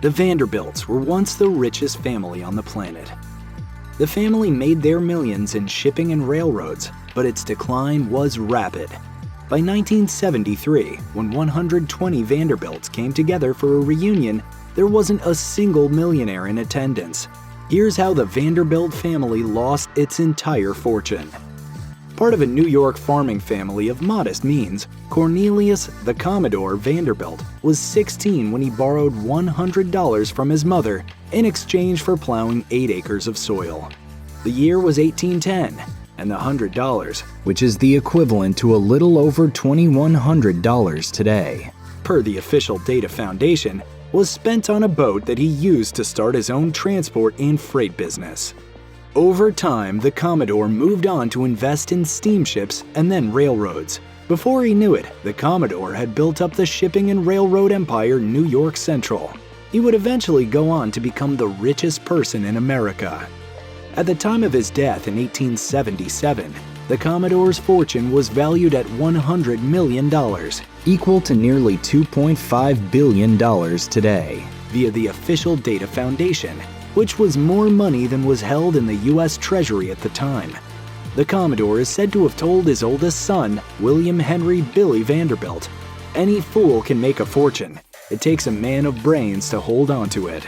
The Vanderbilts were once the richest family on the planet. The family made their millions in shipping and railroads, but its decline was rapid. By 1973, when 120 Vanderbilts came together for a reunion, there wasn't a single millionaire in attendance. Here's how the Vanderbilt family lost its entire fortune. Part of a New York farming family of modest means, Cornelius the Commodore Vanderbilt was 16 when he borrowed $100 from his mother in exchange for plowing 8 acres of soil. The year was 1810, and the $100, which is the equivalent to a little over $2,100 today, per the official Data Foundation, was spent on a boat that he used to start his own transport and freight business. Over time, the Commodore moved on to invest in steamships and then railroads. Before he knew it, the Commodore had built up the shipping and railroad empire New York Central. He would eventually go on to become the richest person in America. At the time of his death in 1877, the Commodore's fortune was valued at $100 million, equal to nearly $2.5 billion today, via the official Data Foundation, which was more money than was held in the U.S. Treasury at the time. The Commodore is said to have told his oldest son, William Henry Billy Vanderbilt, "Any fool can make a fortune. It takes a man of brains to hold on to it."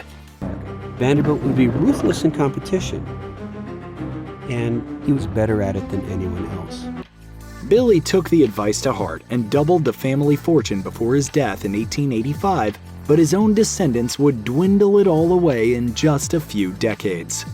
Vanderbilt would be ruthless in competition, and he was better at it than anyone else. Billy took the advice to heart and doubled the family fortune before his death in 1885, but his own descendants would dwindle it all away in just a few decades.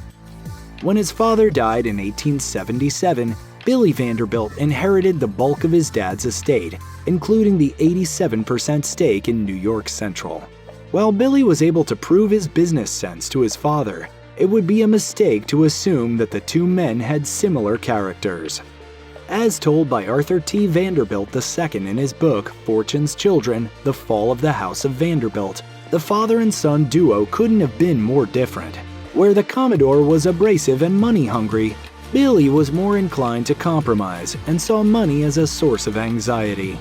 When his father died in 1877, Billy Vanderbilt inherited the bulk of his dad's estate, including the 87% stake in New York Central. While Billy was able to prove his business sense to his father, it would be a mistake to assume that the two men had similar characters. As told by Arthur T. Vanderbilt II in his book, Fortune's Children, The Fall of the House of Vanderbilt, the father and son duo couldn't have been more different. Where the Commodore was abrasive and money-hungry, Billy was more inclined to compromise and saw money as a source of anxiety.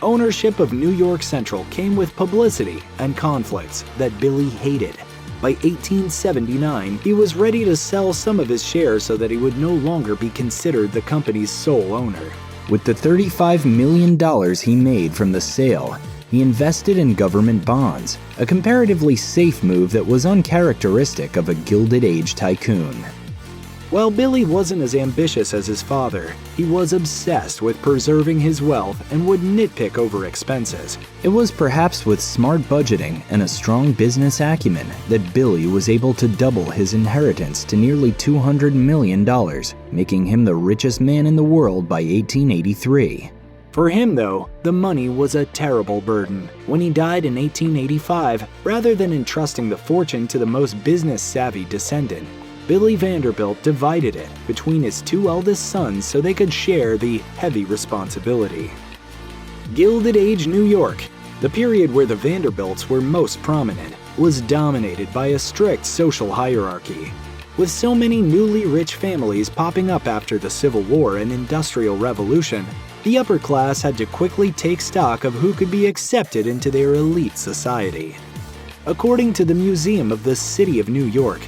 Ownership of New York Central came with publicity and conflicts that Billy hated. By 1879, he was ready to sell some of his shares so that he would no longer be considered the company's sole owner. With the $35 million he made from the sale, he invested in government bonds, a comparatively safe move that was uncharacteristic of a Gilded Age tycoon. While Billy wasn't as ambitious as his father, he was obsessed with preserving his wealth and would nitpick over expenses. It was perhaps with smart budgeting and a strong business acumen that Billy was able to double his inheritance to nearly $200 million, making him the richest man in the world by 1883. For him, though, the money was a terrible burden. When he died in 1885, rather than entrusting the fortune to the most business-savvy descendant, Billy Vanderbilt divided it between his two eldest sons so they could share the heavy responsibility. Gilded Age New York, the period where the Vanderbilts were most prominent, was dominated by a strict social hierarchy. With so many newly rich families popping up after the Civil War and Industrial Revolution, the upper class had to quickly take stock of who could be accepted into their elite society. According to the Museum of the City of New York,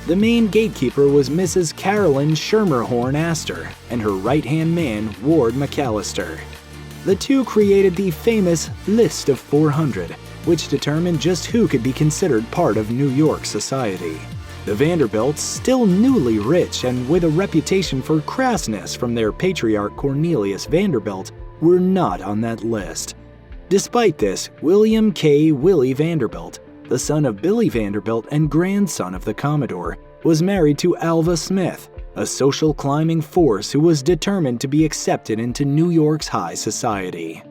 the main gatekeeper was Mrs. Carolyn Schermerhorn Astor and her right-hand man, Ward McAllister. The two created the famous List of 400, which determined just who could be considered part of New York society. The Vanderbilts, still newly rich and with a reputation for crassness from their patriarch Cornelius Vanderbilt, were not on that list. Despite this, William K. Willie Vanderbilt, the son of Billy Vanderbilt and grandson of the Commodore, was married to Alva Smith, a social climbing force who was determined to be accepted into New York's high society.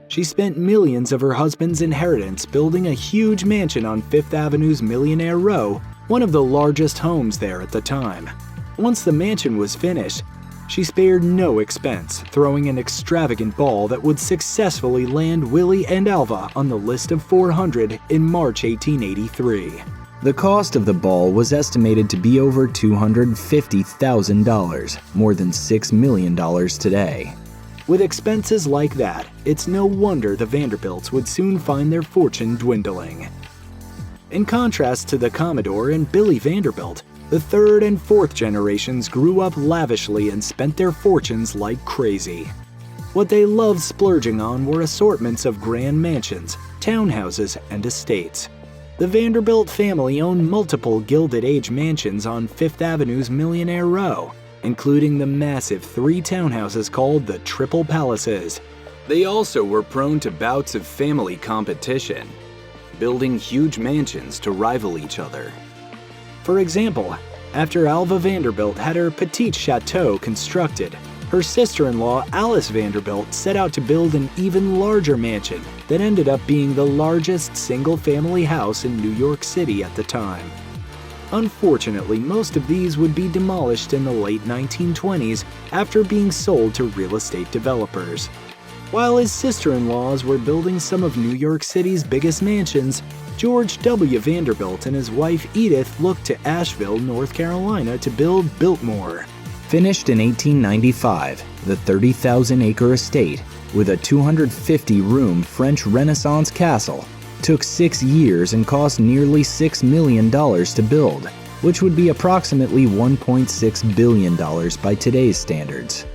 She spent millions of her husband's inheritance building a huge mansion on Fifth Avenue's Millionaire Row, one of the largest homes there at the time. Once the mansion was finished, she spared no expense, throwing an extravagant ball that would successfully land Willie and Alva on the List of 400 in March 1883. The cost of the ball was estimated to be over $250,000, more than $6 million today. With expenses like that, it's no wonder the Vanderbilts would soon find their fortune dwindling. In contrast to the Commodore and Billy Vanderbilt, the third and fourth generations grew up lavishly and spent their fortunes like crazy. What they loved splurging on were assortments of grand mansions, townhouses, and estates. The Vanderbilt family owned multiple Gilded Age mansions on Fifth Avenue's Millionaire Row, including the massive 3 townhouses called the Triple Palaces. They also were prone to bouts of family competition, building huge mansions to rival each other. For example, after Alva Vanderbilt had her Petite Chateau constructed, her sister-in-law Alice Vanderbilt set out to build an even larger mansion that ended up being the largest single-family house in New York City at the time. Unfortunately, most of these would be demolished in the late 1920s after being sold to real estate developers. While his sister-in-laws were building some of New York City's biggest mansions, George W. Vanderbilt and his wife Edith looked to Asheville, North Carolina to build Biltmore. Finished in 1895, the 30,000-acre estate, with a 250-room French Renaissance castle, took 6 years and cost nearly $6 million to build, which would be approximately $1.6 billion by today's standards.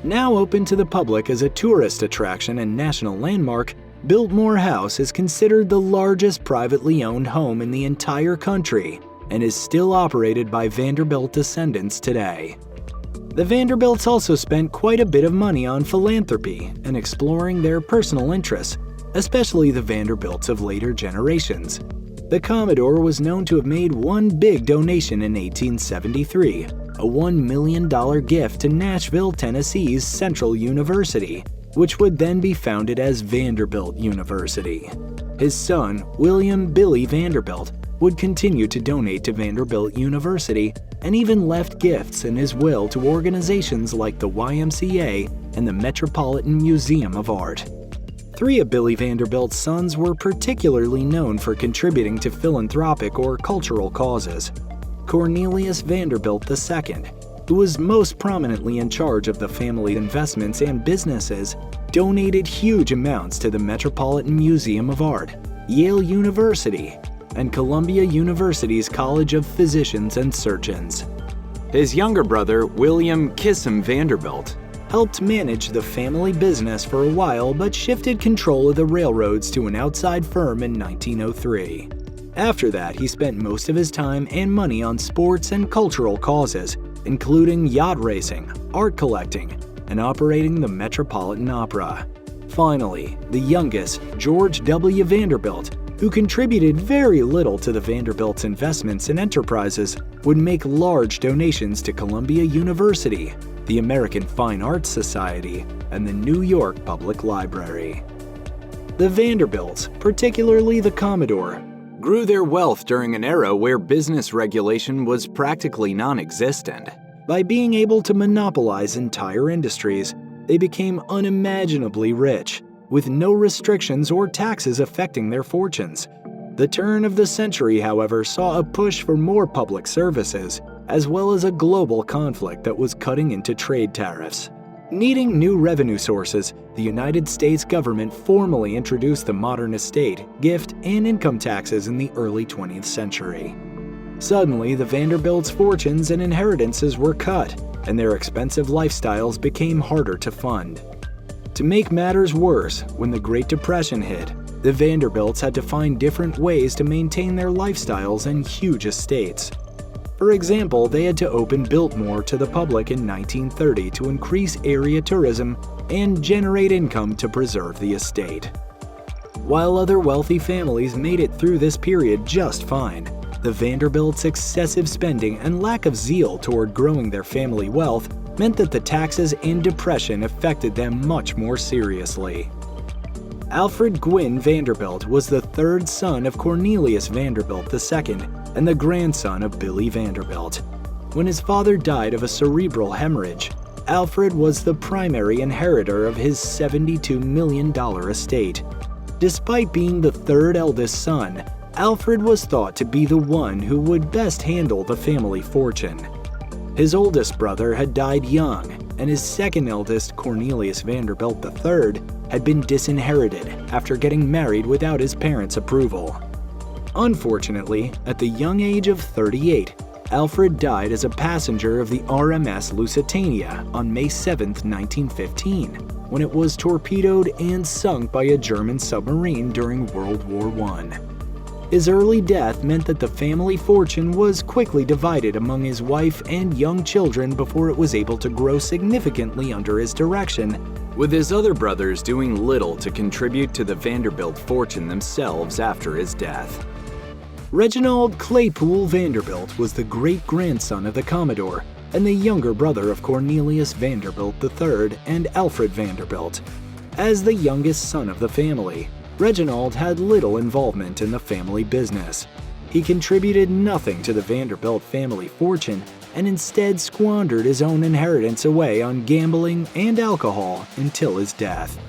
Now open to the public as a tourist attraction and national landmark, Biltmore House is considered the largest privately owned home in the entire country and is still operated by Vanderbilt descendants today. The Vanderbilts also spent quite a bit of money on philanthropy and exploring their personal interests, especially the Vanderbilts of later generations. The Commodore was known to have made one big donation in 1873, a $1 million gift to Nashville, Tennessee's Central University, which would then be founded as Vanderbilt University. His son, William Billy Vanderbilt, would continue to donate to Vanderbilt University and even left gifts in his will to organizations like the YMCA and the Metropolitan Museum of Art. 3 of Billy Vanderbilt's sons were particularly known for contributing to philanthropic or cultural causes. Cornelius Vanderbilt II, who was most prominently in charge of the family investments and businesses, donated huge amounts to the Metropolitan Museum of Art, Yale University, and Columbia University's College of Physicians and Surgeons. His younger brother, William Kissam Vanderbilt, helped manage the family business for a while but shifted control of the railroads to an outside firm in 1903. After that, he spent most of his time and money on sports and cultural causes, including yacht racing, art collecting, and operating the Metropolitan Opera. Finally, the youngest, George W. Vanderbilt, who contributed very little to the Vanderbilt's investments and enterprises, would make large donations to Columbia University, the American Fine Arts Society, and the New York Public Library. The Vanderbilts, particularly the Commodore, grew their wealth during an era where business regulation was practically non-existent. By being able to monopolize entire industries, they became unimaginably rich, with no restrictions or taxes affecting their fortunes. The turn of the century, however, saw a push for more public services, as well as a global conflict that was cutting into trade tariffs. Needing new revenue sources, the United States government formally introduced the modern estate, gift, and income taxes in the early 20th century. Suddenly, the Vanderbilts' fortunes and inheritances were cut, and their expensive lifestyles became harder to fund. To make matters worse, when the Great Depression hit, the Vanderbilts had to find different ways to maintain their lifestyles and huge estates. For example, they had to open Biltmore to the public in 1930 to increase area tourism and generate income to preserve the estate. While other wealthy families made it through this period just fine, the Vanderbilts' excessive spending and lack of zeal toward growing their family wealth meant that the taxes and depression affected them much more seriously. Alfred Gwynne Vanderbilt was the third son of Cornelius Vanderbilt II and the grandson of Billy Vanderbilt. When his father died of a cerebral hemorrhage, Alfred was the primary inheritor of his $72 million estate. Despite being the third eldest son, Alfred was thought to be the one who would best handle the family fortune. His oldest brother had died young, and his second eldest, Cornelius Vanderbilt III, had been disinherited after getting married without his parents' approval. Unfortunately, at the young age of 38, Alfred died as a passenger of the RMS Lusitania on May 7, 1915, when it was torpedoed and sunk by a German submarine during World War I. His early death meant that the family fortune was quickly divided among his wife and young children before it was able to grow significantly under his direction, with his other brothers doing little to contribute to the Vanderbilt fortune themselves after his death. Reginald Claypool Vanderbilt was the great-grandson of the Commodore and the younger brother of Cornelius Vanderbilt III and Alfred Vanderbilt. As the youngest son of the family, Reginald had little involvement in the family business. He contributed nothing to the Vanderbilt family fortune and instead squandered his own inheritance away on gambling and alcohol until his death.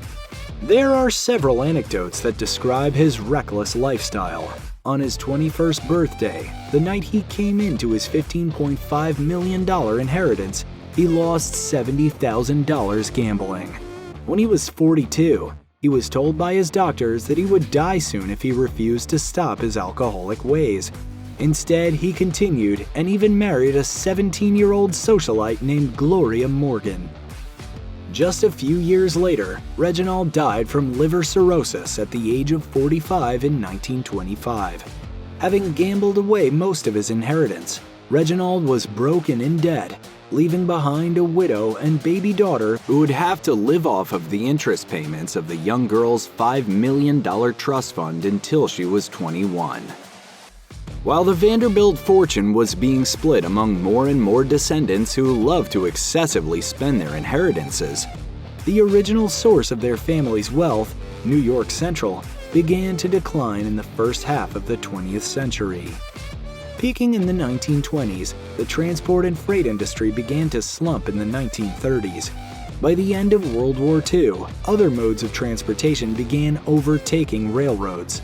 There are several anecdotes that describe his reckless lifestyle. On his 21st birthday, the night he came into his $15.5 million inheritance, he lost $70,000 gambling. When he was 42, he was told by his doctors that he would die soon if he refused to stop his alcoholic ways. Instead, he continued and even married a 17-year-old socialite named Gloria Morgan. Just a few years later, Reginald died from liver cirrhosis at the age of 45 in 1925. Having gambled away most of his inheritance, Reginald was broke and in debt, leaving behind a widow and baby daughter who would have to live off of the interest payments of the young girl's $5 million trust fund until she was 21. While the Vanderbilt fortune was being split among more and more descendants who loved to excessively spend their inheritances, the original source of their family's wealth, New York Central, began to decline in the first half of the 20th century. Peaking in the 1920s, the transport and freight industry began to slump in the 1930s. By the end of World War II, other modes of transportation began overtaking railroads.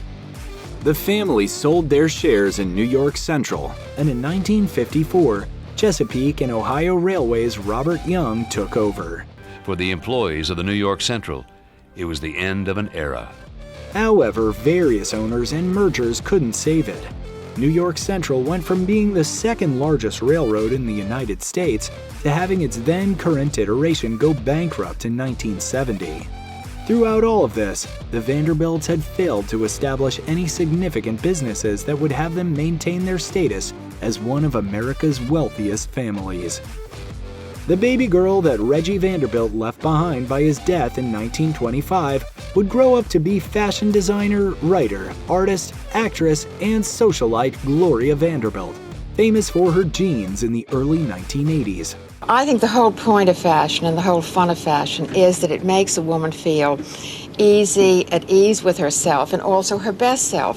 The family sold their shares in New York Central, and in 1954, Chesapeake and Ohio Railway's Robert Young took over. For the employees of the New York Central, it was the end of an era. However, various owners and mergers couldn't save it. New York Central went from being the second largest railroad in the United States to having its then current iteration go bankrupt in 1970. Throughout all of this, the Vanderbilts had failed to establish any significant businesses that would have them maintain their status as one of America's wealthiest families. The baby girl that Reggie Vanderbilt left behind by his death in 1925 would grow up to be fashion designer, writer, artist, actress, and socialite Gloria Vanderbilt, famous for her jeans in the early 1980s. I think the whole point of fashion and the whole fun of fashion is that it makes a woman feel at ease with herself and also her best self.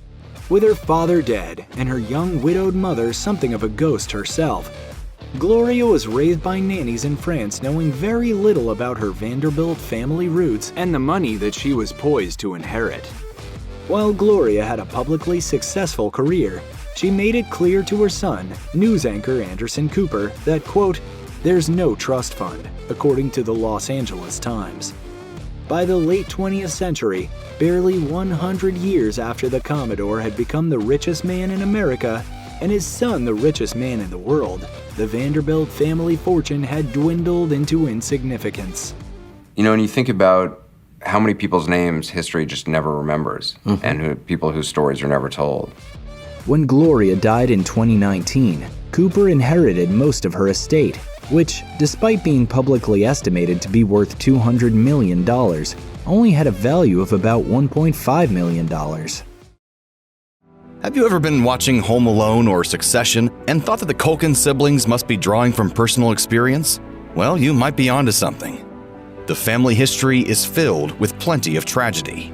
With her father dead and her young widowed mother something of a ghost herself, Gloria was raised by nannies in France knowing very little about her Vanderbilt family roots and the money that she was poised to inherit. While Gloria had a publicly successful career, she made it clear to her son, news anchor Anderson Cooper, that, quote, "There's no trust fund," according to the Los Angeles Times. By the late 20th century, barely 100 years after the Commodore had become the richest man in America and his son the richest man in the world, the Vanderbilt family fortune had dwindled into insignificance. You know, when you think about how many people's names history just never remembers, and people whose stories are never told. When Gloria died in 2019, Cooper inherited most of her estate, which, despite being publicly estimated to be worth $200 million, only had a value of about $1.5 million. Have you ever been watching Home Alone or Succession and thought that the Culkin siblings must be drawing from personal experience? Well, you might be onto something. The family history is filled with plenty of tragedy.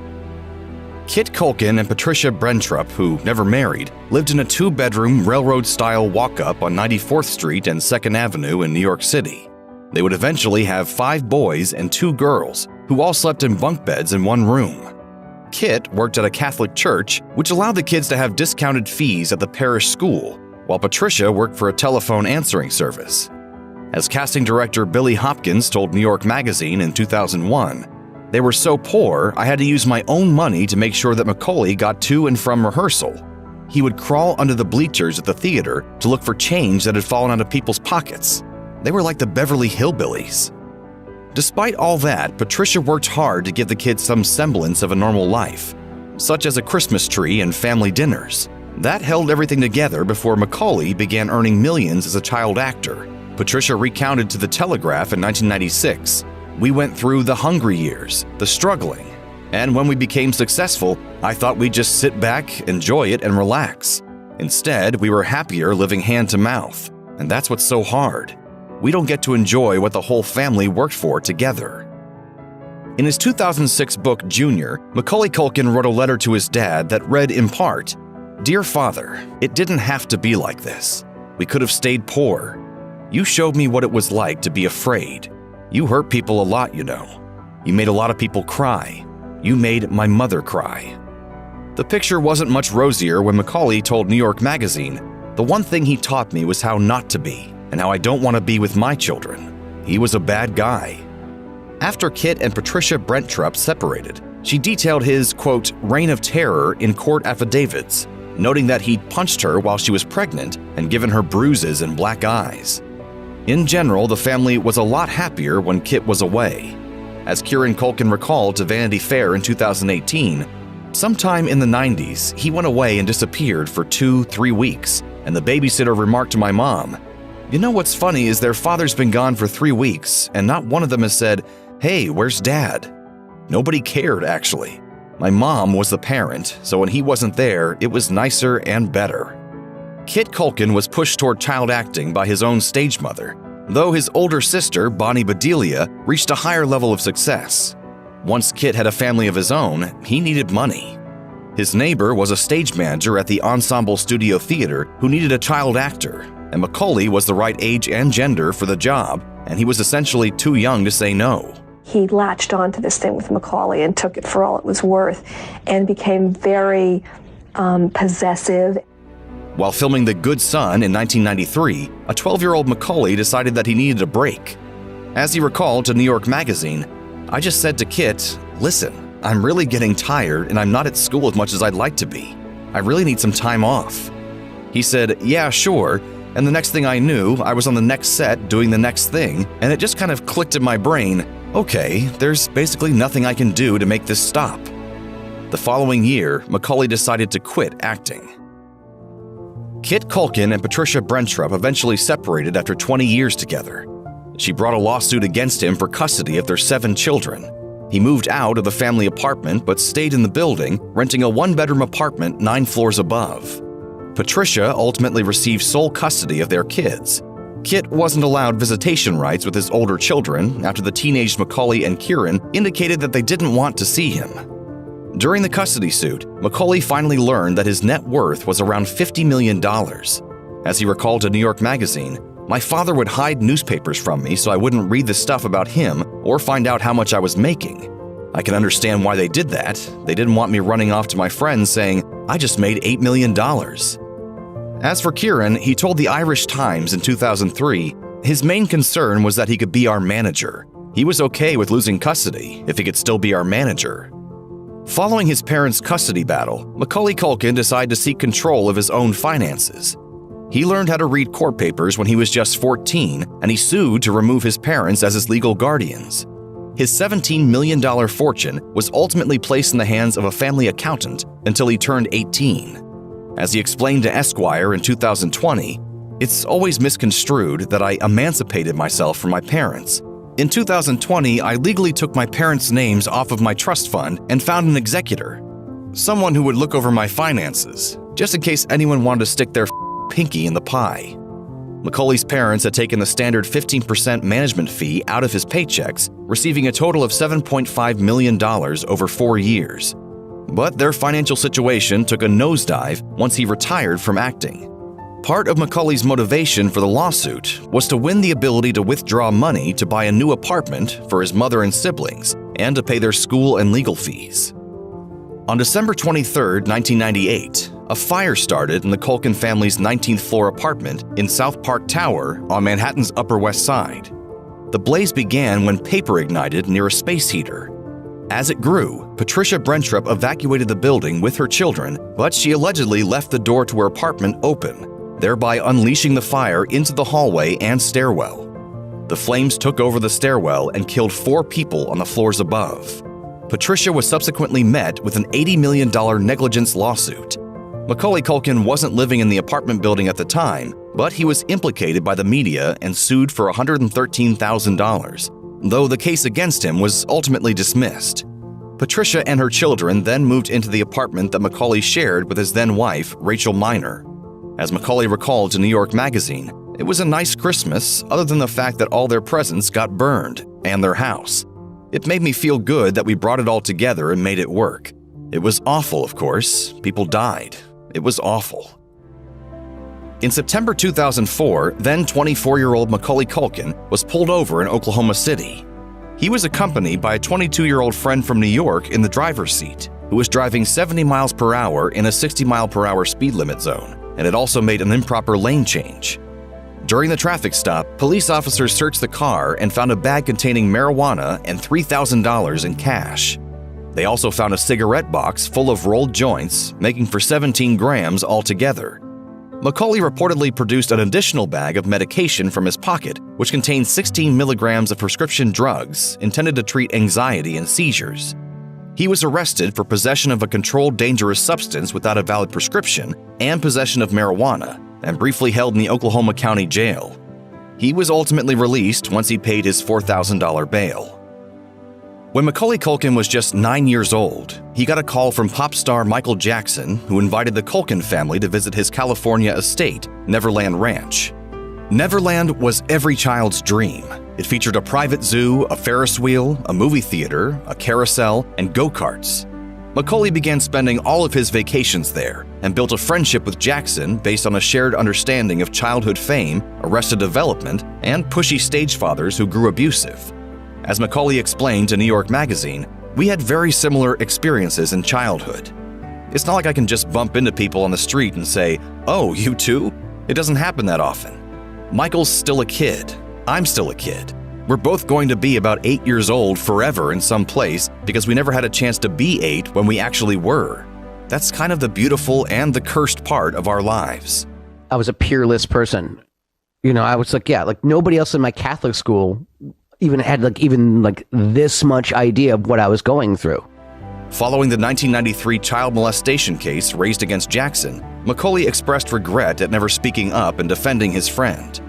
Kit Culkin and Patricia Brentrup, who never married, lived in a two-bedroom, railroad-style walk-up on 94th Street and 2nd Avenue in New York City. They would eventually have 5 boys and 2 girls, who all slept in bunk beds in one room. Kit worked at a Catholic church, which allowed the kids to have discounted fees at the parish school, while Patricia worked for a telephone answering service. As casting director Billy Hopkins told New York Magazine in 2001, "They were so poor, I had to use my own money to make sure that Macaulay got to and from rehearsal. he would crawl under the bleachers at the theater to look for change that had fallen out of people's pockets. They were like the Beverly Hillbillies. Despite all that, Patricia worked hard to give the kids some semblance of a normal life, such as a Christmas tree and family dinners. That held everything together before Macaulay began earning millions as a child actor. Patricia recounted to The Telegraph in 1996, "We went through the hungry years, the struggling, and when we became successful, I thought we'd just sit back, enjoy it, and relax. Instead, we were happier living hand to mouth, and that's what's so hard. We don't get to enjoy what the whole family worked for together." In his 2006 book, Junior, Macaulay Culkin wrote a letter to his dad that read in part, "Dear Father, it didn't have to be like this. We could have stayed poor. You showed me what it was like to be afraid. You hurt people a lot, you know. You made a lot of people cry. You made my mother cry." The picture wasn't much rosier when Macaulay told New York Magazine, "The one thing he taught me was how not to be, and how I don't want to be with my children. He was a bad guy." After Kit and Patricia Brentrup separated, she detailed his, quote, "reign of terror" in court affidavits, noting that he'd punched her while she was pregnant and given her bruises and black eyes. In general, the family was a lot happier when Kit was away. As Kieran Culkin recalled to Vanity Fair in 2018, sometime in the 90s, he went away and disappeared for 2-3 weeks, and the babysitter remarked to my mom, "You know what's funny is their father's been gone for 3 weeks, and not one of them has said, 'Hey, where's Dad?' Nobody cared, actually. My mom was the parent, so when he wasn't there, it was nicer and better." Kit Culkin was pushed toward child acting by his own stage mother, though his older sister, Bonnie Bedelia, reached a higher level of success. Once Kit had a family of his own, he needed money. His neighbor was a stage manager at the Ensemble Studio Theater who needed a child actor, and Macaulay was the right age and gender for the job, and he was essentially too young to say no. He latched onto this thing with Macaulay and took it for all it was worth and became very possessive. While filming The Good Son in 1993, a 12-year-old Macaulay decided that he needed a break. As he recalled to New York Magazine, "I just said to Kit, 'Listen, I'm really getting tired and I'm not at school as much as I'd like to be. I really need some time off.' He said, 'Yeah, sure,' and the next thing I knew, I was on the next set doing the next thing, and it just kind of clicked in my brain, okay, there's basically nothing I can do to make this stop." The following year, Macaulay decided to quit acting. Kit Culkin and Patricia Brentrup eventually separated after 20 years together. She brought a lawsuit against him for custody of their 7 children. He moved out of the family apartment but stayed in the building, renting a 1-bedroom apartment 9 floors above. Patricia ultimately received sole custody of their kids. Kit wasn't allowed visitation rights with his older children after the teenaged Macaulay and Kieran indicated that they didn't want to see him. During the custody suit, Macaulay finally learned that his net worth was around $50 million. As he recalled to New York Magazine, "My father would hide newspapers from me so I wouldn't read the stuff about him or find out how much I was making. I can understand why they did that. They didn't want me running off to my friends saying, 'I just made $8 million.'" As for Kieran, he told the Irish Times in 2003, his main concern was that he could be our manager. He was okay with losing custody if he could still be our manager. Following his parents' custody battle, Macaulay Culkin decided to seek control of his own finances. He learned how to read court papers when he was just 14, and he sued to remove his parents as his legal guardians. His $17 million fortune was ultimately placed in the hands of a family accountant until he turned 18. As he explained to Esquire in 2020, "It's always misconstrued that I emancipated myself from my parents. In 2020, I legally took my parents' names off of my trust fund and found an executor, someone who would look over my finances, just in case anyone wanted to stick their pinky in the pie." Macaulay's parents had taken the standard 15% management fee out of his paychecks, receiving a total of $7.5 million over 4 years. But their financial situation took a nosedive once he retired from acting. Part of Macaulay's motivation for the lawsuit was to win the ability to withdraw money to buy a new apartment for his mother and siblings and to pay their school and legal fees. On December 23, 1998, a fire started in the Culkin family's 19th floor apartment in South Park Tower on Manhattan's Upper West Side. The blaze began when paper ignited near a space heater. As it grew, Patricia Brentrup evacuated the building with her children, but she allegedly left the door to her apartment open, thereby unleashing the fire into the hallway and stairwell. The flames took over the stairwell and killed 4 people on the floors above. Patricia was subsequently met with an $80 million negligence lawsuit. Macaulay Culkin wasn't living in the apartment building at the time, but he was implicated by the media and sued for $113,000, though the case against him was ultimately dismissed. Patricia and her children then moved into the apartment that Macaulay shared with his then-wife, Rachel Miner. As Macaulay recalled to New York Magazine, it was a nice Christmas other than the fact that all their presents got burned, and their house. It made me feel good that we brought it all together and made it work. It was awful, of course. People died. It was awful. In September 2004, then 24-year-old Macaulay Culkin was pulled over in Oklahoma City. He was accompanied by a 22-year-old friend from New York in the driver's seat, who was driving 70 miles per hour in a 60-mile-per-hour speed limit zone, and had also made an improper lane change. During the traffic stop, police officers searched the car and found a bag containing marijuana and $3,000 in cash. They also found a cigarette box full of rolled joints, making for 17 grams altogether. Macaulay reportedly produced an additional bag of medication from his pocket, which contained 16 milligrams of prescription drugs intended to treat anxiety and seizures. He was arrested for possession of a controlled dangerous substance without a valid prescription and possession of marijuana, and briefly held in the Oklahoma County Jail. He was ultimately released once he paid his $4,000 bail. When Macaulay Culkin was just 9 years old, he got a call from pop star Michael Jackson, who invited the Culkin family to visit his California estate, Neverland Ranch. Neverland was every child's dream. It featured a private zoo, a Ferris wheel, a movie theater, a carousel, and go-karts. Macaulay began spending all of his vacations there and built a friendship with Jackson based on a shared understanding of childhood fame, arrested development, and pushy stage fathers who grew abusive. As Macaulay explained to New York Magazine, we had very similar experiences in childhood. It's not like I can just bump into people on the street and say, "Oh, you too?" It doesn't happen that often. Michael's still a kid. I'm still a kid. We're both going to be about 8 years old forever in some place because we never had a chance to be 8 when we actually were. That's kind of the beautiful and the cursed part of our lives. I was a peerless person. I was like nobody else in my Catholic school even had this much idea of what I was going through. Following the 1993 child molestation case raised against Jackson, Macaulay expressed regret at never speaking up and defending his friend.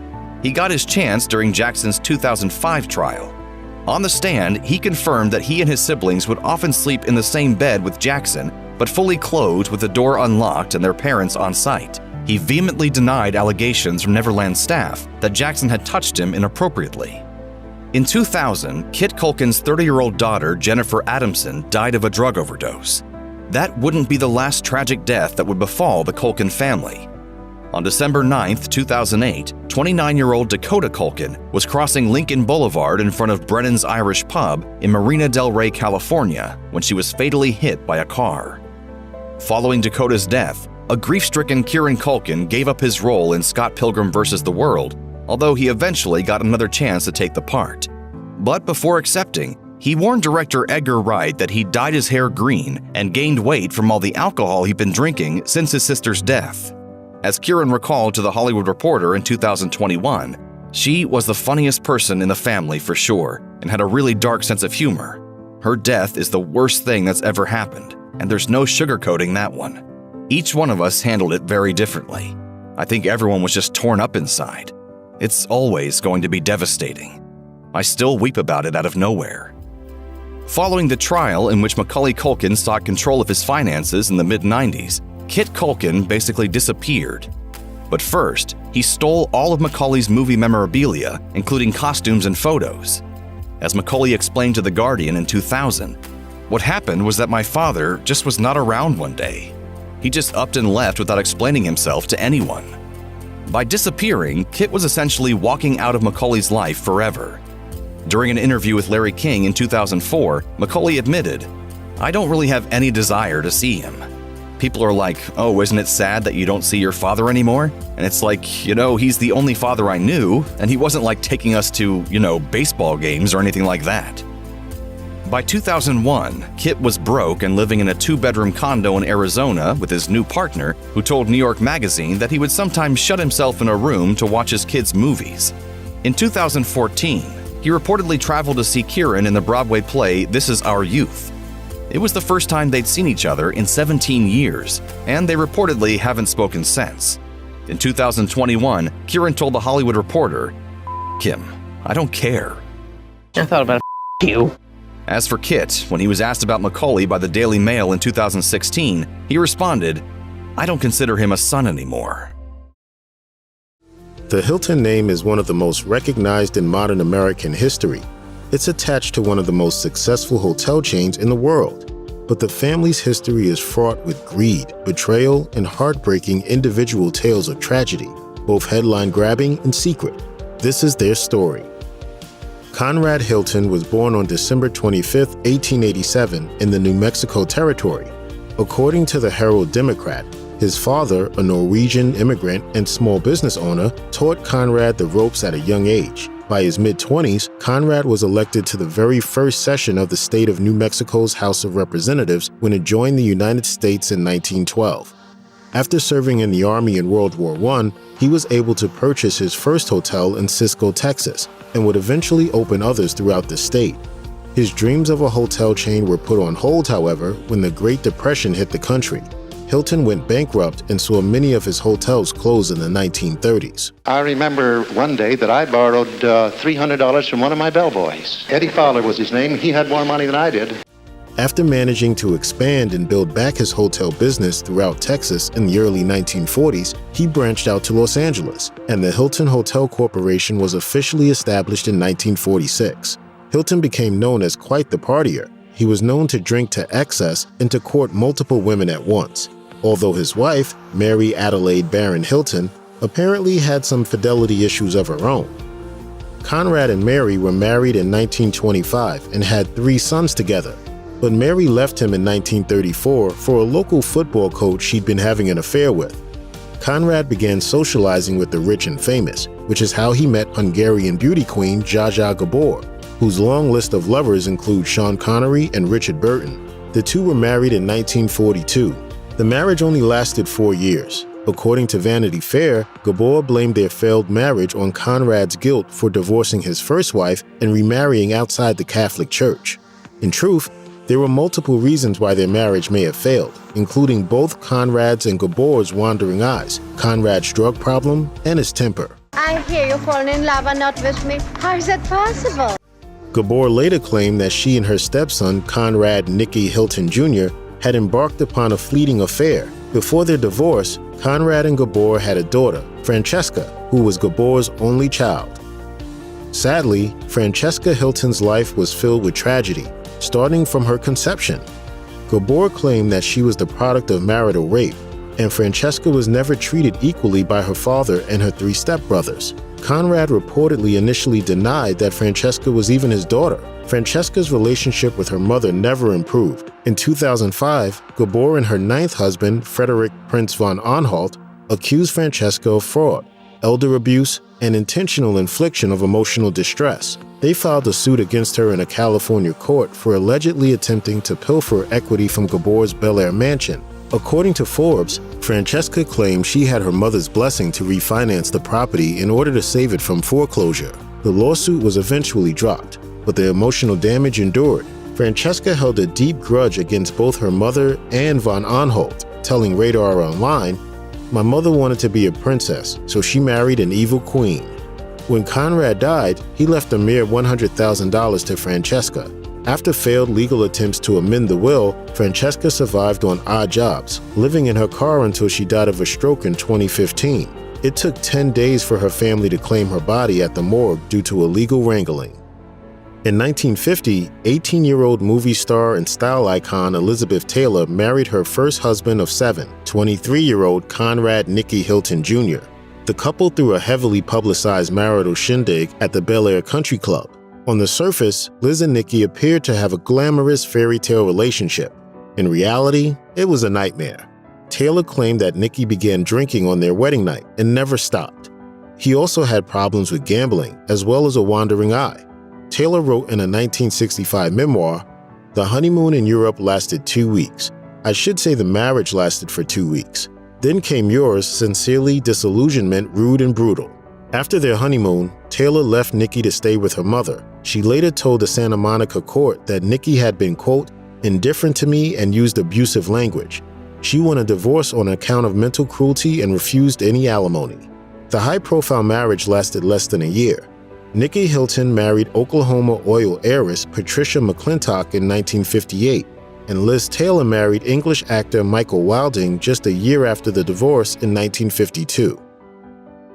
He got his chance during Jackson's 2005 trial. On the stand, he confirmed that he and his siblings would often sleep in the same bed with Jackson, but fully clothed with the door unlocked and their parents on site. He vehemently denied allegations from Neverland staff that Jackson had touched him inappropriately. In 2000, Kit Culkin's 30-year-old daughter, Jennifer Adamson, died of a drug overdose. That wouldn't be the last tragic death that would befall the Culkin family. On December 9, 2008, 29-year-old Dakota Culkin was crossing Lincoln Boulevard in front of Brennan's Irish Pub in Marina del Rey, California, when she was fatally hit by a car. Following Dakota's death, a grief-stricken Kieran Culkin gave up his role in Scott Pilgrim vs. the World, although he eventually got another chance to take the part. But before accepting, he warned director Edgar Wright that he dyed his hair green and gained weight from all the alcohol he'd been drinking since his sister's death. As Kieran recalled to The Hollywood Reporter in 2021, she was the funniest person in the family for sure and had a really dark sense of humor. Her death is the worst thing that's ever happened, and there's no sugarcoating that one. Each one of us handled it very differently. I think everyone was just torn up inside. It's always going to be devastating. I still weep about it out of nowhere. Following the trial in which Macaulay Culkin sought control of his finances in the mid-90s, Kit Culkin basically disappeared. But first, he stole all of Macaulay's movie memorabilia, including costumes and photos. As Macaulay explained to The Guardian in 2000, "What happened was that my father just was not around one day. He just upped and left without explaining himself to anyone." By disappearing, Kit was essentially walking out of Macaulay's life forever. During an interview with Larry King in 2004, Macaulay admitted, "I don't really have any desire to see him. People are like, 'Oh, isn't it sad that you don't see your father anymore?' And it's like, he's the only father I knew, and he wasn't like taking us to, baseball games or anything like that." By 2001, Kit was broke and living in a 2-bedroom condo in Arizona with his new partner, who told New York Magazine that he would sometimes shut himself in a room to watch his kids' movies. In 2014, he reportedly traveled to see Kieran in the Broadway play This Is Our Youth. It was the first time they'd seen each other in 17 years, and they reportedly haven't spoken since. In 2021, Kieran told The Hollywood Reporter, "Kim, I don't care." I thought about you. As for Kit, when he was asked about Macaulay by the Daily Mail in 2016, he responded, "I don't consider him a son anymore." The Hilton name is one of the most recognized in modern American history. It's attached to one of the most successful hotel chains in the world. But the family's history is fraught with greed, betrayal, and heartbreaking individual tales of tragedy, both headline-grabbing and secret. This is their story. Conrad Hilton was born on December 25, 1887, in the New Mexico Territory. According to the Herald-Democrat, his father, a Norwegian immigrant and small business owner, taught Conrad the ropes at a young age. By his mid-20s, Conrad was elected to the very first session of the state of New Mexico's House of Representatives when it joined the United States in 1912. After serving in the Army in World War I, he was able to purchase his first hotel in Cisco, Texas, and would eventually open others throughout the state. His dreams of a hotel chain were put on hold, however, when the Great Depression hit the country. Hilton went bankrupt and saw many of his hotels close in the 1930s. I remember one day that I borrowed $300 from one of my bellboys. Eddie Fowler was his name. He had more money than I did. After managing to expand and build back his hotel business throughout Texas in the early 1940s, he branched out to Los Angeles, and the Hilton Hotel Corporation was officially established in 1946. Hilton became known as quite the partier. He was known to drink to excess and to court multiple women at once, although his wife, Mary Adelaide Barron Hilton, apparently had some fidelity issues of her own. Conrad and Mary were married in 1925 and had 3 sons together. But Mary left him in 1934 for a local football coach she'd been having an affair with. Conrad began socializing with the rich and famous, which is how he met Hungarian beauty queen Zsa Zsa Gabor, whose long list of lovers include Sean Connery and Richard Burton. The two were married in 1942. The marriage only lasted 4 years. According to Vanity Fair, Gabor blamed their failed marriage on Conrad's guilt for divorcing his first wife and remarrying outside the Catholic Church. In truth, there were multiple reasons why their marriage may have failed, including both Conrad's and Gabor's wandering eyes, Conrad's drug problem, and his temper. I hear you're falling in love and not with me. How is that possible? Gabor later claimed that she and her stepson, Conrad Nicky Hilton Jr., had embarked upon a fleeting affair. Before their divorce, Conrad and Gabor had a daughter, Francesca, who was Gabor's only child. Sadly, Francesca Hilton's life was filled with tragedy, starting from her conception. Gabor claimed that she was the product of marital rape, and Francesca was never treated equally by her father and her 3 stepbrothers. Conrad reportedly initially denied that Francesca was even his daughter. Francesca's relationship with her mother never improved. In 2005, Gabor and her 9th husband, Frederick Prince von Anhalt, accused Francesca of fraud, elder abuse, and intentional infliction of emotional distress. They filed a suit against her in a California court for allegedly attempting to pilfer equity from Gabor's Bel Air mansion. According to Forbes, Francesca claimed she had her mother's blessing to refinance the property in order to save it from foreclosure. The lawsuit was eventually dropped, but the emotional damage endured. Francesca held a deep grudge against both her mother and von Anhalt, telling Radar Online, "My mother wanted to be a princess, so she married an evil queen." When Conrad died, he left a mere $100,000 to Francesca. After failed legal attempts to amend the will, Francesca survived on odd jobs, living in her car until she died of a stroke in 2015. It took 10 days for her family to claim her body at the morgue due to illegal wrangling. In 1950, 18-year-old movie star and style icon Elizabeth Taylor married her first husband of 7, 23-year-old Conrad Nicky Hilton Jr. The couple threw a heavily publicized marital shindig at the Bel Air Country Club. On the surface, Liz and Nicky appeared to have a glamorous fairy tale relationship. In reality, it was a nightmare. Taylor claimed that Nicky began drinking on their wedding night and never stopped. He also had problems with gambling, as well as a wandering eye. Taylor wrote in a 1965 memoir, The honeymoon in Europe lasted 2 weeks. I should say the marriage lasted for 2 weeks. Then came yours, sincerely, disillusionment, rude and brutal. After their honeymoon, Taylor left Nikki to stay with her mother. She later told the Santa Monica court that Nikki had been, quote, indifferent to me and used abusive language. She won a divorce on account of mental cruelty and refused any alimony. The high-profile marriage lasted less than a year. Nikki Hilton married Oklahoma oil heiress Patricia McClintock in 1958, and Liz Taylor married English actor Michael Wilding just a year after the divorce in 1952.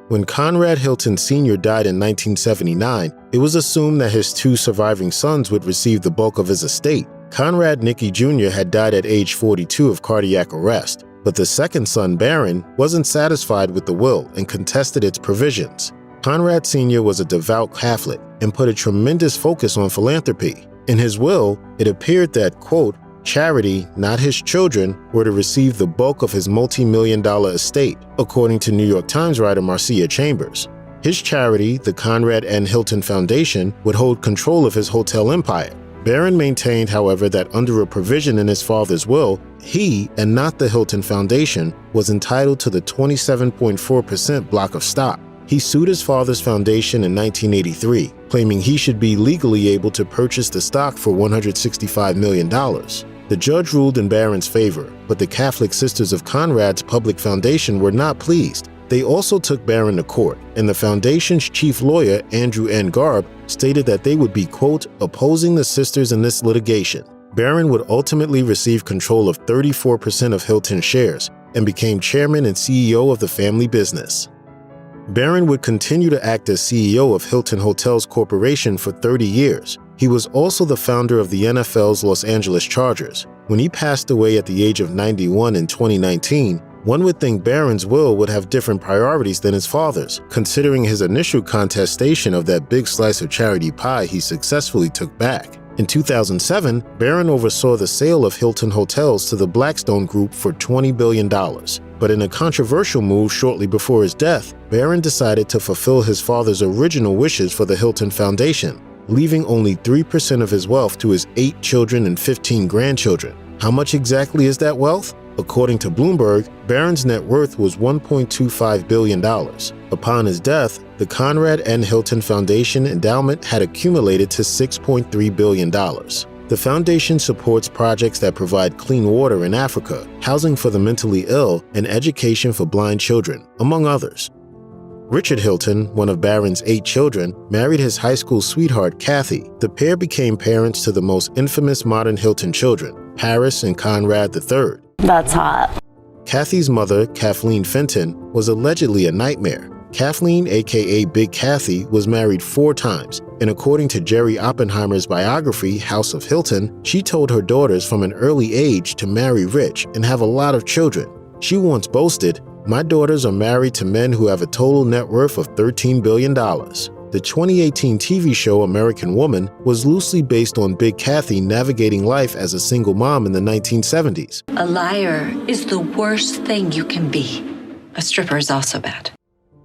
When Conrad Hilton Sr. died in 1979, it was assumed that his 2 surviving sons would receive the bulk of his estate. Conrad Nicky Jr. had died at age 42 of cardiac arrest, but the second son, Baron, wasn't satisfied with the will and contested its provisions. Conrad Sr. was a devout Catholic and put a tremendous focus on philanthropy. In his will, it appeared that, quote, charity, not his children, were to receive the bulk of his multi-million-dollar estate, according to New York Times writer Marcia Chambers. His charity, the Conrad N. Hilton Foundation, would hold control of his hotel empire. Barron maintained, however, that under a provision in his father's will, he, and not the Hilton Foundation, was entitled to the 27.4% block of stock. He sued his father's foundation in 1983, claiming he should be legally able to purchase the stock for $165 million. The judge ruled in Barron's favor, but the Catholic Sisters of Conrad's public foundation were not pleased. They also took Barron to court, and the foundation's chief lawyer, Andrew N. Garb, stated that they would be, quote, opposing the sisters in this litigation. Barron would ultimately receive control of 34% of Hilton shares and became chairman and CEO of the family business. Barron would continue to act as CEO of Hilton Hotels Corporation for 30 years. He was also the founder of the NFL's Los Angeles Chargers. When he passed away at the age of 91 in 2019, one would think Barron's will would have different priorities than his father's, considering his initial contestation of that big slice of charity pie he successfully took back. In 2007, Barron oversaw the sale of Hilton Hotels to the Blackstone Group for $20 billion. But in a controversial move shortly before his death, Barron decided to fulfill his father's original wishes for the Hilton Foundation, leaving only 3% of his wealth to his 8 children and 15 grandchildren. How much exactly is that wealth? According to Bloomberg, Barron's net worth was $1.25 billion. Upon his death, the Conrad N. Hilton Foundation endowment had accumulated to $6.3 billion. The foundation supports projects that provide clean water in Africa, housing for the mentally ill, and education for blind children, among others. Richard Hilton, one of Barron's 8 children, married his high school sweetheart, Kathy. The pair became parents to the most infamous modern Hilton children, Paris and Conrad III. That's hot. Kathy's mother, Kathleen Fenton, was allegedly a nightmare. Kathleen, aka Big Kathy, was married 4 times, and according to Jerry Oppenheimer's biography, House of Hilton, she told her daughters from an early age to marry rich and have a lot of children. She once boasted, "My daughters are married to men who have a total net worth of $13 billion. The 2018 TV show American Woman was loosely based on Big Kathy navigating life as a single mom in the 1970s. A liar is the worst thing you can be. A stripper is also bad.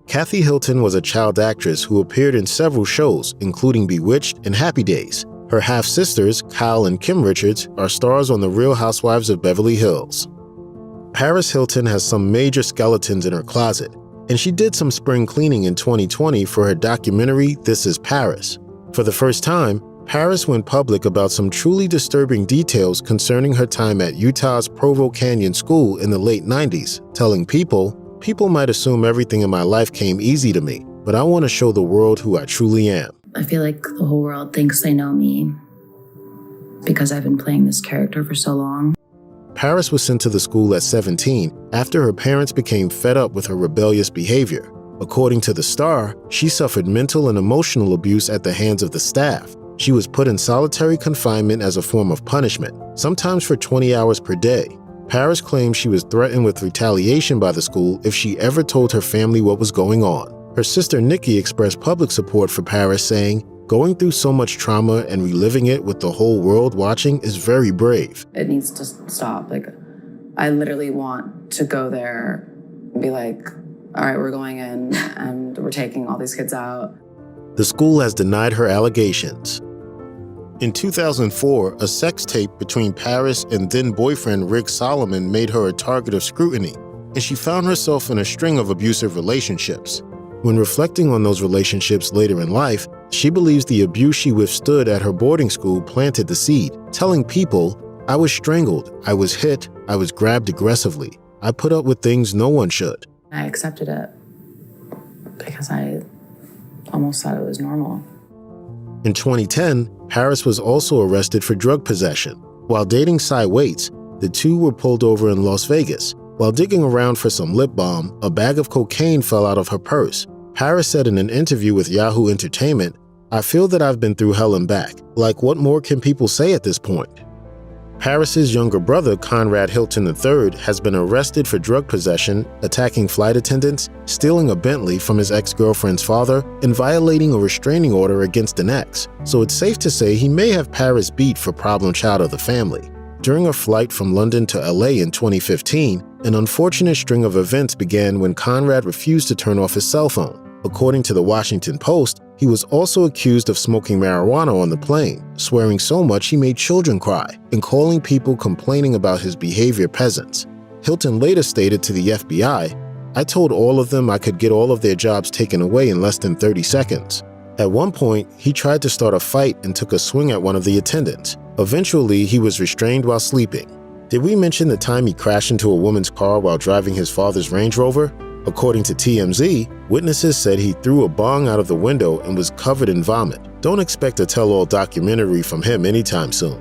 Kathy Hilton was a child actress who appeared in several shows, including Bewitched and Happy Days. Her half-sisters, Kyle and Kim Richards, are stars on The Real Housewives of Beverly Hills. Paris Hilton has some major skeletons in her closet, and she did some spring cleaning in 2020 for her documentary, This Is Paris. For the first time, Paris went public about some truly disturbing details concerning her time at Utah's Provo Canyon School in the late 90s, telling people might assume everything in my life came easy to me, but I want to show the world who I truly am. I feel like the whole world thinks they know me because I've been playing this character for so long. Paris was sent to the school at 17 after her parents became fed up with her rebellious behavior. According to The Star, she suffered mental and emotional abuse at the hands of the staff. She was put in solitary confinement as a form of punishment, sometimes for 20 hours per day. Paris claimed she was threatened with retaliation by the school if she ever told her family what was going on. Her sister Nikki expressed public support for Paris, saying, "Going through so much trauma and reliving it with the whole world watching is very brave." It needs to stop. I literally want to go there and be like, all right, we're going in and we're taking all these kids out. The school has denied her allegations. In 2004, a sex tape between Paris and then-boyfriend Rick Solomon made her a target of scrutiny, and she found herself in a string of abusive relationships. When reflecting on those relationships later in life, she believes the abuse she withstood at her boarding school planted the seed, telling people, "I was strangled, I was hit, I was grabbed aggressively. I put up with things no one should." I accepted it because I almost thought it was normal. In 2010, Paris was also arrested for drug possession. While dating Cy Waits, the two were pulled over in Las Vegas. While digging around for some lip balm, a bag of cocaine fell out of her purse. Paris said in an interview with Yahoo Entertainment, "I feel that I've been through hell and back. Like, what more can people say at this point?" Paris's younger brother, Conrad Hilton III, has been arrested for drug possession, attacking flight attendants, stealing a Bentley from his ex-girlfriend's father, and violating a restraining order against an ex. So it's safe to say he may have Paris beat for problem child of the family. During a flight from London to LA in 2015, an unfortunate string of events began when Conrad refused to turn off his cell phone. According to the Washington Post, he was also accused of smoking marijuana on the plane, swearing so much he made children cry, and calling people complaining about his behavior peasants. Hilton later stated to the FBI, "I told all of them I could get all of their jobs taken away in less than 30 seconds. At one point, he tried to start a fight and took a swing at one of the attendants. Eventually, he was restrained while sleeping." Did we mention the time he crashed into a woman's car while driving his father's Range Rover? According to TMZ, witnesses said he threw a bong out of the window and was covered in vomit. Don't expect a tell-all documentary from him anytime soon.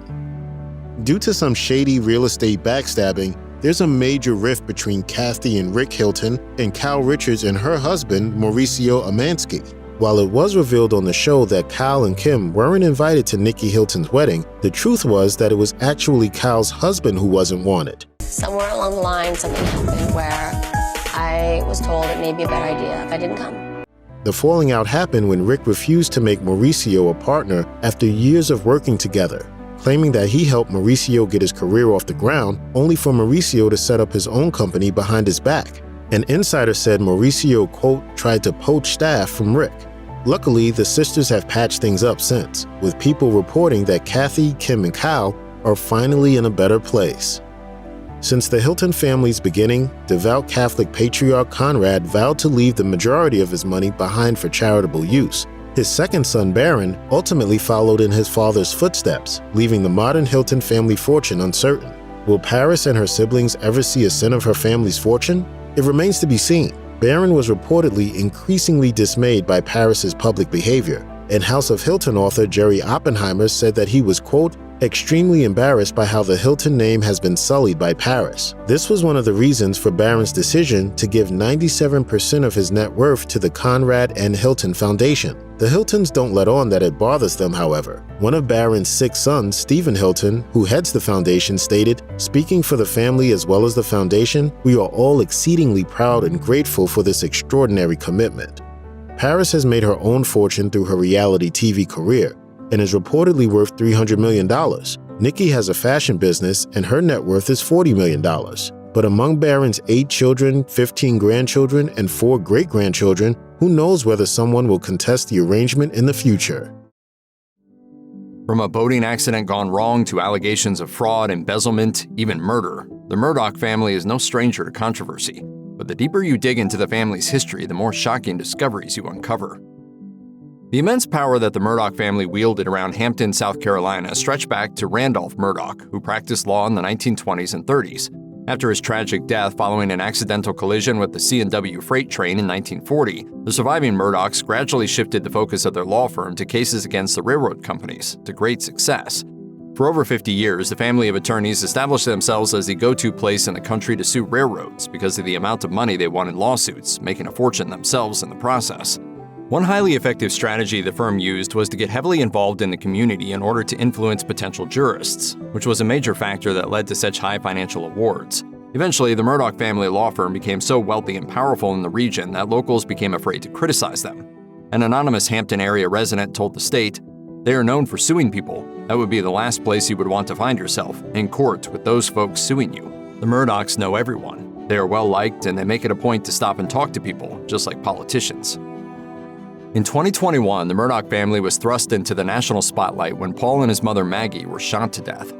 Due to some shady real estate backstabbing, there's a major rift between Kathy and Rick Hilton and Cal Richards and her husband, Mauricio Amansky. While it was revealed on the show that Cal and Kim weren't invited to Nikki Hilton's wedding, the truth was that it was actually Cal's husband who wasn't wanted. Somewhere along the line, something happened where I was told it may be a bad idea if I didn't come. The falling out happened when Rick refused to make Mauricio a partner after years of working together, claiming that he helped Mauricio get his career off the ground, only for Mauricio to set up his own company behind his back. An insider said Mauricio, quote, tried to poach staff from Rick. Luckily, the sisters have patched things up since, with people reporting that Kathy, Kim, and Cal are finally in a better place. Since the Hilton family's beginning, devout Catholic patriarch Conrad vowed to leave the majority of his money behind for charitable use. His second son, Barron, ultimately followed in his father's footsteps, leaving the modern Hilton family fortune uncertain. Will Paris and her siblings ever see a cent of her family's fortune? It remains to be seen. Barron was reportedly increasingly dismayed by Paris's public behavior, and House of Hilton author Jerry Oppenheimer said that he was, quote, extremely embarrassed by how the Hilton name has been sullied by Paris. This was one of the reasons for Barron's decision to give 97% of his net worth to the Conrad and Hilton Foundation. The Hiltons don't let on that it bothers them, however. One of Barron's 6 sons, Stephen Hilton, who heads the foundation, stated, "Speaking for the family as well as the foundation, we are all exceedingly proud and grateful for this extraordinary commitment." Paris has made her own fortune through her reality TV career and is reportedly worth $300 million. Nikki has a fashion business and her net worth is $40 million. But among Barron's 8 children, 15 grandchildren, and 4 great-grandchildren, who knows whether someone will contest the arrangement in the future. From a boating accident gone wrong to allegations of fraud, embezzlement, even murder, the Murdaugh family is no stranger to controversy. But the deeper you dig into the family's history, the more shocking discoveries you uncover. The immense power that the Murdaugh family wielded around Hampton, South Carolina stretched back to Randolph Murdaugh, who practiced law in the 1920s and 30s. After his tragic death following an accidental collision with the C&W freight train in 1940, the surviving Murdaughs gradually shifted the focus of their law firm to cases against the railroad companies, to great success. For over 50 years, the family of attorneys established themselves as the go-to place in the country to sue railroads because of the amount of money they won in lawsuits, making a fortune themselves in the process. One highly effective strategy the firm used was to get heavily involved in the community in order to influence potential jurists, which was a major factor that led to such high financial awards. Eventually, the Murdaugh family law firm became so wealthy and powerful in the region that locals became afraid to criticize them. An anonymous Hampton area resident told the State, "They are known for suing people. That would be the last place you would want to find yourself, in court with those folks suing you. The Murdaughs know everyone. They are well liked and they make it a point to stop and talk to people, just like politicians." In 2021, the Murdaugh family was thrust into the national spotlight when Paul and his mother Maggie were shot to death.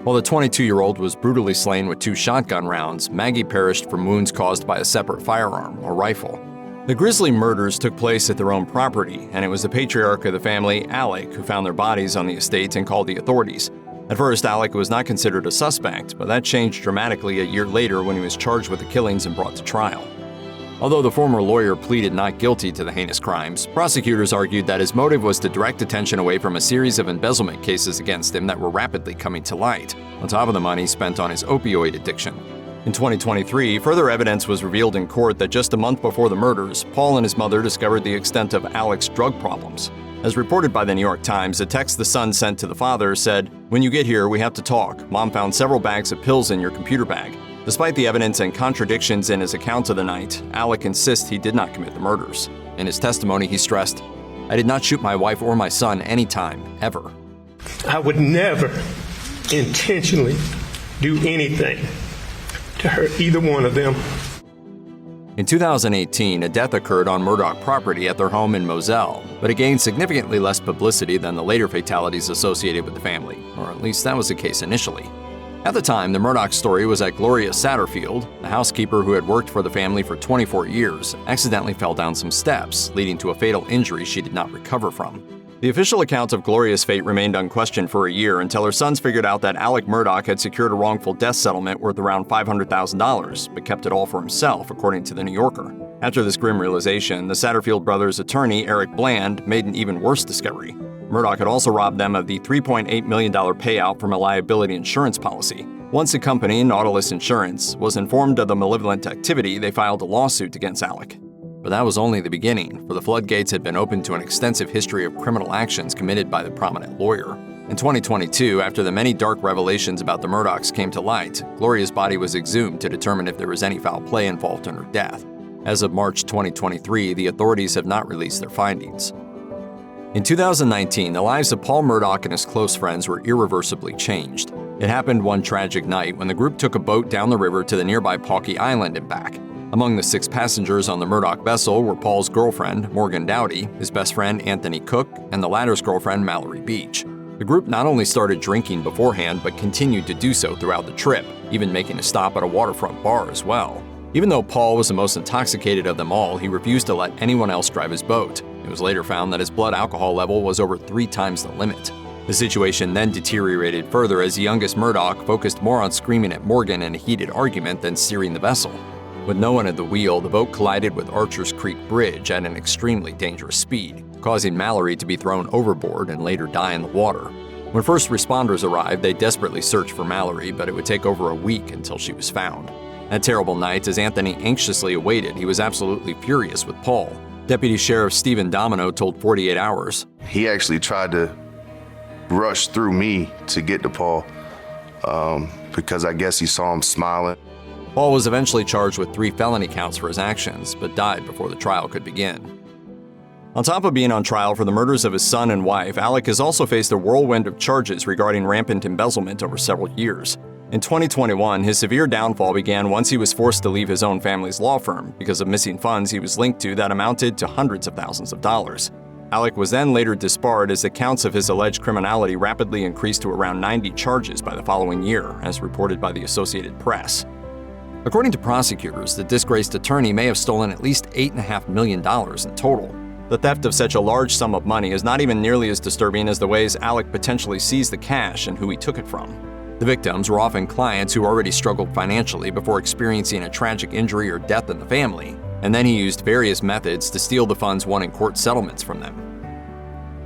While the 22-year-old was brutally slain with 2 shotgun rounds, Maggie perished from wounds caused by a separate firearm, a rifle. The grisly murders took place at their own property, and it was the patriarch of the family, Alec, who found their bodies on the estate and called the authorities. At first, Alec was not considered a suspect, but that changed dramatically a year later when he was charged with the killings and brought to trial. Although the former lawyer pleaded not guilty to the heinous crimes, prosecutors argued that his motive was to direct attention away from a series of embezzlement cases against him that were rapidly coming to light, on top of the money spent on his opioid addiction. In 2023, further evidence was revealed in court that just a month before the murders, Paul and his mother discovered the extent of Alec's drug problems. As reported by the New York Times, a text the son sent to the father said, "When you get here, we have to talk. Mom found several bags of pills in your computer bag." Despite the evidence and contradictions in his account of the night, Alec insists he did not commit the murders. In his testimony, he stressed, "I did not shoot my wife or my son any time, ever." I would never intentionally do anything to hurt either one of them. In 2018, a death occurred on Murdaugh property at their home in Moselle, but it gained significantly less publicity than the later fatalities associated with the family, or at least that was the case initially. At the time, the Murdaugh story was that Gloria Satterfield, the housekeeper who had worked for the family for 24 years, accidentally fell down some steps, leading to a fatal injury she did not recover from. The official account of Gloria's fate remained unquestioned for a year until her sons figured out that Alec Murdaugh had secured a wrongful death settlement worth around $500,000, but kept it all for himself, according to The New Yorker. After this grim realization, the Satterfield brothers' attorney, Eric Bland, made an even worse discovery. Murdaugh had also robbed them of the $3.8 million payout from a liability insurance policy. Once the company, Nautilus Insurance, was informed of the malevolent activity, they filed a lawsuit against Alec. But that was only the beginning, for the floodgates had been opened to an extensive history of criminal actions committed by the prominent lawyer. In 2022, after the many dark revelations about the Murdaughs came to light, Gloria's body was exhumed to determine if there was any foul play involved in her death. As of March 2023, the authorities have not released their findings. In 2019, the lives of Paul Murdaugh and his close friends were irreversibly changed. It happened one tragic night when the group took a boat down the river to the nearby Pawkey Island and back. Among the 6 passengers on the Murdaugh vessel were Paul's girlfriend, Morgan Dowdy, his best friend, Anthony Cook, and the latter's girlfriend, Mallory Beach. The group not only started drinking beforehand, but continued to do so throughout the trip, even making a stop at a waterfront bar as well. Even though Paul was the most intoxicated of them all, he refused to let anyone else drive his boat. It was later found that his blood alcohol level was over 3 times the limit. The situation then deteriorated further as the youngest Murdaugh focused more on screaming at Morgan in a heated argument than steering the vessel. With no one at the wheel, the boat collided with Archer's Creek Bridge at an extremely dangerous speed, causing Mallory to be thrown overboard and later die in the water. When first responders arrived, they desperately searched for Mallory, but it would take over a week until she was found. That terrible night, as Anthony anxiously awaited, he was absolutely furious with Paul. Deputy Sheriff Stephen Domino told 48 Hours, "He actually tried to rush through me to get to Paul because I guess he saw him smiling." Paul was eventually charged with 3 felony counts for his actions, but died before the trial could begin. On top of being on trial for the murders of his son and wife, Alec has also faced a whirlwind of charges regarding rampant embezzlement over several years. In 2021, his severe downfall began once he was forced to leave his own family's law firm because of missing funds he was linked to that amounted to hundreds of thousands of dollars. Alec was then later disbarred as the counts of his alleged criminality rapidly increased to around 90 charges by the following year, as reported by the Associated Press. According to prosecutors, the disgraced attorney may have stolen at least $8.5 million in total. The theft of such a large sum of money is not even nearly as disturbing as the ways Alec potentially seized the cash and who he took it from. The victims were often clients who already struggled financially before experiencing a tragic injury or death in the family, and then he used various methods to steal the funds won in court settlements from them.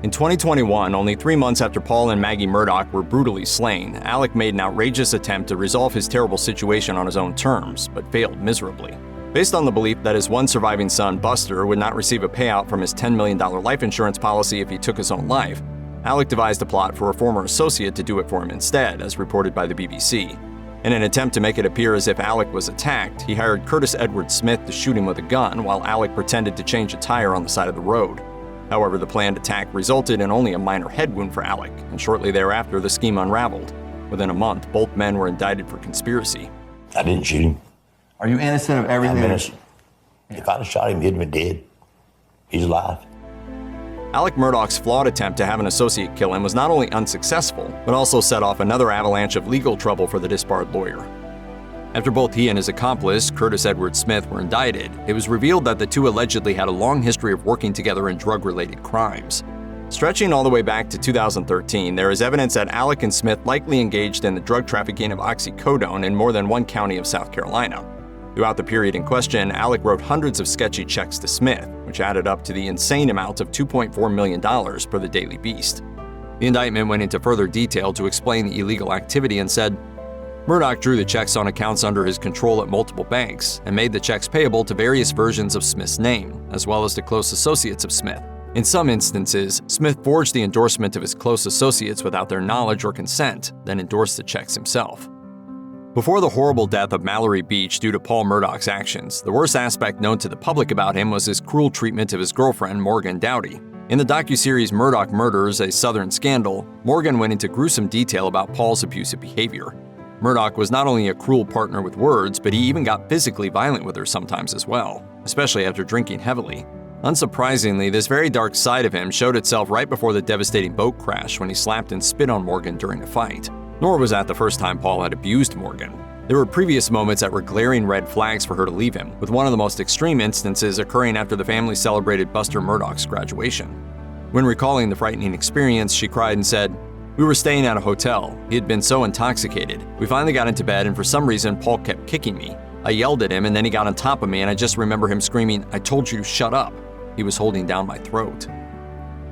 In 2021, only 3 months after Paul and Maggie Murdaugh were brutally slain, Alec made an outrageous attempt to resolve his terrible situation on his own terms, but failed miserably. Based on the belief that his one surviving son, Buster, would not receive a payout from his $10 million life insurance policy if he took his own life, Alec devised a plot for a former associate to do it for him instead, as reported by the BBC. In an attempt to make it appear as if Alec was attacked, he hired Curtis Edward Smith to shoot him with a gun while Alec pretended to change a tire on the side of the road. However, the planned attack resulted in only a minor head wound for Alec, and shortly thereafter the scheme unraveled. Within a month, both men were indicted for conspiracy. I didn't shoot him. Are you innocent of everything? I'm innocent. If I'd have shot him, he'd have been dead. He's alive. Alec Murdaugh's flawed attempt to have an associate kill him was not only unsuccessful, but also set off another avalanche of legal trouble for the disbarred lawyer. After both he and his accomplice, Curtis Edward Smith, were indicted, it was revealed that the two allegedly had a long history of working together in drug-related crimes. Stretching all the way back to 2013, there is evidence that Alec and Smith likely engaged in the drug trafficking of oxycodone in more than one county of South Carolina. Throughout the period in question, Alec wrote hundreds of sketchy checks to Smith, which added up to the insane amount of $2.4 million per the Daily Beast. The indictment went into further detail to explain the illegal activity and said, Murdaugh drew the checks on accounts under his control at multiple banks and made the checks payable to various versions of Smith's name, as well as to close associates of Smith. In some instances, Smith forged the endorsement of his close associates without their knowledge or consent, then endorsed the checks himself. Before the horrible death of Mallory Beach due to Paul Murdaugh's actions, the worst aspect known to the public about him was his cruel treatment of his girlfriend, Morgan Dowdy. In the docuseries Murdaugh Murders: A Southern Scandal, Morgan went into gruesome detail about Paul's abusive behavior. Murdaugh was not only a cruel partner with words, but he even got physically violent with her sometimes as well, especially after drinking heavily. Unsurprisingly, this very dark side of him showed itself right before the devastating boat crash when he slapped and spit on Morgan during a fight. Nor was that the first time Paul had abused Morgan. There were previous moments that were glaring red flags for her to leave him, with one of the most extreme instances occurring after the family celebrated Buster Murdaugh's graduation. When recalling the frightening experience, she cried and said, "We were staying at a hotel. He had been so intoxicated. We finally got into bed and for some reason Paul kept kicking me. I yelled at him and then he got on top of me and I just remember him screaming, 'I told you to shut up.' He was holding down my throat."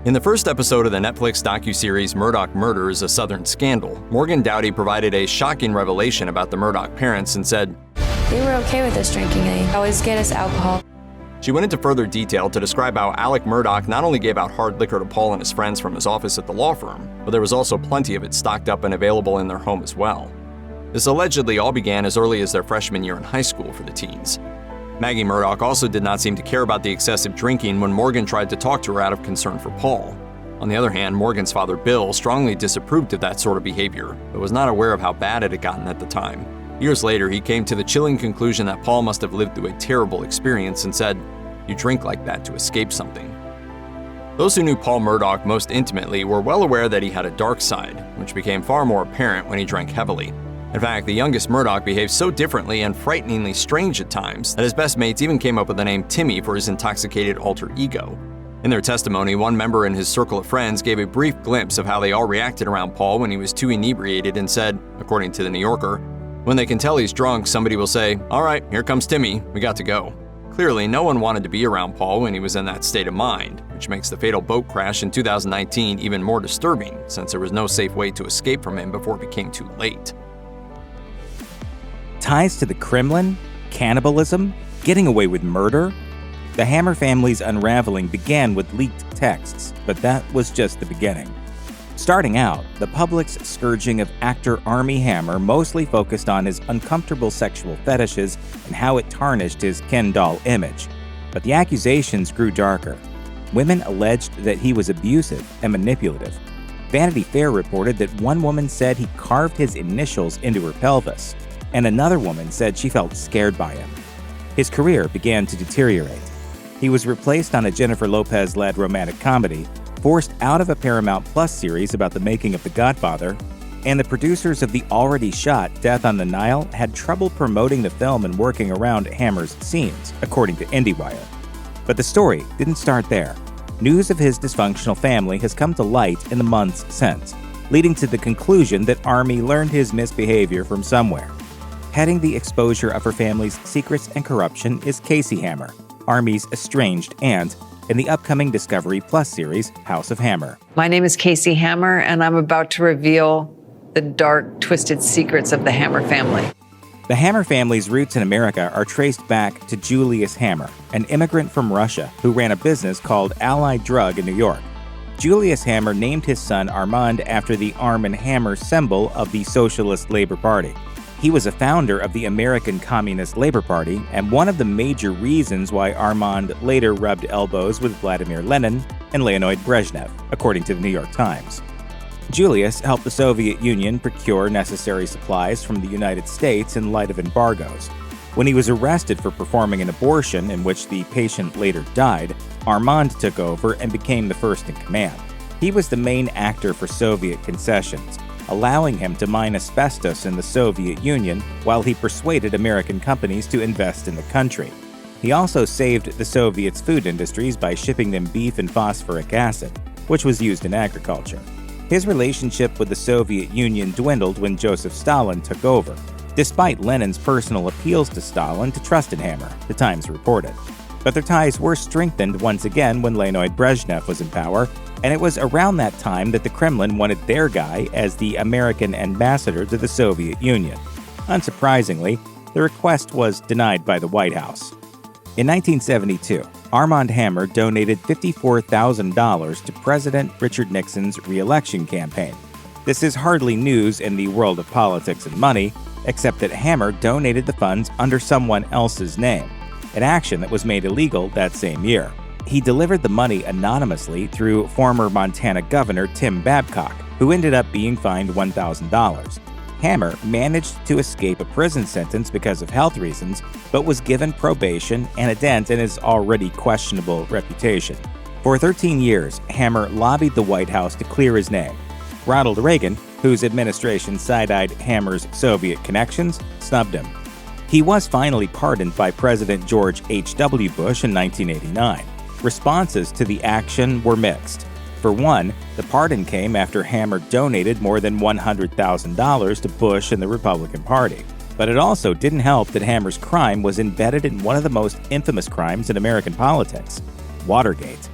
In the first episode of the Netflix docuseries Murdaugh Murders: A Southern Scandal, Morgan Dowdy provided a shocking revelation about the Murdaugh parents and said, "They were okay with us drinking. They always get us alcohol." She went into further detail to describe how Alec Murdaugh not only gave out hard liquor to Paul and his friends from his office at the law firm, but there was also plenty of it stocked up and available in their home as well. This allegedly all began as early as their freshman year in high school for the teens. Maggie Murdaugh also did not seem to care about the excessive drinking when Morgan tried to talk to her out of concern for Paul. On the other hand, Morgan's father, Bill, strongly disapproved of that sort of behavior, but was not aware of how bad it had gotten at the time. Years later, he came to the chilling conclusion that Paul must have lived through a terrible experience and said, "You drink like that to escape something." Those who knew Paul Murdaugh most intimately were well aware that he had a dark side, which became far more apparent when he drank heavily. In fact, the youngest Murdaugh behaved so differently and frighteningly strange at times that his best mates even came up with the name Timmy for his intoxicated alter ego. In their testimony, one member in his circle of friends gave a brief glimpse of how they all reacted around Paul when he was too inebriated and said, according to the New Yorker, "When they can tell he's drunk, somebody will say, 'All right, here comes Timmy, we got to go.'" Clearly, no one wanted to be around Paul when he was in that state of mind, which makes the fatal boat crash in 2019 even more disturbing since there was no safe way to escape from him before it became too late. Ties to the Kremlin, cannibalism, getting away with murder. The Hammer family's unraveling began with leaked texts, but that was just the beginning. Starting out, the public's scourging of actor Armie Hammer mostly focused on his uncomfortable sexual fetishes and how it tarnished his Ken doll image. But the accusations grew darker. Women alleged that he was abusive and manipulative. Vanity Fair reported that one woman said he carved his initials into her pelvis, and another woman said she felt scared by him. His career began to deteriorate. He was replaced on a Jennifer Lopez-led romantic comedy, forced out of a Paramount Plus series about the making of The Godfather, and the producers of the already shot Death on the Nile had trouble promoting the film and working around Hammer's scenes, according to IndieWire. But the story didn't start there. News of his dysfunctional family has come to light in the months since, leading to the conclusion that Armie learned his misbehavior from somewhere. Heading the exposure of her family's secrets and corruption is Casey Hammer, Armie's estranged aunt, in the upcoming Discovery Plus series, House of Hammer. My name is Casey Hammer, and I'm about to reveal the dark, twisted secrets of the Hammer family. The Hammer family's roots in America are traced back to Julius Hammer, an immigrant from Russia who ran a business called Allied Drug in New York. Julius Hammer named his son Armand after the Arm & Hammer symbol of the Socialist Labor Party. He was a founder of the American Communist Labor Party and one of the major reasons why Armand later rubbed elbows with Vladimir Lenin and Leonid Brezhnev, according to the New York Times. Julius helped the Soviet Union procure necessary supplies from the United States in light of embargoes. When he was arrested for performing an abortion in which the patient later died, Armand took over and became the first in command. He was the main actor for Soviet concessions, allowing him to mine asbestos in the Soviet Union while he persuaded American companies to invest in the country. He also saved the Soviets' food industries by shipping them beef and phosphoric acid, which was used in agriculture. His relationship with the Soviet Union dwindled when Joseph Stalin took over, despite Lenin's personal appeals to Stalin to trust in Hammer, the Times reported. But their ties were strengthened once again when Leonid Brezhnev was in power, and it was around that time that the Kremlin wanted their guy as the American ambassador to the Soviet Union. Unsurprisingly, the request was denied by the White House. In 1972, Armand Hammer donated $54,000 to President Richard Nixon's re-election campaign. This is hardly news in the world of politics and money, except that Hammer donated the funds under someone else's name, an action that was made illegal that same year. He delivered the money anonymously through former Montana Governor Tim Babcock, who ended up being fined $1,000. Hammer managed to escape a prison sentence because of health reasons, but was given probation and a dent in his already questionable reputation. For 13 years, Hammer lobbied the White House to clear his name. Ronald Reagan, whose administration side-eyed Hammer's Soviet connections, snubbed him. He was finally pardoned by President George H.W. Bush in 1989. Responses to the action were mixed. For one, the pardon came after Hammer donated more than $100,000 to Bush and the Republican Party. But it also didn't help that Hammer's crime was embedded in one of the most infamous crimes in American politics, Watergate.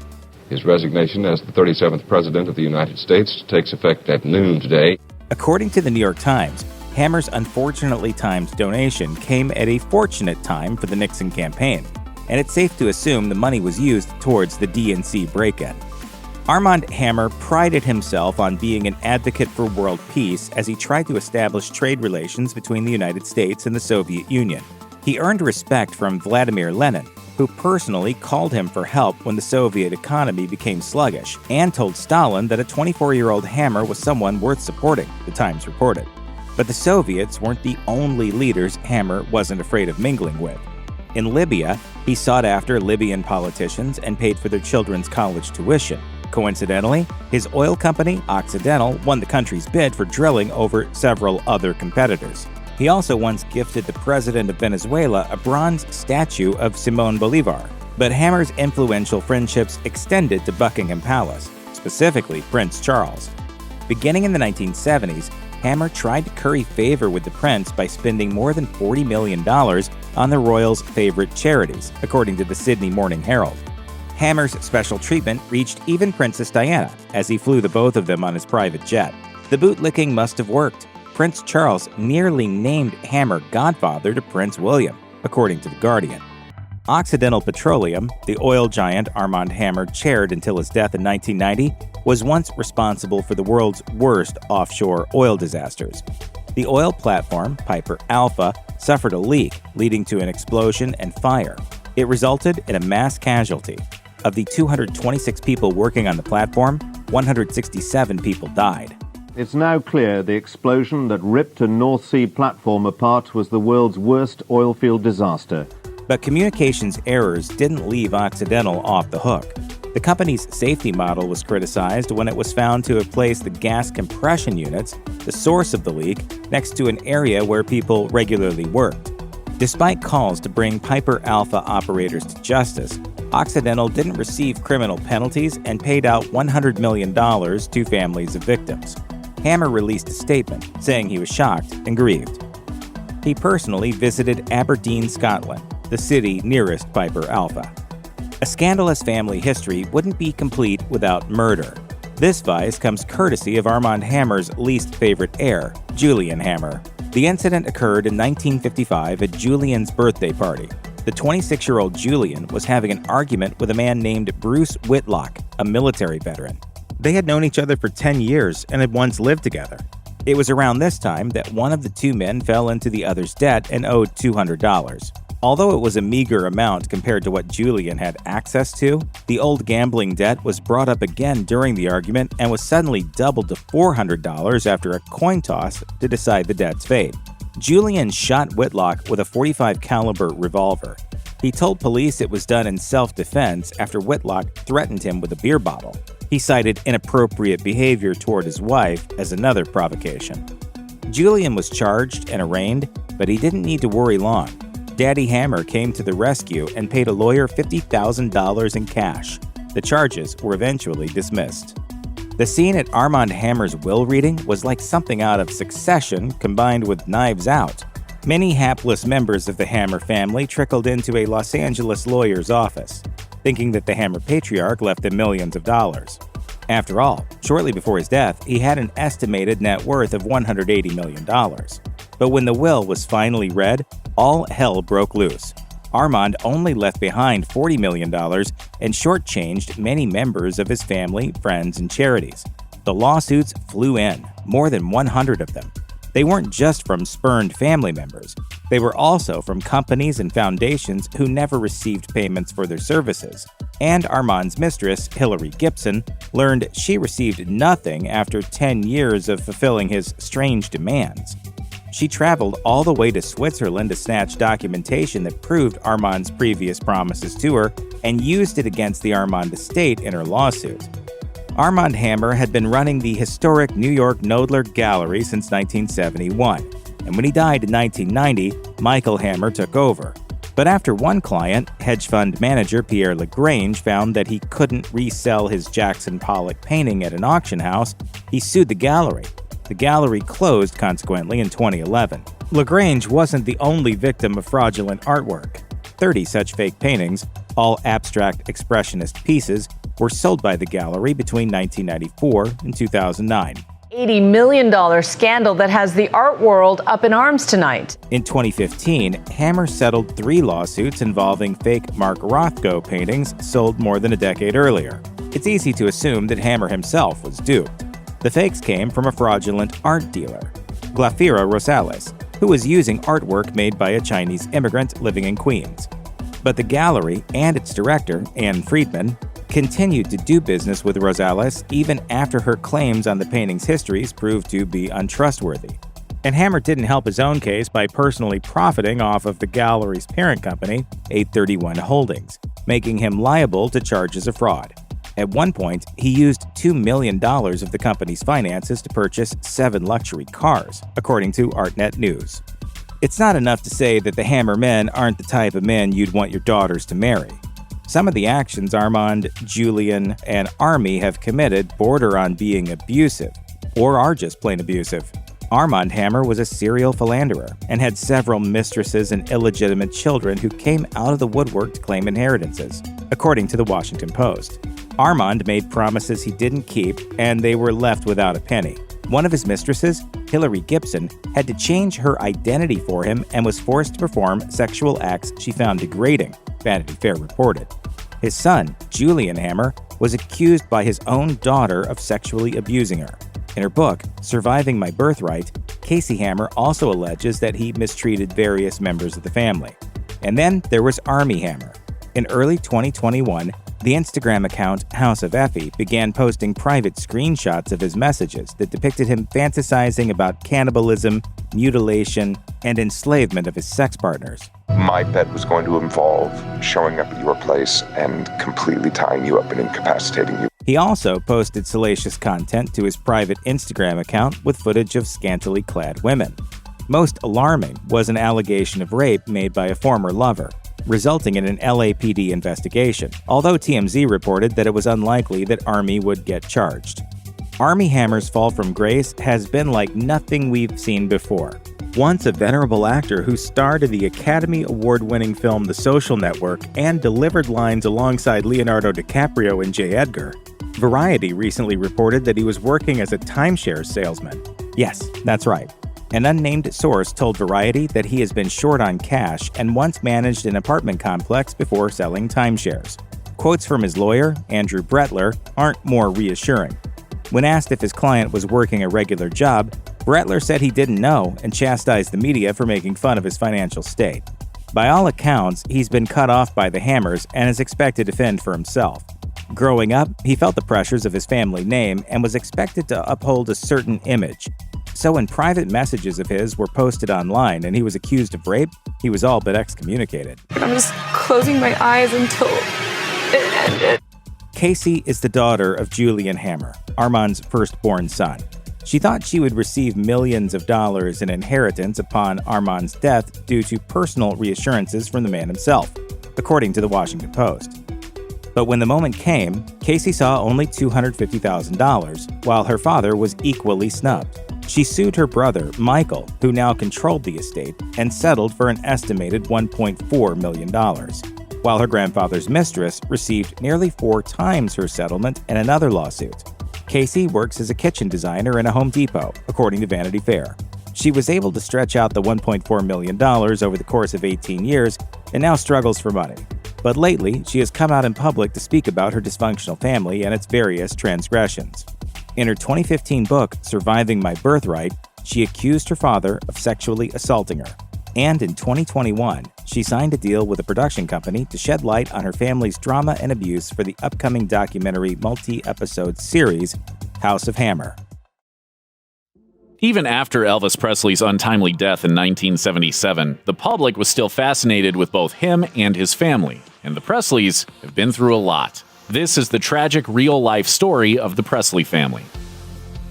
His resignation as the 37th President of the United States takes effect at noon today. According to the New York Times, Hammer's unfortunately timed donation came at a fortunate time for the Nixon campaign, and it's safe to assume the money was used towards the DNC break-in. Armand Hammer prided himself on being an advocate for world peace as he tried to establish trade relations between the United States and the Soviet Union. He earned respect from Vladimir Lenin, who personally called him for help when the Soviet economy became sluggish, and told Stalin that a 24-year-old Hammer was someone worth supporting, the Times reported. But the Soviets weren't the only leaders Hammer wasn't afraid of mingling with. In Libya, he sought after Libyan politicians and paid for their children's college tuition. Coincidentally, his oil company, Occidental, won the country's bid for drilling over several other competitors. He also once gifted the president of Venezuela a bronze statue of Simón Bolívar. But Hammer's influential friendships extended to Buckingham Palace, specifically Prince Charles. Beginning in the 1970s, Hammer tried to curry favor with the prince by spending more than $40 million on the royals' favorite charities, according to the Sydney Morning Herald. Hammer's special treatment reached even Princess Diana, as he flew the both of them on his private jet. The bootlicking must have worked. Prince Charles nearly named Hammer godfather to Prince William, according to The Guardian. Occidental Petroleum, the oil giant Armand Hammer chaired until his death in 1990, was once responsible for the world's worst offshore oil disasters. The oil platform, Piper Alpha, suffered a leak, leading to an explosion and fire. It resulted in a mass casualty. Of the 226 people working on the platform, 167 people died. It's now clear the explosion that ripped a North Sea platform apart was the world's worst oil field disaster. But communications errors didn't leave Occidental off the hook. The company's safety model was criticized when it was found to have placed the gas compression units, the source of the leak, next to an area where people regularly worked. Despite calls to bring Piper Alpha operators to justice, Occidental didn't receive criminal penalties and paid out $100 million to families of victims. Hammer released a statement saying he was shocked and grieved. He personally visited Aberdeen, Scotland, the city nearest Piper Alpha. A scandalous family history wouldn't be complete without murder. This vice comes courtesy of Armand Hammer's least favorite heir, Julian Hammer. The incident occurred in 1955 at Julian's birthday party. The 26-year-old Julian was having an argument with a man named Bruce Whitlock, a military veteran. They had known each other for 10 years and had once lived together. It was around this time that one of the two men fell into the other's debt and owed $200. Although it was a meager amount compared to what Julian had access to, the old gambling debt was brought up again during the argument and was suddenly doubled to $400 after a coin toss to decide the debt's fate. Julian shot Whitlock with a .45 caliber revolver. He told police it was done in self-defense after Whitlock threatened him with a beer bottle. He cited inappropriate behavior toward his wife as another provocation. Julian was charged and arraigned, but he didn't need to worry long. Daddy Hammer came to the rescue and paid a lawyer $50,000 in cash. The charges were eventually dismissed. The scene at Armand Hammer's will reading was like something out of Succession combined with Knives Out. Many hapless members of the Hammer family trickled into a Los Angeles lawyer's office, thinking that the Hammer patriarch left them millions of dollars. After all, shortly before his death, he had an estimated net worth of $180 million. But when the will was finally read, all hell broke loose. Armand only left behind $40 million and shortchanged many members of his family, friends, and charities. The lawsuits flew in, more than 100 of them. They weren't just from spurned family members. They were also from companies and foundations who never received payments for their services. And Armand's mistress, Hillary Gibson, learned she received nothing after 10 years of fulfilling his strange demands. She traveled all the way to Switzerland to snatch documentation that proved Armand's previous promises to her and used it against the Armand estate in her lawsuit. Armand Hammer had been running the historic New York Knoedler Gallery since 1971, and when he died in 1990, Michael Hammer took over. But after one client, hedge fund manager Pierre Lagrange, found that he couldn't resell his Jackson Pollock painting at an auction house, he sued the gallery. The gallery closed, consequently, in 2011. Lagrange wasn't the only victim of fraudulent artwork. 30 such fake paintings, all abstract expressionist pieces, were sold by the gallery between 1994 and 2009. $80 million scandal that has the art world up in arms tonight. In 2015, Hammer settled 3 lawsuits involving fake Mark Rothko paintings sold more than a decade earlier. It's easy to assume that Hammer himself was duped. The fakes came from a fraudulent art dealer, Glafira Rosales, who was using artwork made by a Chinese immigrant living in Queens. But the gallery and its director, Anne Friedman, continued to do business with Rosales even after her claims on the painting's histories proved to be untrustworthy. And Hammer didn't help his own case by personally profiting off of the gallery's parent company, 831 Holdings, making him liable to charges of fraud. At one point, he used $2 million of the company's finances to purchase 7 luxury cars, according to ArtNet News. It's not enough to say that the Hammer men aren't the type of men you'd want your daughters to marry. Some of the actions Armand, Julian, and Armie have committed border on being abusive, or are just plain abusive. Armand Hammer was a serial philanderer and had several mistresses and illegitimate children who came out of the woodwork to claim inheritances, according to the Washington Post. Armand made promises he didn't keep, and they were left without a penny. One of his mistresses, Hillary Gibson, had to change her identity for him and was forced to perform sexual acts she found degrading, Vanity Fair reported. His son, Julian Hammer, was accused by his own daughter of sexually abusing her. In her book, Surviving My Birthright, Casey Hammer also alleges that he mistreated various members of the family. And then there was Armie Hammer. In early 2021, the Instagram account House of Effie began posting private screenshots of his messages that depicted him fantasizing about cannibalism, mutilation, and enslavement of his sex partners. My bet was going to involve showing up at your place and completely tying you up and incapacitating you. He also posted salacious content to his private Instagram account with footage of scantily clad women. Most alarming was an allegation of rape made by a former lover, resulting in an LAPD investigation, although TMZ reported that it was unlikely that Armie would get charged. Armie Hammer's fall from grace has been like nothing we've seen before. Once a venerable actor who starred in the Academy Award-winning film The Social Network and delivered lines alongside Leonardo DiCaprio in J. Edgar, Variety recently reported that he was working as a timeshare salesman. Yes, that's right. An unnamed source told Variety that he has been short on cash and once managed an apartment complex before selling timeshares. Quotes from his lawyer, Andrew Brettler, aren't more reassuring. When asked if his client was working a regular job, Brettler said he didn't know and chastised the media for making fun of his financial state. By all accounts, he's been cut off by the Hammers and is expected to fend for himself. Growing up, he felt the pressures of his family name and was expected to uphold a certain image. So when private messages of his were posted online and he was accused of rape, he was all but excommunicated. I'm just closing my eyes until it ended. Casey is the daughter of Julian Hammer, Armand's firstborn son. She thought she would receive millions of dollars in inheritance upon Armand's death due to personal reassurances from the man himself, according to the Washington Post. But when the moment came, Casey saw only $250,000, while her father was equally snubbed. She sued her brother, Michael, who now controlled the estate, and settled for an estimated $1.4 million, while her grandfather's mistress received nearly 4 times her settlement in another lawsuit. Casey works as a kitchen designer in a Home Depot, according to Vanity Fair. She was able to stretch out the $1.4 million over the course of 18 years and now struggles for money. But lately, she has come out in public to speak about her dysfunctional family and its various transgressions. In her 2015 book, Surviving My Birthright, she accused her father of sexually assaulting her. And in 2021, she signed a deal with a production company to shed light on her family's drama and abuse for the upcoming documentary multi-episode series, House of Hammer. Even after Elvis Presley's untimely death in 1977, the public was still fascinated with both him and his family, and the Presleys have been through a lot. This is the tragic real-life story of the Presley family.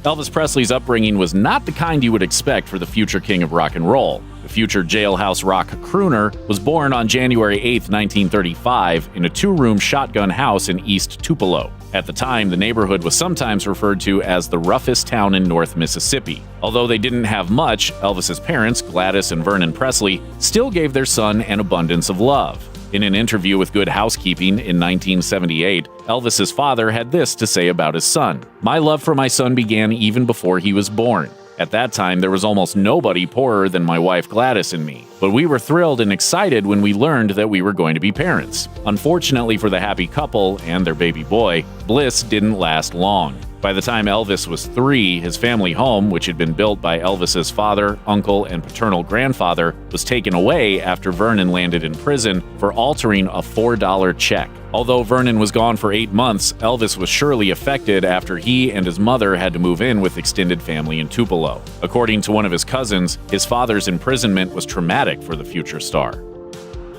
Elvis Presley's upbringing was not the kind you would expect for the future king of rock and roll. The future jailhouse rock crooner was born on January 8, 1935, in a 2-room shotgun house in East Tupelo. At the time, the neighborhood was sometimes referred to as the roughest town in North Mississippi. Although they didn't have much, Elvis's parents, Gladys and Vernon Presley, still gave their son an abundance of love. In an interview with Good Housekeeping in 1978, Elvis's father had this to say about his son. "My love for my son began even before he was born. At that time, there was almost nobody poorer than my wife Gladys and me, but we were thrilled and excited when we learned that we were going to be parents. Unfortunately for the happy couple and their baby boy, bliss didn't last long. By the time Elvis was 3, his family home, which had been built by Elvis's father, uncle, and paternal grandfather, was taken away after Vernon landed in prison for altering a $4 check. Although Vernon was gone for 8 months, Elvis was surely affected after he and his mother had to move in with extended family in Tupelo. According to one of his cousins, his father's imprisonment was traumatic for the future star.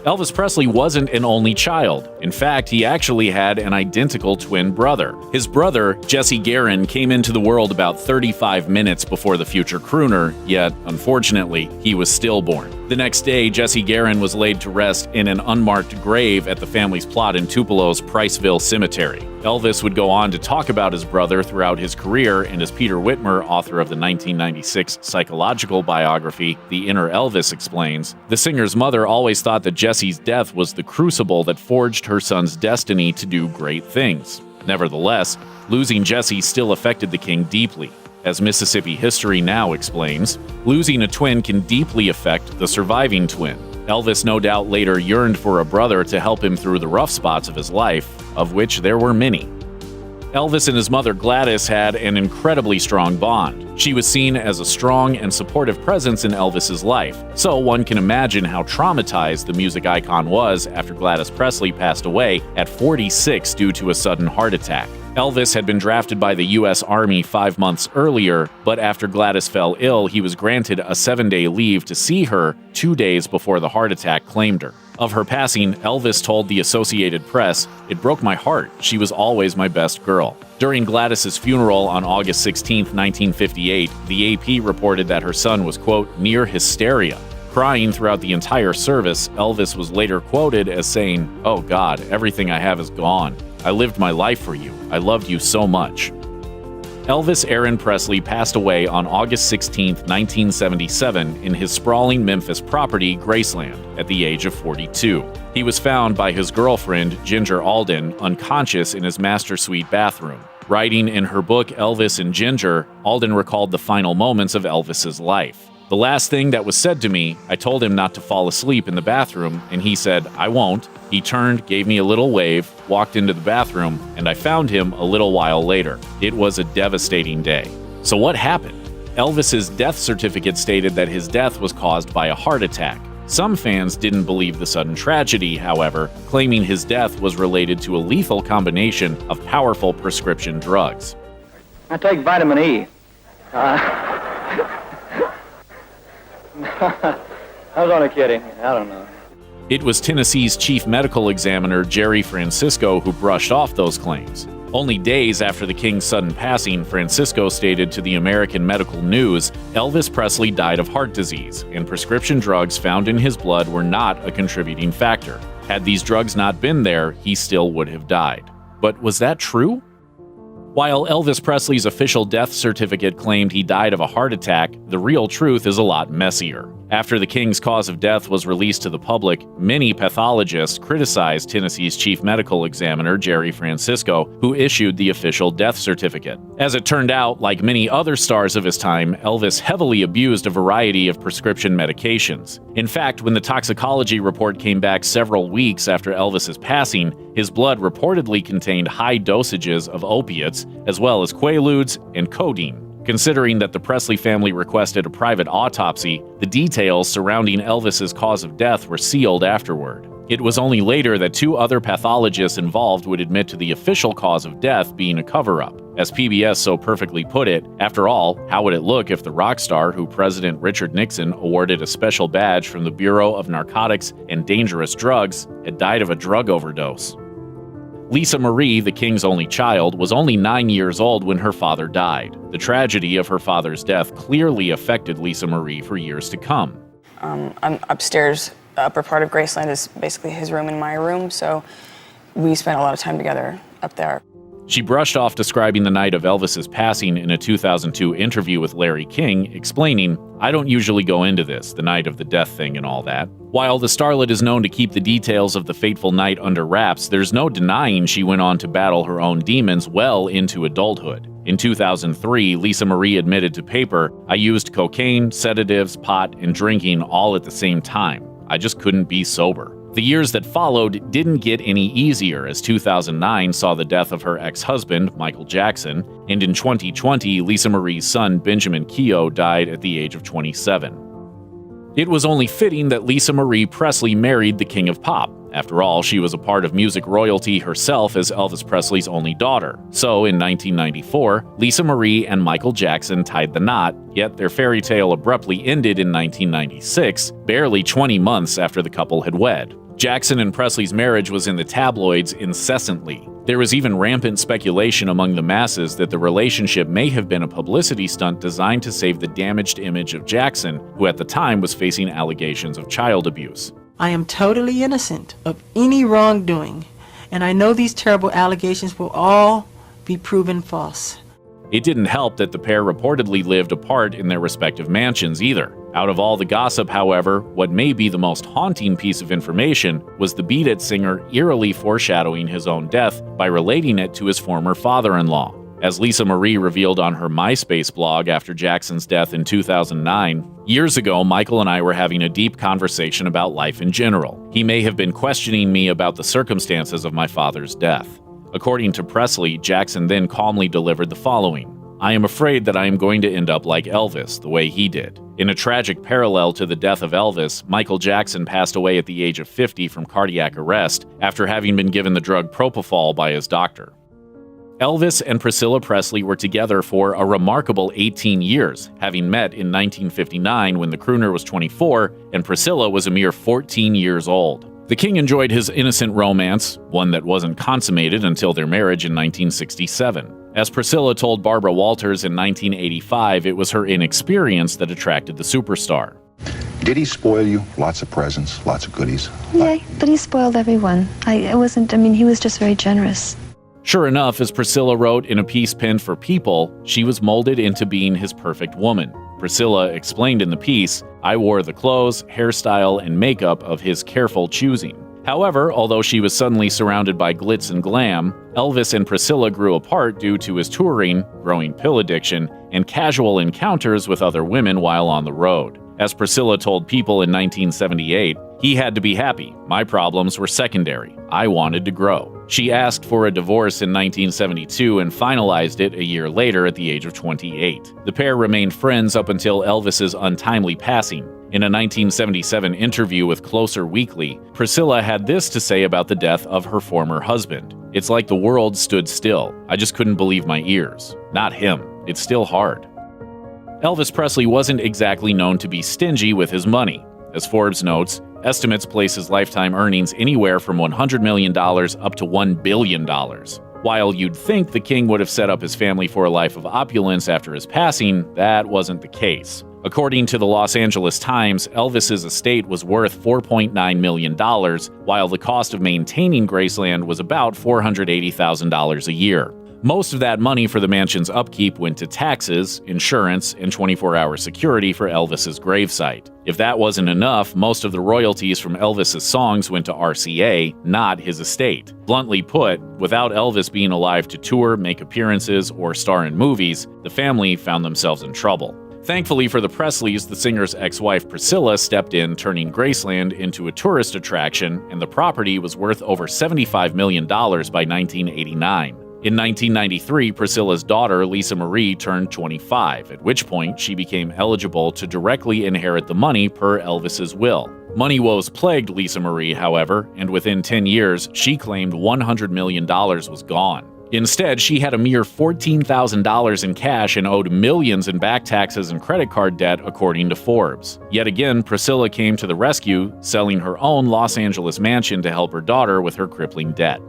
Elvis Presley wasn't an only child. In fact, he actually had an identical twin brother. His brother, Jesse Garin, came into the world about 35 minutes before the future crooner, yet, unfortunately, he was stillborn. The next day, Jesse Garin was laid to rest in an unmarked grave at the family's plot in Tupelo's Priceville Cemetery. Elvis would go on to talk about his brother throughout his career, and as Peter Whitmer, author of the 1996 psychological biography The Inner Elvis, explains, the singer's mother always thought that Jesse's death was the crucible that forged her son's destiny to do great things. Nevertheless, losing Jesse still affected the king deeply. As Mississippi History Now explains, losing a twin can deeply affect the surviving twin. Elvis no doubt later yearned for a brother to help him through the rough spots of his life, of which there were many. Elvis and his mother Gladys had an incredibly strong bond. She was seen as a strong and supportive presence in Elvis's life, so one can imagine how traumatized the music icon was after Gladys Presley passed away at 46 due to a sudden heart attack. Elvis had been drafted by the U.S. Army 5 months earlier, but after Gladys fell ill, he was granted a 7-day leave to see her 2 days before the heart attack claimed her. Of her passing, Elvis told the Associated Press, "It broke my heart. She was always my best girl." During Gladys's funeral on August 16, 1958, the AP reported that her son was, quote, near hysteria. Crying throughout the entire service, Elvis was later quoted as saying, "Oh God, everything I have is gone. I lived my life for you. I loved you so much." Elvis Aaron Presley passed away on August 16, 1977, in his sprawling Memphis property, Graceland, at the age of 42. He was found by his girlfriend, Ginger Alden, unconscious in his master suite bathroom. Writing in her book Elvis and Ginger, Alden recalled the final moments of Elvis's life. "The last thing that was said to me, I told him not to fall asleep in the bathroom, and he said, 'I won't.' He turned, gave me a little wave, walked into the bathroom, and I found him a little while later. It was a devastating day." So what happened? Elvis's death certificate stated that his death was caused by a heart attack. Some fans didn't believe the sudden tragedy, however, claiming his death was related to a lethal combination of powerful prescription drugs. I take vitamin E. I was only kidding. I don't know. It was Tennessee's chief medical examiner, Jerry Francisco, who brushed off those claims. Only days after the king's sudden passing, Francisco stated to the American Medical News, Elvis Presley died of heart disease, and prescription drugs found in his blood were not a contributing factor. Had these drugs not been there, he still would have died. But was that true? While Elvis Presley's official death certificate claimed he died of a heart attack, the real truth is a lot messier. After the king's cause of death was released to the public, many pathologists criticized Tennessee's chief medical examiner, Jerry Francisco, who issued the official death certificate. As it turned out, like many other stars of his time, Elvis heavily abused a variety of prescription medications. In fact, when the toxicology report came back several weeks after Elvis's passing, his blood reportedly contained high dosages of opiates, as well as quaaludes and codeine. Considering that the Presley family requested a private autopsy, the details surrounding Elvis's cause of death were sealed afterward. It was only later that two other pathologists involved would admit to the official cause of death being a cover-up. As PBS so perfectly put it, after all, how would it look if the rock star who President Richard Nixon awarded a special badge from the Bureau of Narcotics and Dangerous Drugs had died of a drug overdose? Lisa Marie, the king's only child, was only 9 years old when her father died. The tragedy of her father's death clearly affected Lisa Marie for years to come. I'm upstairs. The upper part of Graceland is basically his room and my room, so we spent a lot of time together up there. She brushed off describing the night of Elvis's passing in a 2002 interview with Larry King, explaining, "I don't usually go into this, the night of the death thing and all that." While the starlet is known to keep the details of the fateful night under wraps, there's no denying she went on to battle her own demons well into adulthood. In 2003, Lisa Marie admitted to Paper, "I used cocaine, sedatives, pot, and drinking all at the same time. I just couldn't be sober." The years that followed didn't get any easier, as 2009 saw the death of her ex-husband, Michael Jackson, and in 2020, Lisa Marie's son, Benjamin Keough, died at the age of 27. It was only fitting that Lisa Marie Presley married the King of Pop. After all, she was a part of music royalty herself as Elvis Presley's only daughter. So, in 1994, Lisa Marie and Michael Jackson tied the knot, yet their fairy tale abruptly ended in 1996, barely 20 months after the couple had wed. Jackson and Presley's marriage was in the tabloids incessantly. There was even rampant speculation among the masses that the relationship may have been a publicity stunt designed to save the damaged image of Jackson, who at the time was facing allegations of child abuse. I am totally innocent of any wrongdoing, and I know these terrible allegations will all be proven false. It didn't help that the pair reportedly lived apart in their respective mansions either. Out of all the gossip, however, what may be the most haunting piece of information was the Beat It singer eerily foreshadowing his own death by relating it to his former father-in-law. As Lisa Marie revealed on her MySpace blog after Jackson's death in 2009, "Years ago, Michael and I were having a deep conversation about life in general. He may have been questioning me about the circumstances of my father's death." According to Presley, Jackson then calmly delivered the following: "I am afraid that I am going to end up like Elvis, the way he did." In a tragic parallel to the death of Elvis, Michael Jackson passed away at the age of 50 from cardiac arrest after having been given the drug propofol by his doctor. Elvis and Priscilla Presley were together for a remarkable 18 years, having met in 1959 when the crooner was 24 and Priscilla was a mere 14 years old. The king enjoyed his innocent romance, one that wasn't consummated until their marriage in 1967. As Priscilla told Barbara Walters in 1985, it was her inexperience that attracted the superstar. Did he spoil you? Lots of presents, lots of goodies? Yeah, but he spoiled everyone. He was just very generous. Sure enough, as Priscilla wrote in a piece penned for People, she was molded into being his perfect woman. Priscilla explained in the piece, "I wore the clothes, hairstyle, and makeup of his careful choosing." However, although she was suddenly surrounded by glitz and glam, Elvis and Priscilla grew apart due to his touring, growing pill addiction, and casual encounters with other women while on the road. As Priscilla told People in 1978, "He had to be happy. My problems were secondary. I wanted to grow." She asked for a divorce in 1972 and finalized it a year later at the age of 28. The pair remained friends up until Elvis's untimely passing. In a 1977 interview with Closer Weekly, Priscilla had this to say about the death of her former husband: "It's like the world stood still. I just couldn't believe my ears. Not him. It's still hard." Elvis Presley wasn't exactly known to be stingy with his money. As Forbes notes, estimates place his lifetime earnings anywhere from $100 million up to $1 billion. While you'd think the king would have set up his family for a life of opulence after his passing, that wasn't the case. According to the Los Angeles Times, Elvis's estate was worth $4.9 million, while the cost of maintaining Graceland was about $480,000 a year. Most of that money for the mansion's upkeep went to taxes, insurance, and 24-hour security for Elvis's gravesite. If that wasn't enough, most of the royalties from Elvis's songs went to RCA, not his estate. Bluntly put, without Elvis being alive to tour, make appearances, or star in movies, the family found themselves in trouble. Thankfully for the Presleys, the singer's ex-wife Priscilla stepped in, turning Graceland into a tourist attraction, and the property was worth over $75 million by 1989. In 1993, Priscilla's daughter, Lisa Marie, turned 25, at which point she became eligible to directly inherit the money per Elvis's will. Money woes plagued Lisa Marie, however, and within 10 years, she claimed $100 million was gone. Instead, she had a mere $14,000 in cash and owed millions in back taxes and credit card debt, according to Forbes. Yet again, Priscilla came to the rescue, selling her own Los Angeles mansion to help her daughter with her crippling debt.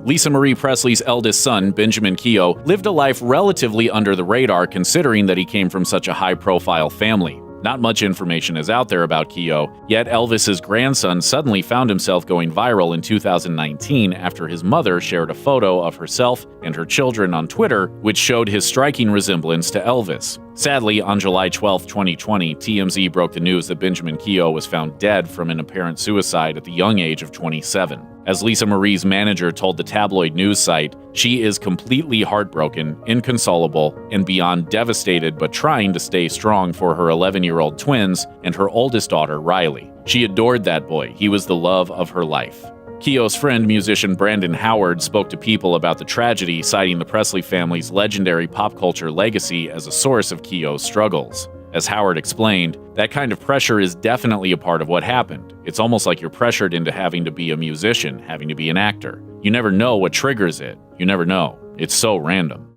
Lisa Marie Presley's eldest son, Benjamin Keough, lived a life relatively under the radar considering that he came from such a high-profile family. Not much information is out there about Keough, yet Elvis's grandson suddenly found himself going viral in 2019 after his mother shared a photo of herself and her children on Twitter, which showed his striking resemblance to Elvis. Sadly, on July 12, 2020, TMZ broke the news that Benjamin Keough was found dead from an apparent suicide at the young age of 27. As Lisa Marie's manager told the tabloid news site, she is completely heartbroken, inconsolable, and beyond devastated but trying to stay strong for her 11-year-old twins and her oldest daughter, Riley. She adored that boy. He was the love of her life. Keough's friend, musician Brandon Howard, spoke to People about the tragedy, citing the Presley family's legendary pop culture legacy as a source of Keough's struggles. As Howard explained, that kind of pressure is definitely a part of what happened. It's almost like you're pressured into having to be a musician, having to be an actor. You never know what triggers it. You never know. It's so random.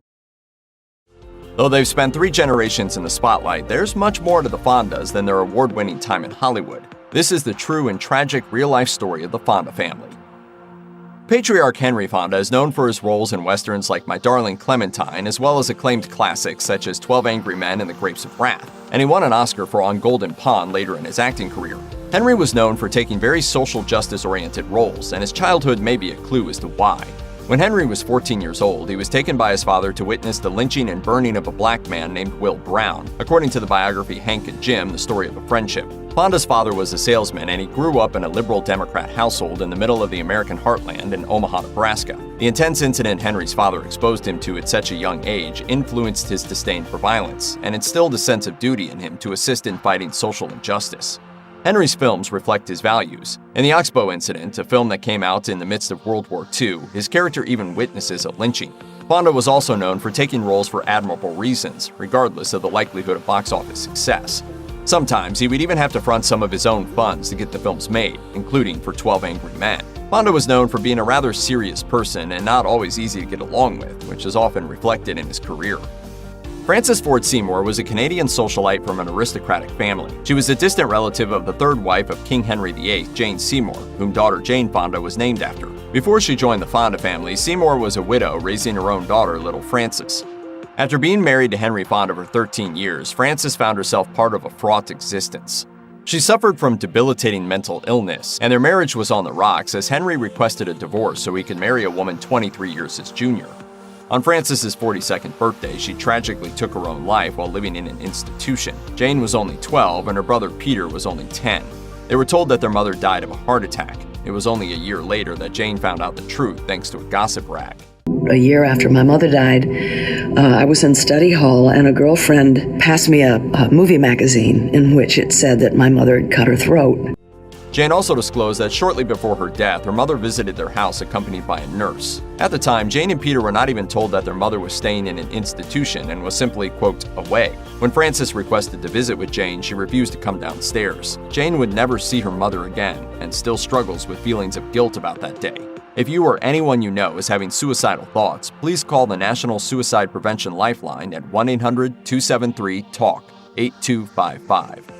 Though they've spent 3 generations in the spotlight, there's much more to the Fondas than their award-winning time in Hollywood. This is the true and tragic real-life story of the Fonda family. Patriarch Henry Fonda is known for his roles in westerns like My Darling Clementine, as well as acclaimed classics such as 12 Angry Men and The Grapes of Wrath, and he won an Oscar for On Golden Pond later in his acting career. Henry was known for taking very social justice-oriented roles, and his childhood may be a clue as to why. When Henry was 14 years old, he was taken by his father to witness the lynching and burning of a black man named Will Brown, according to the biography Hank and Jim, The Story of a Friendship. Fonda's father was a salesman, and he grew up in a liberal Democrat household in the middle of the American heartland in Omaha, Nebraska. The intense incident Henry's father exposed him to at such a young age influenced his disdain for violence and instilled a sense of duty in him to assist in fighting social injustice. Henry's films reflect his values. In the Oxbow Incident, a film that came out in the midst of World War II, his character even witnesses a lynching. Fonda was also known for taking roles for admirable reasons, regardless of the likelihood of box office success. Sometimes he would even have to front some of his own funds to get the films made, including for 12 Angry Men. Fonda was known for being a rather serious person and not always easy to get along with, which is often reflected in his career. Frances Ford Seymour was a Canadian socialite from an aristocratic family. She was a distant relative of the third wife of King Henry VIII, Jane Seymour, whom daughter Jane Fonda was named after. Before she joined the Fonda family, Seymour was a widow raising her own daughter, little Frances. After being married to Henry Fonda for 13 years, Frances found herself part of a fraught existence. She suffered from debilitating mental illness, and their marriage was on the rocks as Henry requested a divorce so he could marry a woman 23 years his junior. On Frances's 42nd birthday, she tragically took her own life while living in an institution. Jane was only 12 and her brother Peter was only 10. They were told that their mother died of a heart attack. It was only a year later that Jane found out the truth thanks to a gossip rag. A year after my mother died, I was in study hall and a girlfriend passed me a movie magazine in which it said that my mother had cut her throat. Jane also disclosed that shortly before her death, her mother visited their house accompanied by a nurse. At the time, Jane and Peter were not even told that their mother was staying in an institution and was simply, quote, away. When Frances requested to visit with Jane, she refused to come downstairs. Jane would never see her mother again and still struggles with feelings of guilt about that day. If you or anyone you know is having suicidal thoughts, please call the National Suicide Prevention Lifeline at 1-800-273-TALK, 8255.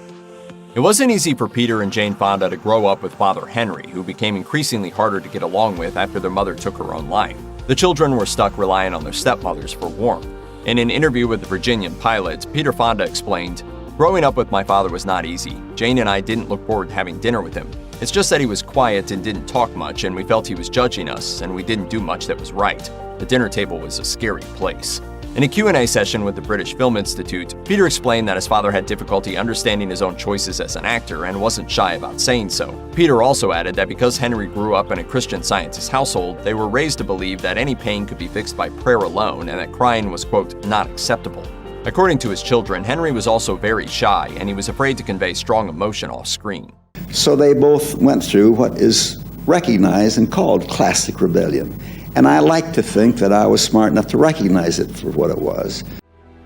It wasn't easy for Peter and Jane Fonda to grow up with Father Henry, who became increasingly harder to get along with after their mother took her own life. The children were stuck relying on their stepmothers for warmth. In an interview with the Virginian Pilot, Peter Fonda explained, "Growing up with my father was not easy. Jane and I didn't look forward to having dinner with him. It's just that he was quiet and didn't talk much, and we felt he was judging us, and we didn't do much that was right. The dinner table was a scary place." In a Q&A session with the British Film Institute, Peter explained that his father had difficulty understanding his own choices as an actor and wasn't shy about saying so. Peter also added that because Henry grew up in a Christian Scientist household, they were raised to believe that any pain could be fixed by prayer alone and that crying was, quote, not acceptable. According to his children, Henry was also very shy and he was afraid to convey strong emotion off screen. So they both went through what is recognized and called classic rebellion. And I like to think that I was smart enough to recognize it for what it was.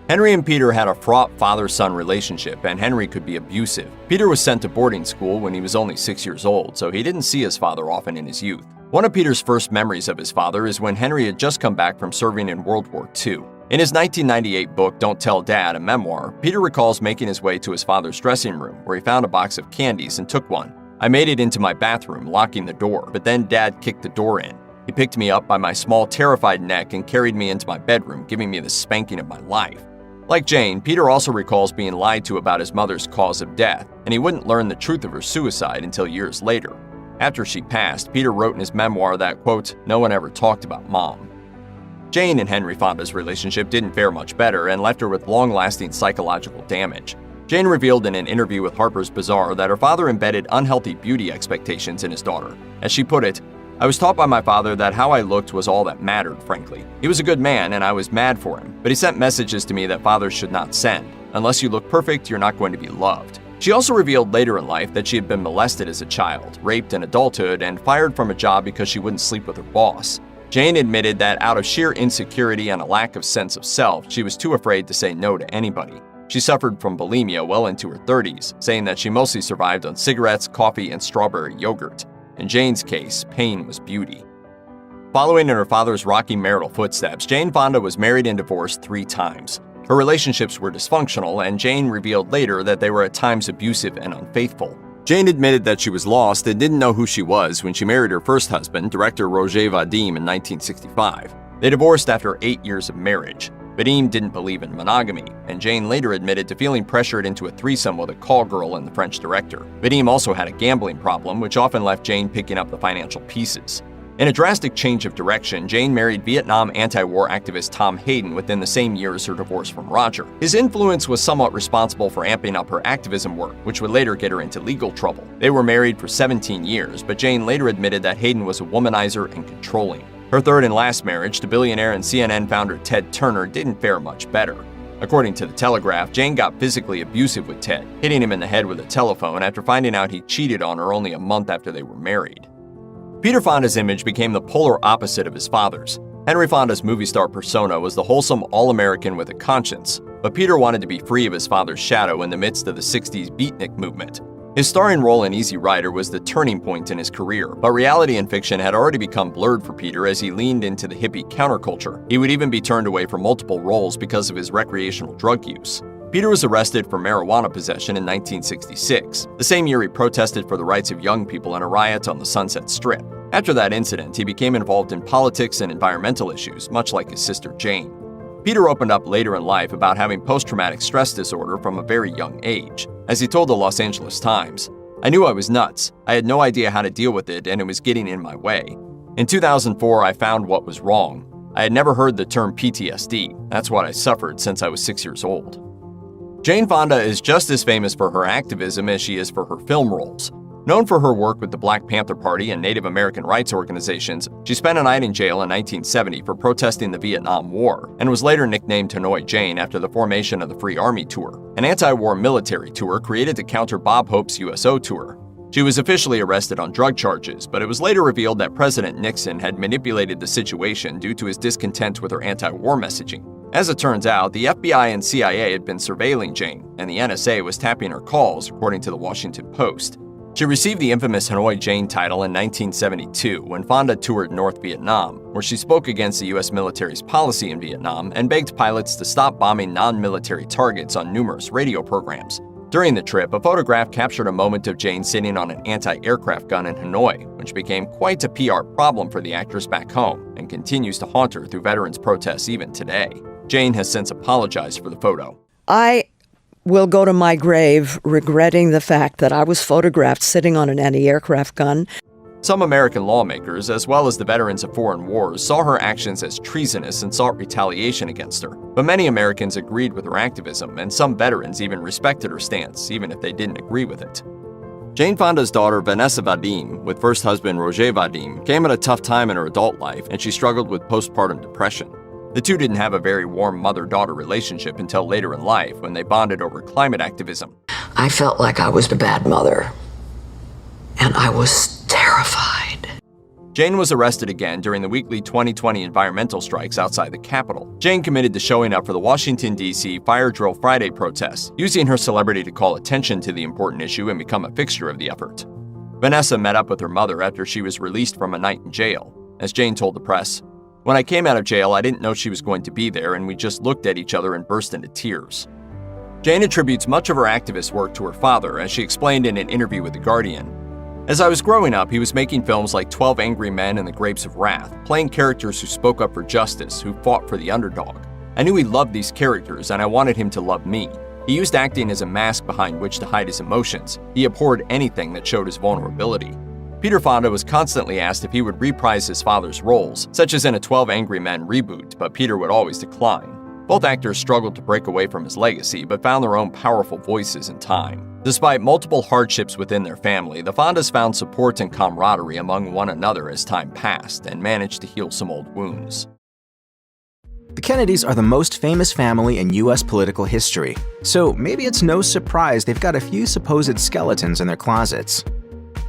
Henry and Peter had a fraught father-son relationship, and Henry could be abusive. Peter was sent to boarding school when he was only 6 years old, so he didn't see his father often in his youth. One of Peter's first memories of his father is when Henry had just come back from serving in World War II. In his 1998 book, Don't Tell Dad, a memoir, Peter recalls making his way to his father's dressing room, where he found a box of candies and took one. "I made it into my bathroom, locking the door, but then Dad kicked the door in. He picked me up by my small, terrified neck and carried me into my bedroom, giving me the spanking of my life." Like Jane, Peter also recalls being lied to about his mother's cause of death, and he wouldn't learn the truth of her suicide until years later. After she passed, Peter wrote in his memoir that, quote, "No one ever talked about Mom." Jane and Henry Fonda's relationship didn't fare much better and left her with long-lasting psychological damage. Jane revealed in an interview with Harper's Bazaar that her father embedded unhealthy beauty expectations in his daughter. As she put it, "I was taught by my father that how I looked was all that mattered, frankly. He was a good man and I was mad for him, but he sent messages to me that fathers should not send. Unless you look perfect, you're not going to be loved." She also revealed later in life that she had been molested as a child, raped in adulthood, and fired from a job because she wouldn't sleep with her boss. Jane admitted that out of sheer insecurity and a lack of sense of self, she was too afraid to say no to anybody. She suffered from bulimia well into her 30s, saying that she mostly survived on cigarettes, coffee, and strawberry yogurt. In Jane's case, pain was beauty. Following in her father's rocky marital footsteps, Jane Fonda was married and divorced 3 times. Her relationships were dysfunctional, and Jane revealed later that they were at times abusive and unfaithful. Jane admitted that she was lost and didn't know who she was when she married her first husband, director Roger Vadim, in 1965. They divorced after 8 years of marriage. Vadim didn't believe in monogamy, and Jane later admitted to feeling pressured into a threesome with a call girl and the French director. Vadim also had a gambling problem, which often left Jane picking up the financial pieces. In a drastic change of direction, Jane married Vietnam anti-war activist Tom Hayden within the same year as her divorce from Roger. His influence was somewhat responsible for amping up her activism work, which would later get her into legal trouble. They were married for 17 years, but Jane later admitted that Hayden was a womanizer and controlling. Her third and last marriage to billionaire and CNN founder Ted Turner didn't fare much better. According to The Telegraph, Jane got physically abusive with Ted, hitting him in the head with a telephone after finding out he cheated on her only a month after they were married. Peter Fonda's image became the polar opposite of his father's. Henry Fonda's movie star persona was the wholesome all-American with a conscience, but Peter wanted to be free of his father's shadow in the midst of the 60s beatnik movement. His starring role in Easy Rider was the turning point in his career, but reality and fiction had already become blurred for Peter as he leaned into the hippie counterculture. He would even be turned away from multiple roles because of his recreational drug use. Peter was arrested for marijuana possession in 1966, the same year he protested for the rights of young people in a riot on the Sunset Strip. After that incident, he became involved in politics and environmental issues, much like his sister Jane. Peter opened up later in life about having post-traumatic stress disorder from a very young age. As he told the Los Angeles Times, "I knew I was nuts. I had no idea how to deal with it, and it was getting in my way. In 2004, I found what was wrong. I had never heard the term PTSD. That's what I suffered since I was 6 years old." Jane Fonda is just as famous for her activism as she is for her film roles. Known for her work with the Black Panther Party and Native American rights organizations, she spent a night in jail in 1970 for protesting the Vietnam War, and was later nicknamed Hanoi Jane after the formation of the Free Army Tour, an anti-war military tour created to counter Bob Hope's USO tour. She was officially arrested on drug charges, but it was later revealed that President Nixon had manipulated the situation due to his discontent with her anti-war messaging. As it turns out, the FBI and CIA had been surveilling Jane, and the NSA was tapping her calls, according to the Washington Post. She received the infamous Hanoi Jane title in 1972 when Fonda toured North Vietnam, where she spoke against the U.S. military's policy in Vietnam and begged pilots to stop bombing non-military targets on numerous radio programs. During the trip, a photograph captured a moment of Jane sitting on an anti-aircraft gun in Hanoi, which became quite a PR problem for the actress back home and continues to haunt her through veterans' protests even today. Jane has since apologized for the photo. I will go to my grave regretting the fact that I was photographed sitting on an anti-aircraft gun. Some American lawmakers, as well as the veterans of foreign wars, saw her actions as treasonous and sought retaliation against her. But many Americans agreed with her activism, and some veterans even respected her stance, even if they didn't agree with it. Jane Fonda's daughter, Vanessa Vadim, with first husband Roger Vadim, came at a tough time in her adult life, and she struggled with postpartum depression. The two didn't have a very warm mother-daughter relationship until later in life when they bonded over climate activism. I felt like I was the bad mother, and I was terrified. Jane was arrested again during the weekly 2020 environmental strikes outside the Capitol. Jane committed to showing up for the Washington, D.C. Fire Drill Friday protests, using her celebrity to call attention to the important issue and become a fixture of the effort. Vanessa met up with her mother after she was released from a night in jail. As Jane told the press, "When I came out of jail, I didn't know she was going to be there, and we just looked at each other and burst into tears." Jane attributes much of her activist work to her father, as she explained in an interview with The Guardian. "As I was growing up, he was making films like 12 Angry Men and The Grapes of Wrath, playing characters who spoke up for justice, who fought for the underdog. I knew he loved these characters, and I wanted him to love me. He used acting as a mask behind which to hide his emotions. He abhorred anything that showed his vulnerability." Peter Fonda was constantly asked if he would reprise his father's roles, such as in a 12 Angry Men reboot, but Peter would always decline. Both actors struggled to break away from his legacy, but found their own powerful voices in time. Despite multiple hardships within their family, the Fondas found support and camaraderie among one another as time passed and managed to heal some old wounds. The Kennedys are the most famous family in U.S. political history, so maybe it's no surprise they've got a few supposed skeletons in their closets.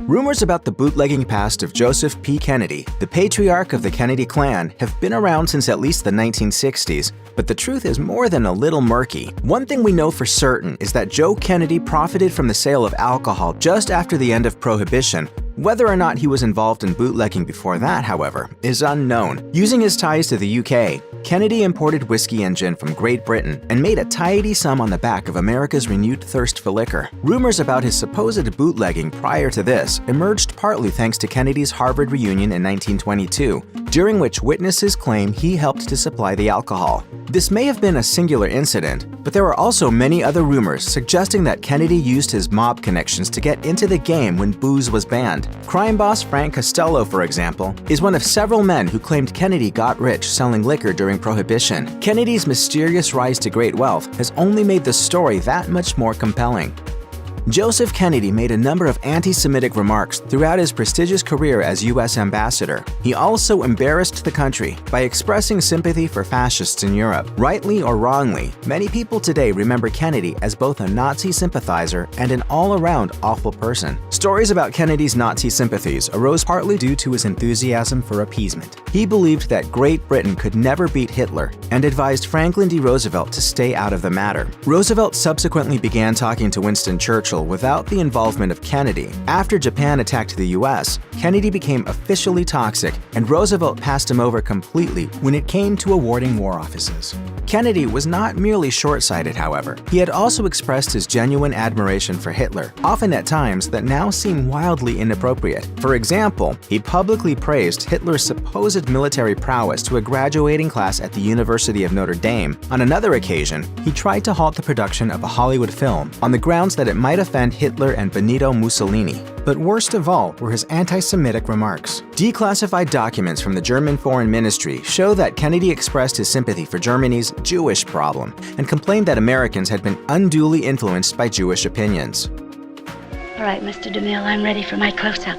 Rumors about the bootlegging past of Joseph P. Kennedy, the patriarch of the Kennedy clan, have been around since at least the 1960s, but the truth is more than a little murky. One thing we know for certain is that Joe Kennedy profited from the sale of alcohol just after the end of Prohibition. Whether or not he was involved in bootlegging before that, however, is unknown. Using his ties to the UK, Kennedy imported whiskey and gin from Great Britain and made a tidy sum on the back of America's renewed thirst for liquor. Rumors about his supposed bootlegging prior to this emerged partly thanks to Kennedy's Harvard reunion in 1922, during which witnesses claim he helped to supply the alcohol. This may have been a singular incident, but there are also many other rumors suggesting that Kennedy used his mob connections to get into the game when booze was banned. Crime boss Frank Costello, for example, is one of several men who claimed Kennedy got rich selling liquor during Prohibition. Kennedy's mysterious rise to great wealth has only made the story that much more compelling. Joseph Kennedy made a number of anti-Semitic remarks throughout his prestigious career as U.S. ambassador. He also embarrassed the country by expressing sympathy for fascists in Europe. Rightly or wrongly, many people today remember Kennedy as both a Nazi sympathizer and an all-around awful person. Stories about Kennedy's Nazi sympathies arose partly due to his enthusiasm for appeasement. He believed that Great Britain could never beat Hitler and advised Franklin D. Roosevelt to stay out of the matter. Roosevelt subsequently began talking to Winston Churchill without the involvement of Kennedy. After Japan attacked the US, Kennedy became officially toxic, and Roosevelt passed him over completely when it came to awarding war offices. Kennedy was not merely short-sighted, however. He had also expressed his genuine admiration for Hitler, often at times that now seem wildly inappropriate. For example, he publicly praised Hitler's supposed military prowess to a graduating class at the University of Notre Dame. On another occasion, he tried to halt the production of a Hollywood film on the grounds that it might offend Hitler and Benito Mussolini. But worst of all were his anti-Semitic remarks. Declassified documents from the German Foreign Ministry show that Kennedy expressed his sympathy for Germany's Jewish problem and complained that Americans had been unduly influenced by Jewish opinions. All right, Mr. DeMille, I'm ready for my close-up.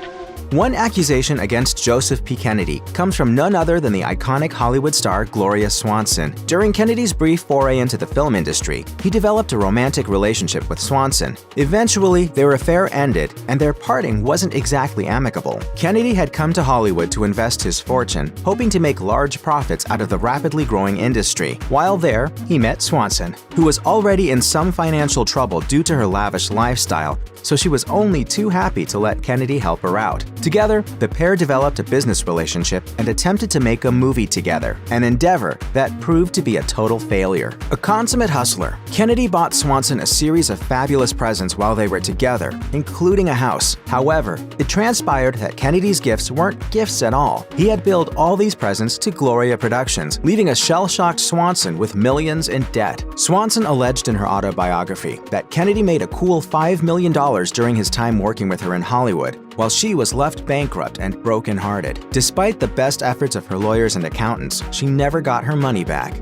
One accusation against Joseph P. Kennedy comes from none other than the iconic Hollywood star Gloria Swanson. During Kennedy's brief foray into the film industry, he developed a romantic relationship with Swanson. Eventually, their affair ended, and their parting wasn't exactly amicable. Kennedy had come to Hollywood to invest his fortune, hoping to make large profits out of the rapidly growing industry. While there, he met Swanson, who was already in some financial trouble due to her lavish lifestyle, so she was only too happy to let Kennedy help her out. Together, the pair developed a business relationship and attempted to make a movie together, an endeavor that proved to be a total failure. A consummate hustler, Kennedy bought Swanson a series of fabulous presents while they were together, including a house. However, it transpired that Kennedy's gifts weren't gifts at all. He had billed all these presents to Gloria Productions, leaving a shell-shocked Swanson with millions in debt. Swanson alleged in her autobiography that Kennedy made a cool $5 million during his time working with her in Hollywood, while she was left bankrupt and broken-hearted. Despite the best efforts of her lawyers and accountants, she never got her money back.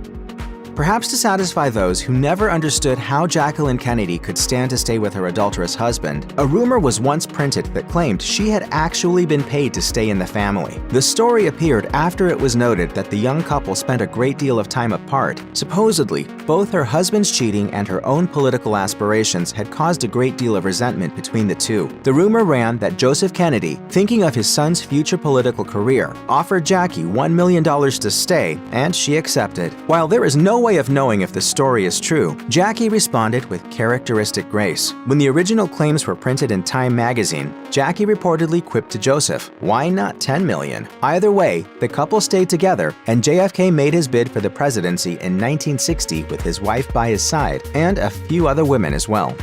Perhaps to satisfy those who never understood how Jacqueline Kennedy could stand to stay with her adulterous husband, a rumor was once printed that claimed she had actually been paid to stay in the family. The story appeared after it was noted that the young couple spent a great deal of time apart. Supposedly, both her husband's cheating and her own political aspirations had caused a great deal of resentment between the two. The rumor ran that Joseph Kennedy, thinking of his son's future political career, offered Jackie $1 million to stay, and she accepted. While there is no way of knowing if the story is true, Jackie responded with characteristic grace. When the original claims were printed in Time magazine, Jackie reportedly quipped to Joseph, "Why not 10 million?" Either way, the couple stayed together, and JFK made his bid for the presidency in 1960 with his wife by his side, and a few other women as well.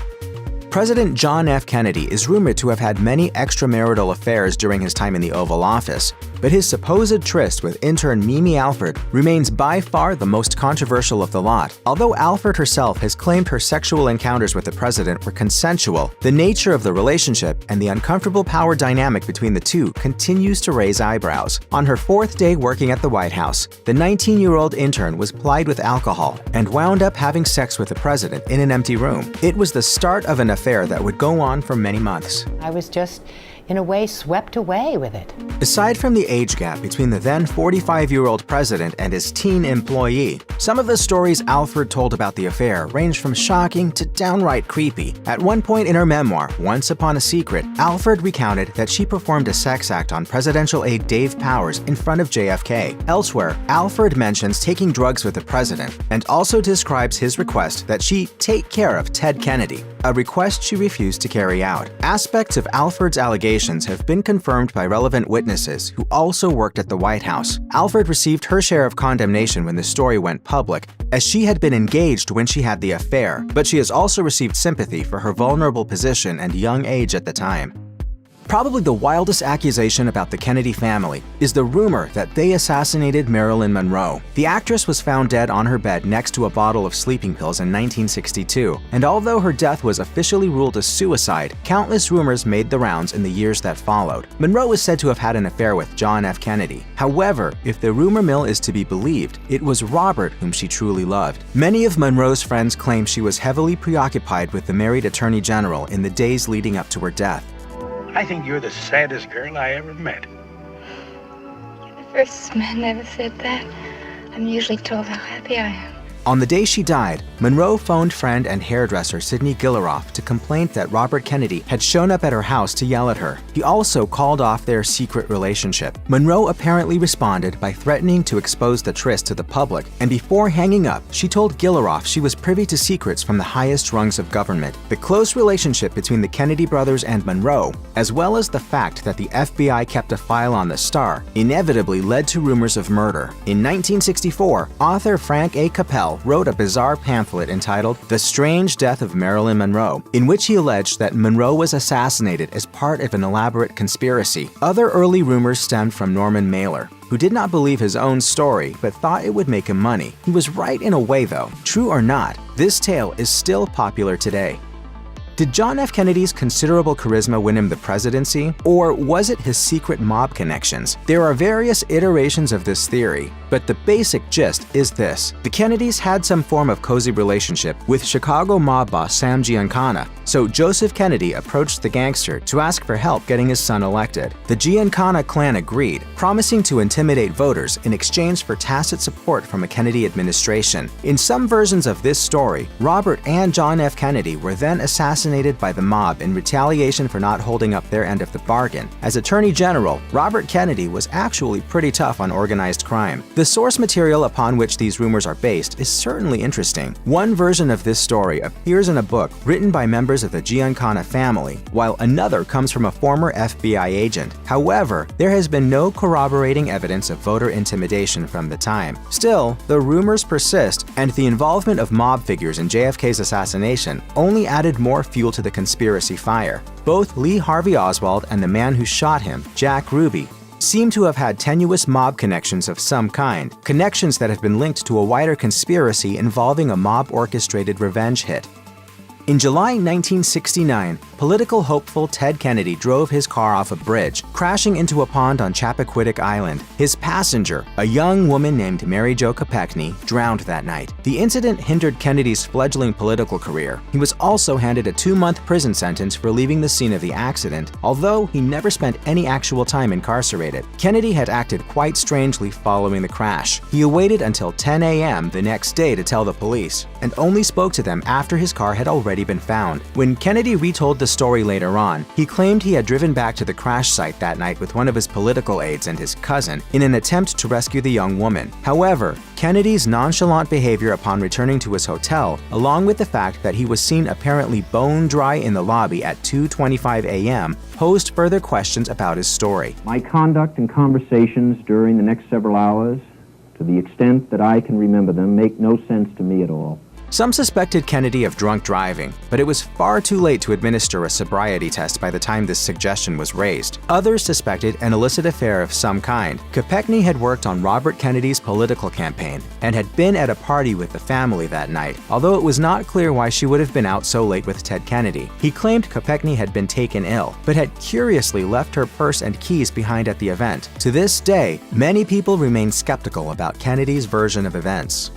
President John F. Kennedy is rumored to have had many extramarital affairs during his time in the Oval Office, but his supposed tryst with intern Mimi Alford remains by far the most controversial of the lot. Although Alford herself has claimed her sexual encounters with the president were consensual, the nature of the relationship and the uncomfortable power dynamic between the two continues to raise eyebrows. On her fourth day working at the White House, the 19-year-old intern was plied with alcohol and wound up having sex with the president in an empty room. It was the start of an affair that would go on for many months. I was just, in a way, swept away with it. Aside from the age gap between the then 45-year-old president and his teen employee, some of the stories Alford told about the affair range from shocking to downright creepy. At one point in her memoir, Once Upon a Secret, Alford recounted that she performed a sex act on presidential aide Dave Powers in front of JFK. Elsewhere, Alford mentions taking drugs with the president and also describes his request that she take care of Ted Kennedy, a request she refused to carry out. Aspects of Alford's allegations have been confirmed by relevant witnesses who also worked at the White House. Alford received her share of condemnation when the story went public, as she had been engaged when she had the affair, but she has also received sympathy for her vulnerable position and young age at the time. Probably the wildest accusation about the Kennedy family is the rumor that they assassinated Marilyn Monroe. The actress was found dead on her bed next to a bottle of sleeping pills in 1962, and although her death was officially ruled a suicide, countless rumors made the rounds in the years that followed. Monroe is said to have had an affair with John F. Kennedy. However, if the rumor mill is to be believed, it was Robert whom she truly loved. Many of Monroe's friends claim she was heavily preoccupied with the married attorney general in the days leading up to her death. I think you're the saddest girl I ever met. The first man ever said that. I'm usually told how happy I am. On the day she died, Monroe phoned friend and hairdresser Sidney Gilleroff to complain that Robert Kennedy had shown up at her house to yell at her. He also called off their secret relationship. Monroe apparently responded by threatening to expose the tryst to the public, and before hanging up, she told Gilleroff she was privy to secrets from the highest rungs of government. The close relationship between the Kennedy brothers and Monroe, as well as the fact that the FBI kept a file on the star, inevitably led to rumors of murder. In 1964, author Frank A. Capel wrote a bizarre pamphlet entitled The Strange Death of Marilyn Monroe, in which he alleged that Monroe was assassinated as part of an elaborate conspiracy. Other early rumors stemmed from Norman Mailer, who did not believe his own story but thought it would make him money. He was right in a way though. True or not, this tale is still popular today. Did John F. Kennedy's considerable charisma win him the presidency, or was it his secret mob connections? There are various iterations of this theory, but the basic gist is this. The Kennedys had some form of cozy relationship with Chicago mob boss Sam Giancana, so Joseph Kennedy approached the gangster to ask for help getting his son elected. The Giancana clan agreed, promising to intimidate voters in exchange for tacit support from a Kennedy administration. In some versions of this story, Robert and John F. Kennedy were then assassinated by the mob in retaliation for not holding up their end of the bargain. As Attorney General, Robert Kennedy was actually pretty tough on organized crime. The source material upon which these rumors are based is certainly interesting. One version of this story appears in a book written by members of the Giancana family, while another comes from a former FBI agent. However, there has been no corroborating evidence of voter intimidation from the time. Still, the rumors persist, and the involvement of mob figures in JFK's assassination only added more fuel to the conspiracy fire. Both Lee Harvey Oswald and the man who shot him, Jack Ruby, seem to have had tenuous mob connections of some kind, connections that have been linked to a wider conspiracy involving a mob-orchestrated revenge hit. In July 1969, political hopeful Ted Kennedy drove his car off a bridge, crashing into a pond on Chappaquiddick Island. His passenger, a young woman named Mary Jo Kopechne, drowned that night. The incident hindered Kennedy's fledgling political career. He was also handed a 2-month prison sentence for leaving the scene of the accident, although he never spent any actual time incarcerated. Kennedy had acted quite strangely following the crash. He awaited until 10 a.m. the next day to tell the police, and only spoke to them after his car had already been found. When Kennedy retold the story later on, he claimed he had driven back to the crash site that night with one of his political aides and his cousin in an attempt to rescue the young woman. However, Kennedy's nonchalant behavior upon returning to his hotel, along with the fact that he was seen apparently bone dry in the lobby at 2:25 a.m., posed further questions about his story. My conduct and conversations during the next several hours, to the extent that I can remember them, make no sense to me at all. Some suspected Kennedy of drunk driving, but it was far too late to administer a sobriety test by the time this suggestion was raised. Others suspected an illicit affair of some kind. Kopechne had worked on Robert Kennedy's political campaign and had been at a party with the family that night, although it was not clear why she would have been out so late with Ted Kennedy. He claimed Kopechne had been taken ill, but had curiously left her purse and keys behind at the event. To this day, many people remain skeptical about Kennedy's version of events.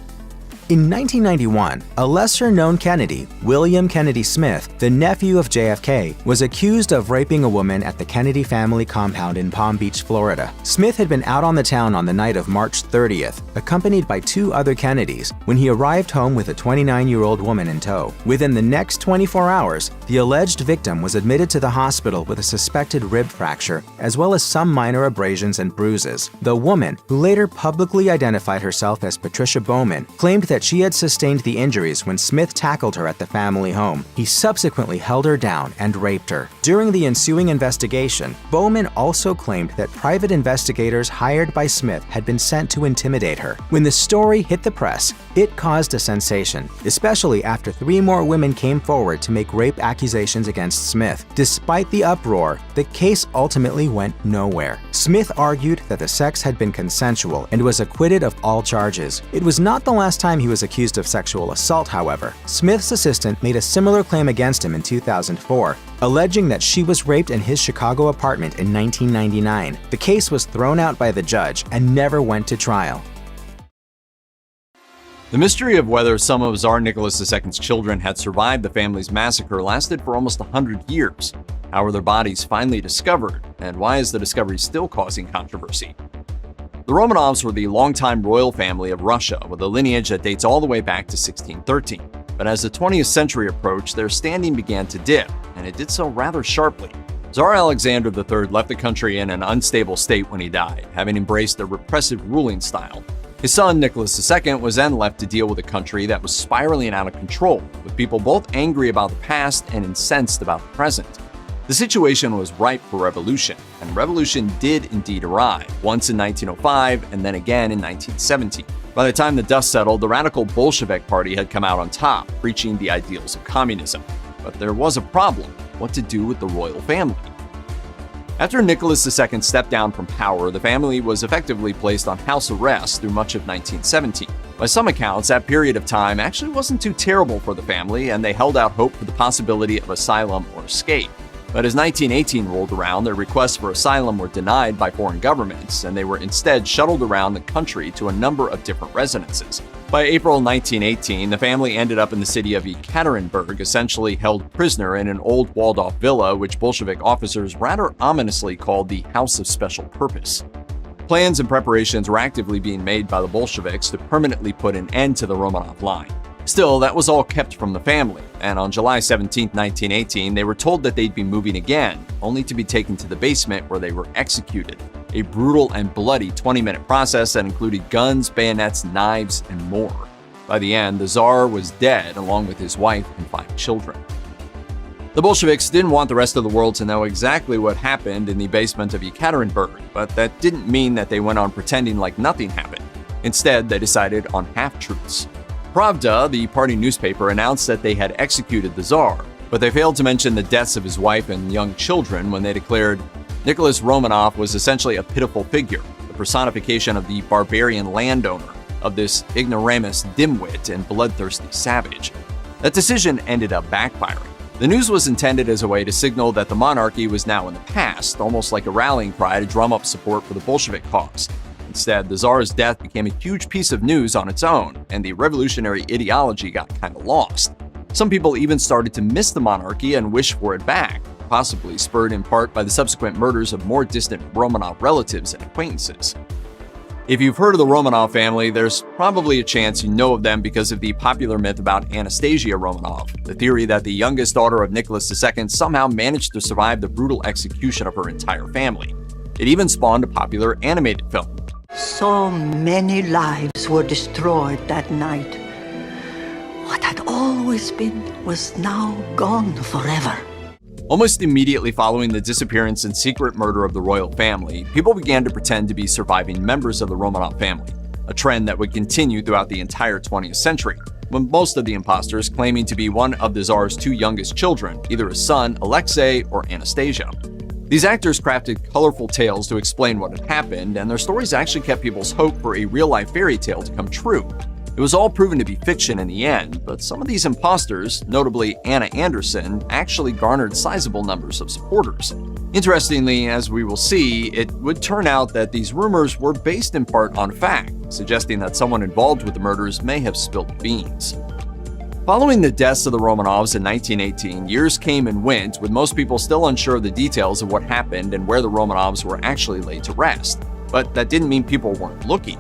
In 1991, a lesser-known Kennedy, William Kennedy Smith, the nephew of JFK, was accused of raping a woman at the Kennedy family compound in Palm Beach, Florida. Smith had been out on the town on the night of March 30th, accompanied by 2 other Kennedys, when he arrived home with a 29-year-old woman in tow. Within the next 24 hours, the alleged victim was admitted to the hospital with a suspected rib fracture, as well as some minor abrasions and bruises. The woman, who later publicly identified herself as Patricia Bowman, claimed that she had sustained the injuries when Smith tackled her at the family home. He subsequently held her down and raped her. During the ensuing investigation, Bowman also claimed that private investigators hired by Smith had been sent to intimidate her. When the story hit the press, it caused a sensation, especially after 3 more women came forward to make rape accusations against Smith. Despite the uproar, the case ultimately went nowhere. Smith argued that the sex had been consensual and was acquitted of all charges. It was not the last time he was accused of sexual assault, however. Smith's assistant made a similar claim against him in 2004, alleging that she was raped in his Chicago apartment in 1999. The case was thrown out by the judge and never went to trial. The mystery of whether some of Tsar Nicholas II's children had survived the family's massacre lasted for almost 100 years. How were their bodies finally discovered, and why is the discovery still causing controversy? The Romanovs were the longtime royal family of Russia with a lineage that dates all the way back to 1613. But as the 20th century approached, their standing began to dip, and it did so rather sharply. Tsar Alexander III left the country in an unstable state when he died, having embraced a repressive ruling style. His son, Nicholas II, was then left to deal with a country that was spiraling out of control, with people both angry about the past and incensed about the present. The situation was ripe for revolution, and revolution did indeed arrive, once in 1905 and then again in 1917. By the time the dust settled, the radical Bolshevik Party had come out on top, preaching the ideals of communism. But there was a problem: what to do with the royal family. After Nicholas II stepped down from power, the family was effectively placed on house arrest through much of 1917. By some accounts, that period of time actually wasn't too terrible for the family, and they held out hope for the possibility of asylum or escape. But as 1918 rolled around, their requests for asylum were denied by foreign governments, and they were instead shuttled around the country to a number of different residences. By April 1918, the family ended up in the city of Ekaterinburg, essentially held prisoner in an old walled-off villa, which Bolshevik officers rather ominously called the House of Special Purpose. Plans and preparations were actively being made by the Bolsheviks to permanently put an end to the Romanov line. Still, that was all kept from the family, and on July 17, 1918, they were told that they'd be moving again, only to be taken to the basement where they were executed. A brutal and bloody 20-minute process that included guns, bayonets, knives, and more. By the end, the Tsar was dead along with his wife and 5 children. The Bolsheviks didn't want the rest of the world to know exactly what happened in the basement of Ekaterinburg, but that didn't mean that they went on pretending like nothing happened. Instead, they decided on half-truths. Pravda, the party newspaper, announced that they had executed the Tsar, but they failed to mention the deaths of his wife and young children when they declared Nicholas Romanov was essentially a pitiful figure, the personification of the barbarian landowner, of this ignoramus dimwit and bloodthirsty savage. That decision ended up backfiring. The news was intended as a way to signal that the monarchy was now in the past, almost like a rallying cry to drum up support for the Bolshevik cause. Instead, the Tsar's death became a huge piece of news on its own, and the revolutionary ideology got kind of lost. Some people even started to miss the monarchy and wish for it back, possibly spurred in part by the subsequent murders of more distant Romanov relatives and acquaintances. If you've heard of the Romanov family, there's probably a chance you know of them because of the popular myth about Anastasia Romanov, the theory that the youngest daughter of Nicholas II somehow managed to survive the brutal execution of her entire family. It even spawned a popular animated film. So many lives were destroyed that night. What had always been was now gone forever. Almost immediately following the disappearance and secret murder of the royal family, people began to pretend to be surviving members of the Romanov family, a trend that would continue throughout the entire 20th century, with most of the imposters claiming to be one of the Tsar's 2 youngest children, either his son, Alexei, or Anastasia. These actors crafted colorful tales to explain what had happened, and their stories actually kept people's hope for a real-life fairy tale to come true. It was all proven to be fiction in the end, but some of these imposters, notably Anna Anderson, actually garnered sizable numbers of supporters. Interestingly, as we will see, it would turn out that these rumors were based in part on fact, suggesting that someone involved with the murders may have spilled beans. Following the deaths of the Romanovs in 1918, years came and went, with most people still unsure of the details of what happened and where the Romanovs were actually laid to rest. But that didn't mean people weren't looking.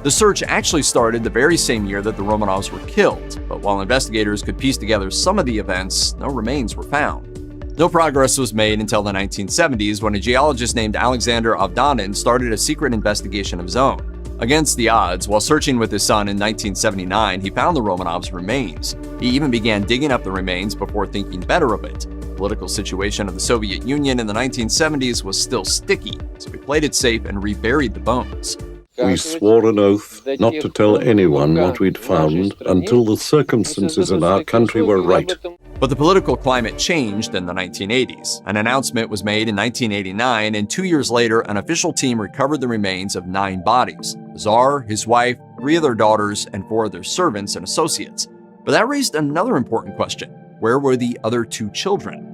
The search actually started the very same year that the Romanovs were killed, but while investigators could piece together some of the events, no remains were found. No progress was made until the 1970s, when a geologist named Alexander Avdanin started a secret investigation of his own. Against the odds, while searching with his son in 1979, he found the Romanovs' remains. He even began digging up the remains before thinking better of it. The political situation of the Soviet Union in the 1970s was still sticky, so he played it safe and reburied the bones. We swore an oath not to tell anyone what we'd found until the circumstances in our country were right. But the political climate changed in the 1980s. An announcement was made in 1989, and 2 years later, an official team recovered the remains of 9 bodies: the Tsar, his wife, 3 of their daughters, and 4 of their servants and associates. But that raised another important question: where were the other 2 children?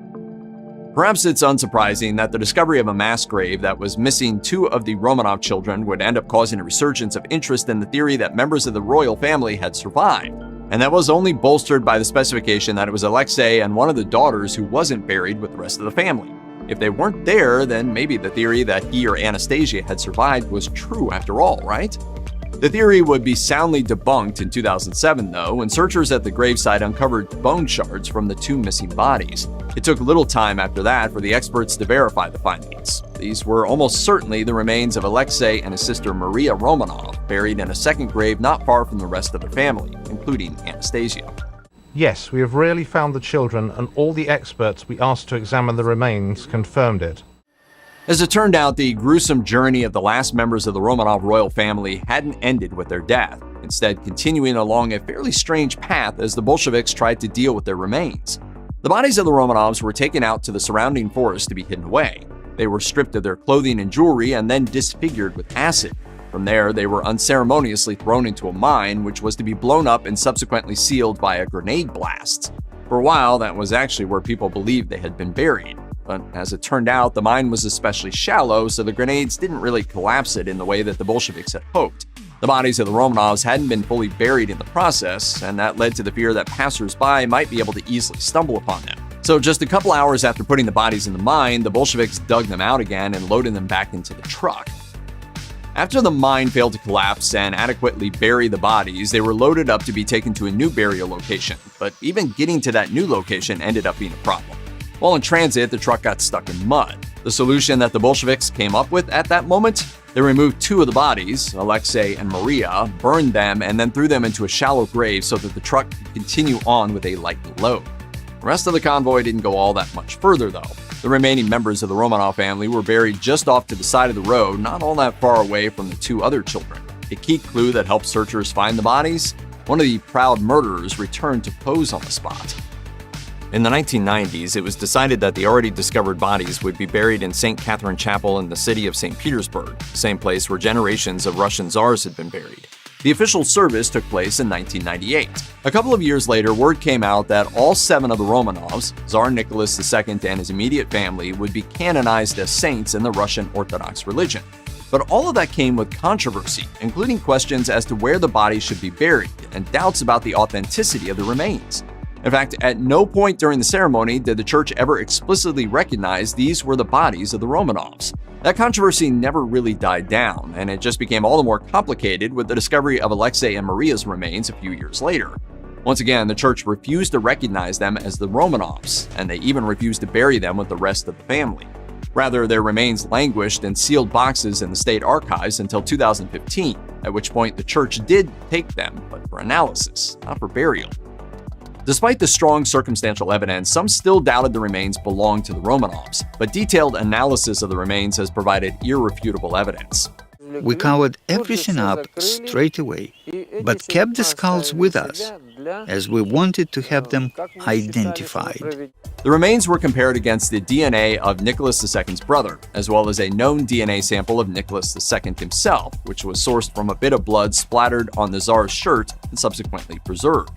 Perhaps it's unsurprising that the discovery of a mass grave that was missing 2 of the Romanov children would end up causing a resurgence of interest in the theory that members of the royal family had survived. And that was only bolstered by the specification that it was Alexei and one of the daughters who wasn't buried with the rest of the family. If they weren't there, then maybe the theory that he or Anastasia had survived was true after all, right? The theory would be soundly debunked in 2007, though, when searchers at the gravesite uncovered bone shards from the 2 missing bodies. It took little time after that for the experts to verify the findings. These were almost certainly the remains of Alexei and his sister Maria Romanov, buried in a second grave not far from the rest of their family, including Anastasia. Yes, we have really found the children, and all the experts we asked to examine the remains confirmed it. As it turned out, the gruesome journey of the last members of the Romanov royal family hadn't ended with their death, instead continuing along a fairly strange path as the Bolsheviks tried to deal with their remains. The bodies of the Romanovs were taken out to the surrounding forest to be hidden away. They were stripped of their clothing and jewelry and then disfigured with acid. From there, they were unceremoniously thrown into a mine, which was to be blown up and subsequently sealed by a grenade blast. For a while, that was actually where people believed they had been buried. But as it turned out, the mine was especially shallow, so the grenades didn't really collapse it in the way that the Bolsheviks had hoped. The bodies of the Romanovs hadn't been fully buried in the process, and that led to the fear that passers-by might be able to easily stumble upon them. So just a couple hours after putting the bodies in the mine, the Bolsheviks dug them out again and loaded them back into the truck. After the mine failed to collapse and adequately bury the bodies, they were loaded up to be taken to a new burial location, but even getting to that new location ended up being a problem. While in transit, the truck got stuck in mud. The solution that the Bolsheviks came up with at that moment? They removed two of the bodies, Alexei and Maria, burned them, and then threw them into a shallow grave so that the truck could continue on with a light load. The rest of the convoy didn't go all that much further, though. The remaining members of the Romanov family were buried just off to the side of the road, not all that far away from the two other children. A key clue that helped searchers find the bodies? One of the proud murderers returned to pose on the spot. In the 1990s, it was decided that the already discovered bodies would be buried in St. Catherine Chapel in the city of St. Petersburg, the same place where generations of Russian czars had been buried. The official service took place in 1998. A couple of years later, word came out that all 7 of the Romanovs, Tsar Nicholas II and his immediate family, would be canonized as saints in the Russian Orthodox religion. But all of that came with controversy, including questions as to where the bodies should be buried and doubts about the authenticity of the remains. In fact, at no point during the ceremony did the church ever explicitly recognize these were the bodies of the Romanovs. That controversy never really died down, and it just became all the more complicated with the discovery of Alexei and Maria's remains a few years later. Once again, the church refused to recognize them as the Romanovs, and they even refused to bury them with the rest of the family. Rather, their remains languished in sealed boxes in the state archives until 2015, at which point the church did take them, but for analysis, not for burial. Despite the strong circumstantial evidence, some still doubted the remains belonged to the Romanovs, but detailed analysis of the remains has provided irrefutable evidence. We covered everything up straight away, but kept the skulls with us, as we wanted to have them identified. The remains were compared against the DNA of Nicholas II's brother, as well as a known DNA sample of Nicholas II himself, which was sourced from a bit of blood splattered on the Tsar's shirt and subsequently preserved.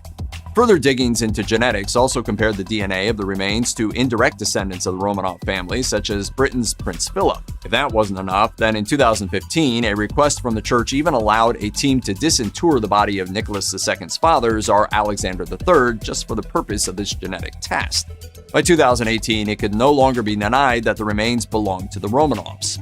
Further diggings into genetics also compared the DNA of the remains to indirect descendants of the Romanov family, such as Britain's Prince Philip. If that wasn't enough, then in 2015, a request from the church even allowed a team to disinter the body of Nicholas II's father, Tsar Alexander III, just for the purpose of this genetic test. By 2018, it could no longer be denied that the remains belonged to the Romanovs.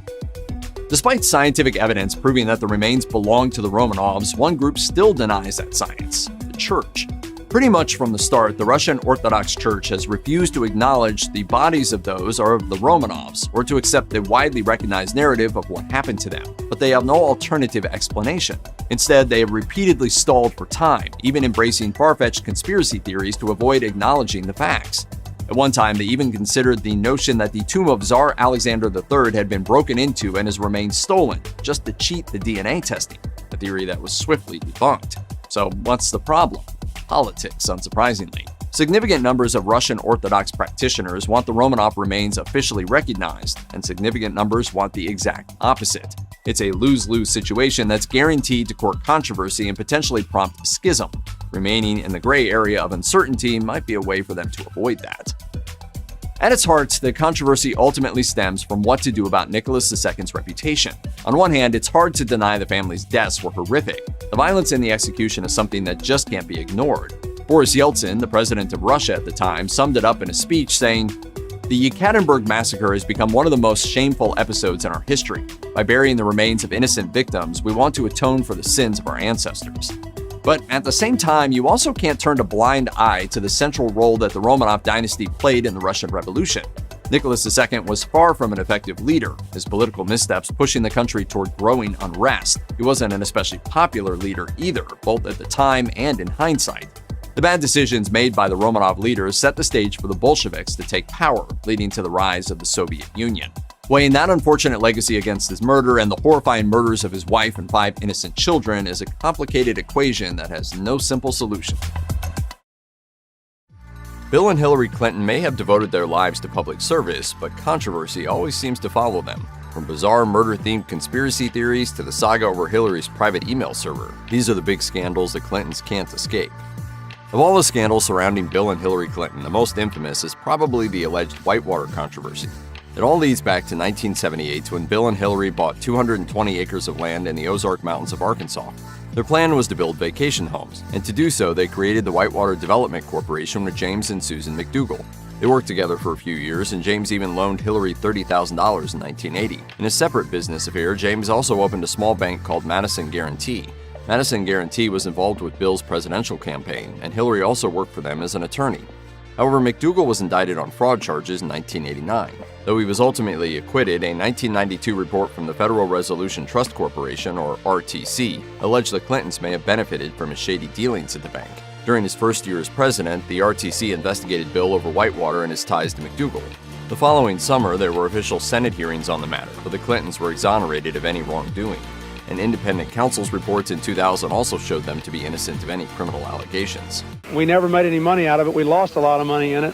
Despite scientific evidence proving that the remains belong to the Romanovs, one group still denies that science: the church. Pretty much from the start, the Russian Orthodox Church has refused to acknowledge the bodies of those are of the Romanovs, or to accept the widely recognized narrative of what happened to them, but they have no alternative explanation. Instead, they have repeatedly stalled for time, even embracing far-fetched conspiracy theories to avoid acknowledging the facts. At one time, they even considered the notion that the tomb of Tsar Alexander III had been broken into and his remains stolen, just to cheat the DNA testing, a theory that was swiftly debunked. So what's the problem? Politics, unsurprisingly. Significant numbers of Russian Orthodox practitioners want the Romanov remains officially recognized, and significant numbers want the exact opposite. It's a lose-lose situation that's guaranteed to court controversy and potentially prompt a schism. Remaining in the gray area of uncertainty might be a way for them to avoid that. At its heart, the controversy ultimately stems from what to do about Nicholas II's reputation. On one hand, it's hard to deny the family's deaths were horrific. The violence in the execution is something that just can't be ignored. Boris Yeltsin, the president of Russia at the time, summed it up in a speech saying, "The Yekaterinburg massacre has become one of the most shameful episodes in our history. By burying the remains of innocent victims, we want to atone for the sins of our ancestors." But at the same time, you also can't turn a blind eye to the central role that the Romanov dynasty played in the Russian Revolution. Nicholas II was far from an effective leader, his political missteps pushing the country toward growing unrest. He wasn't an especially popular leader either, both at the time and in hindsight. The bad decisions made by the Romanov leaders set the stage for the Bolsheviks to take power, leading to the rise of the Soviet Union. Weighing that unfortunate legacy against his murder and the horrifying murders of his wife and 5 innocent children is a complicated equation that has no simple solution. Bill and Hillary Clinton may have devoted their lives to public service, but controversy always seems to follow them. From bizarre murder-themed conspiracy theories to the saga over Hillary's private email server, these are the big scandals the Clintons can't escape. Of all the scandals surrounding Bill and Hillary Clinton, the most infamous is probably the alleged Whitewater controversy. It all leads back to 1978 when Bill and Hillary bought 220 acres of land in the Ozark Mountains of Arkansas. Their plan was to build vacation homes, and to do so, they created the Whitewater Development Corporation with James and Susan McDougal. They worked together for a few years, and James even loaned Hillary $30,000 in 1980. In a separate business affair, James also opened a small bank called Madison Guarantee. Madison Guarantee was involved with Bill's presidential campaign, and Hillary also worked for them as an attorney. However, McDougal was indicted on fraud charges in 1989. Though he was ultimately acquitted, a 1992 report from the Federal Resolution Trust Corporation, or RTC, alleged the Clintons may have benefited from his shady dealings at the bank. During his first year as president, the RTC investigated Bill over Whitewater and his ties to McDougal. The following summer, there were official Senate hearings on the matter, but the Clintons were exonerated of any wrongdoing. And independent counsel's reports in 2000 also showed them to be innocent of any criminal allegations. We never made any money out of it. We lost a lot of money in it.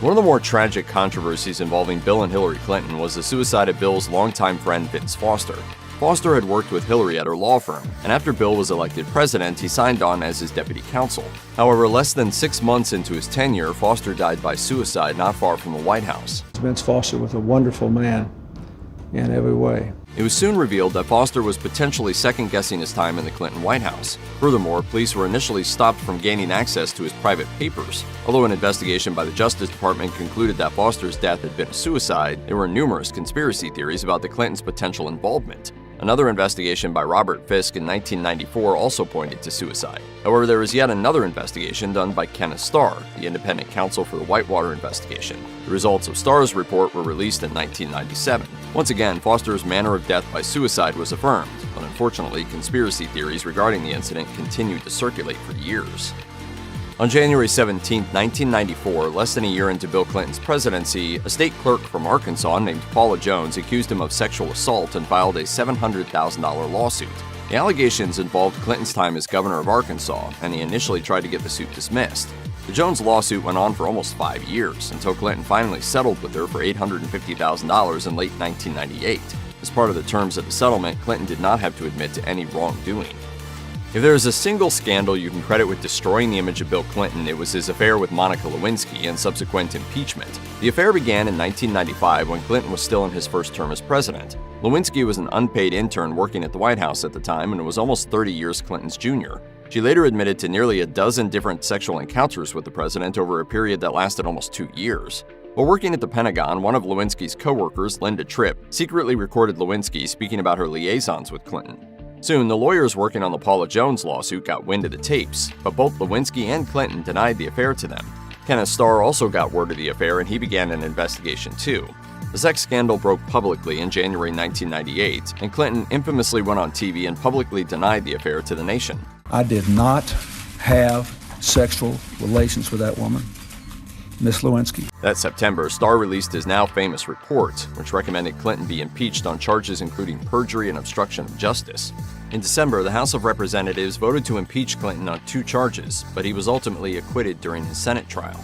One of the more tragic controversies involving Bill and Hillary Clinton was the suicide of Bill's longtime friend Vince Foster. Foster had worked with Hillary at her law firm, and after Bill was elected president, he signed on as his deputy counsel. However, less than 6 months into his tenure, Foster died by suicide not far from the White House. Vince Foster was a wonderful man in every way. It was soon revealed that Foster was potentially second-guessing his time in the Clinton White House. Furthermore, police were initially stopped from gaining access to his private papers. Although an investigation by the Justice Department concluded that Foster's death had been a suicide, there were numerous conspiracy theories about the Clintons' potential involvement. Another investigation by Robert Fisk in 1994 also pointed to suicide. However, there was yet another investigation done by Kenneth Starr, the independent counsel for the Whitewater investigation. The results of Starr's report were released in 1997. Once again, Foster's manner of death by suicide was affirmed, but unfortunately, conspiracy theories regarding the incident continued to circulate for years. On January 17, 1994, less than a year into Bill Clinton's presidency, a state clerk from Arkansas named Paula Jones accused him of sexual assault and filed a $700,000 lawsuit. The allegations involved Clinton's time as governor of Arkansas, and he initially tried to get the suit dismissed. The Jones lawsuit went on for almost 5 years, until Clinton finally settled with her for $850,000 in late 1998. As part of the terms of the settlement, Clinton did not have to admit to any wrongdoing. If there is a single scandal you can credit with destroying the image of Bill Clinton, it was his affair with Monica Lewinsky and subsequent impeachment. The affair began in 1995 when Clinton was still in his first term as president. Lewinsky was an unpaid intern working at the White House at the time and was almost 30 years Clinton's junior. She later admitted to nearly a dozen different sexual encounters with the president over a period that lasted almost 2 years. While working at the Pentagon, one of Lewinsky's co-workers, Linda Tripp, secretly recorded Lewinsky speaking about her liaisons with Clinton. Soon, the lawyers working on the Paula Jones lawsuit got wind of the tapes, but both Lewinsky and Clinton denied the affair to them. Kenneth Starr also got word of the affair, and he began an investigation too. The sex scandal broke publicly in January 1998, and Clinton infamously went on TV and publicly denied the affair to the nation. I did not have sexual relations with that woman, Miss Lewinsky. That September, Starr released his now famous report, which recommended Clinton be impeached on charges including perjury and obstruction of justice. In December, the House of Representatives voted to impeach Clinton on 2 charges, but he was ultimately acquitted during his Senate trial.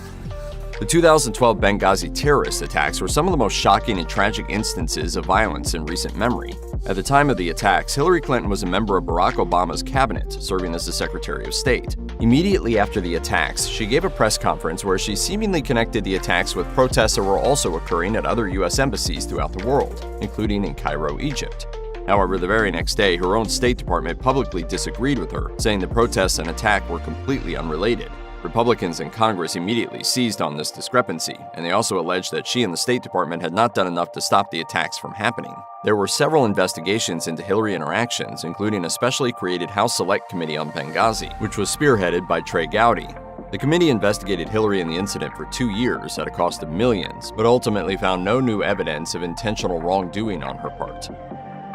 The 2012 Benghazi terrorist attacks were some of the most shocking and tragic instances of violence in recent memory. At the time of the attacks, Hillary Clinton was a member of Barack Obama's cabinet, serving as the Secretary of State. Immediately after the attacks, she gave a press conference where she seemingly connected the attacks with protests that were also occurring at other U.S. embassies throughout the world, including in Cairo, Egypt. However, the very next day, her own State Department publicly disagreed with her, saying the protests and attack were completely unrelated. Republicans in Congress immediately seized on this discrepancy, and they also alleged that she and the State Department had not done enough to stop the attacks from happening. There were several investigations into Hillary interactions, including a specially created House Select Committee on Benghazi, which was spearheaded by Trey Gowdy. The committee investigated Hillary and the incident for 2 years at a cost of millions, but ultimately found no new evidence of intentional wrongdoing on her part.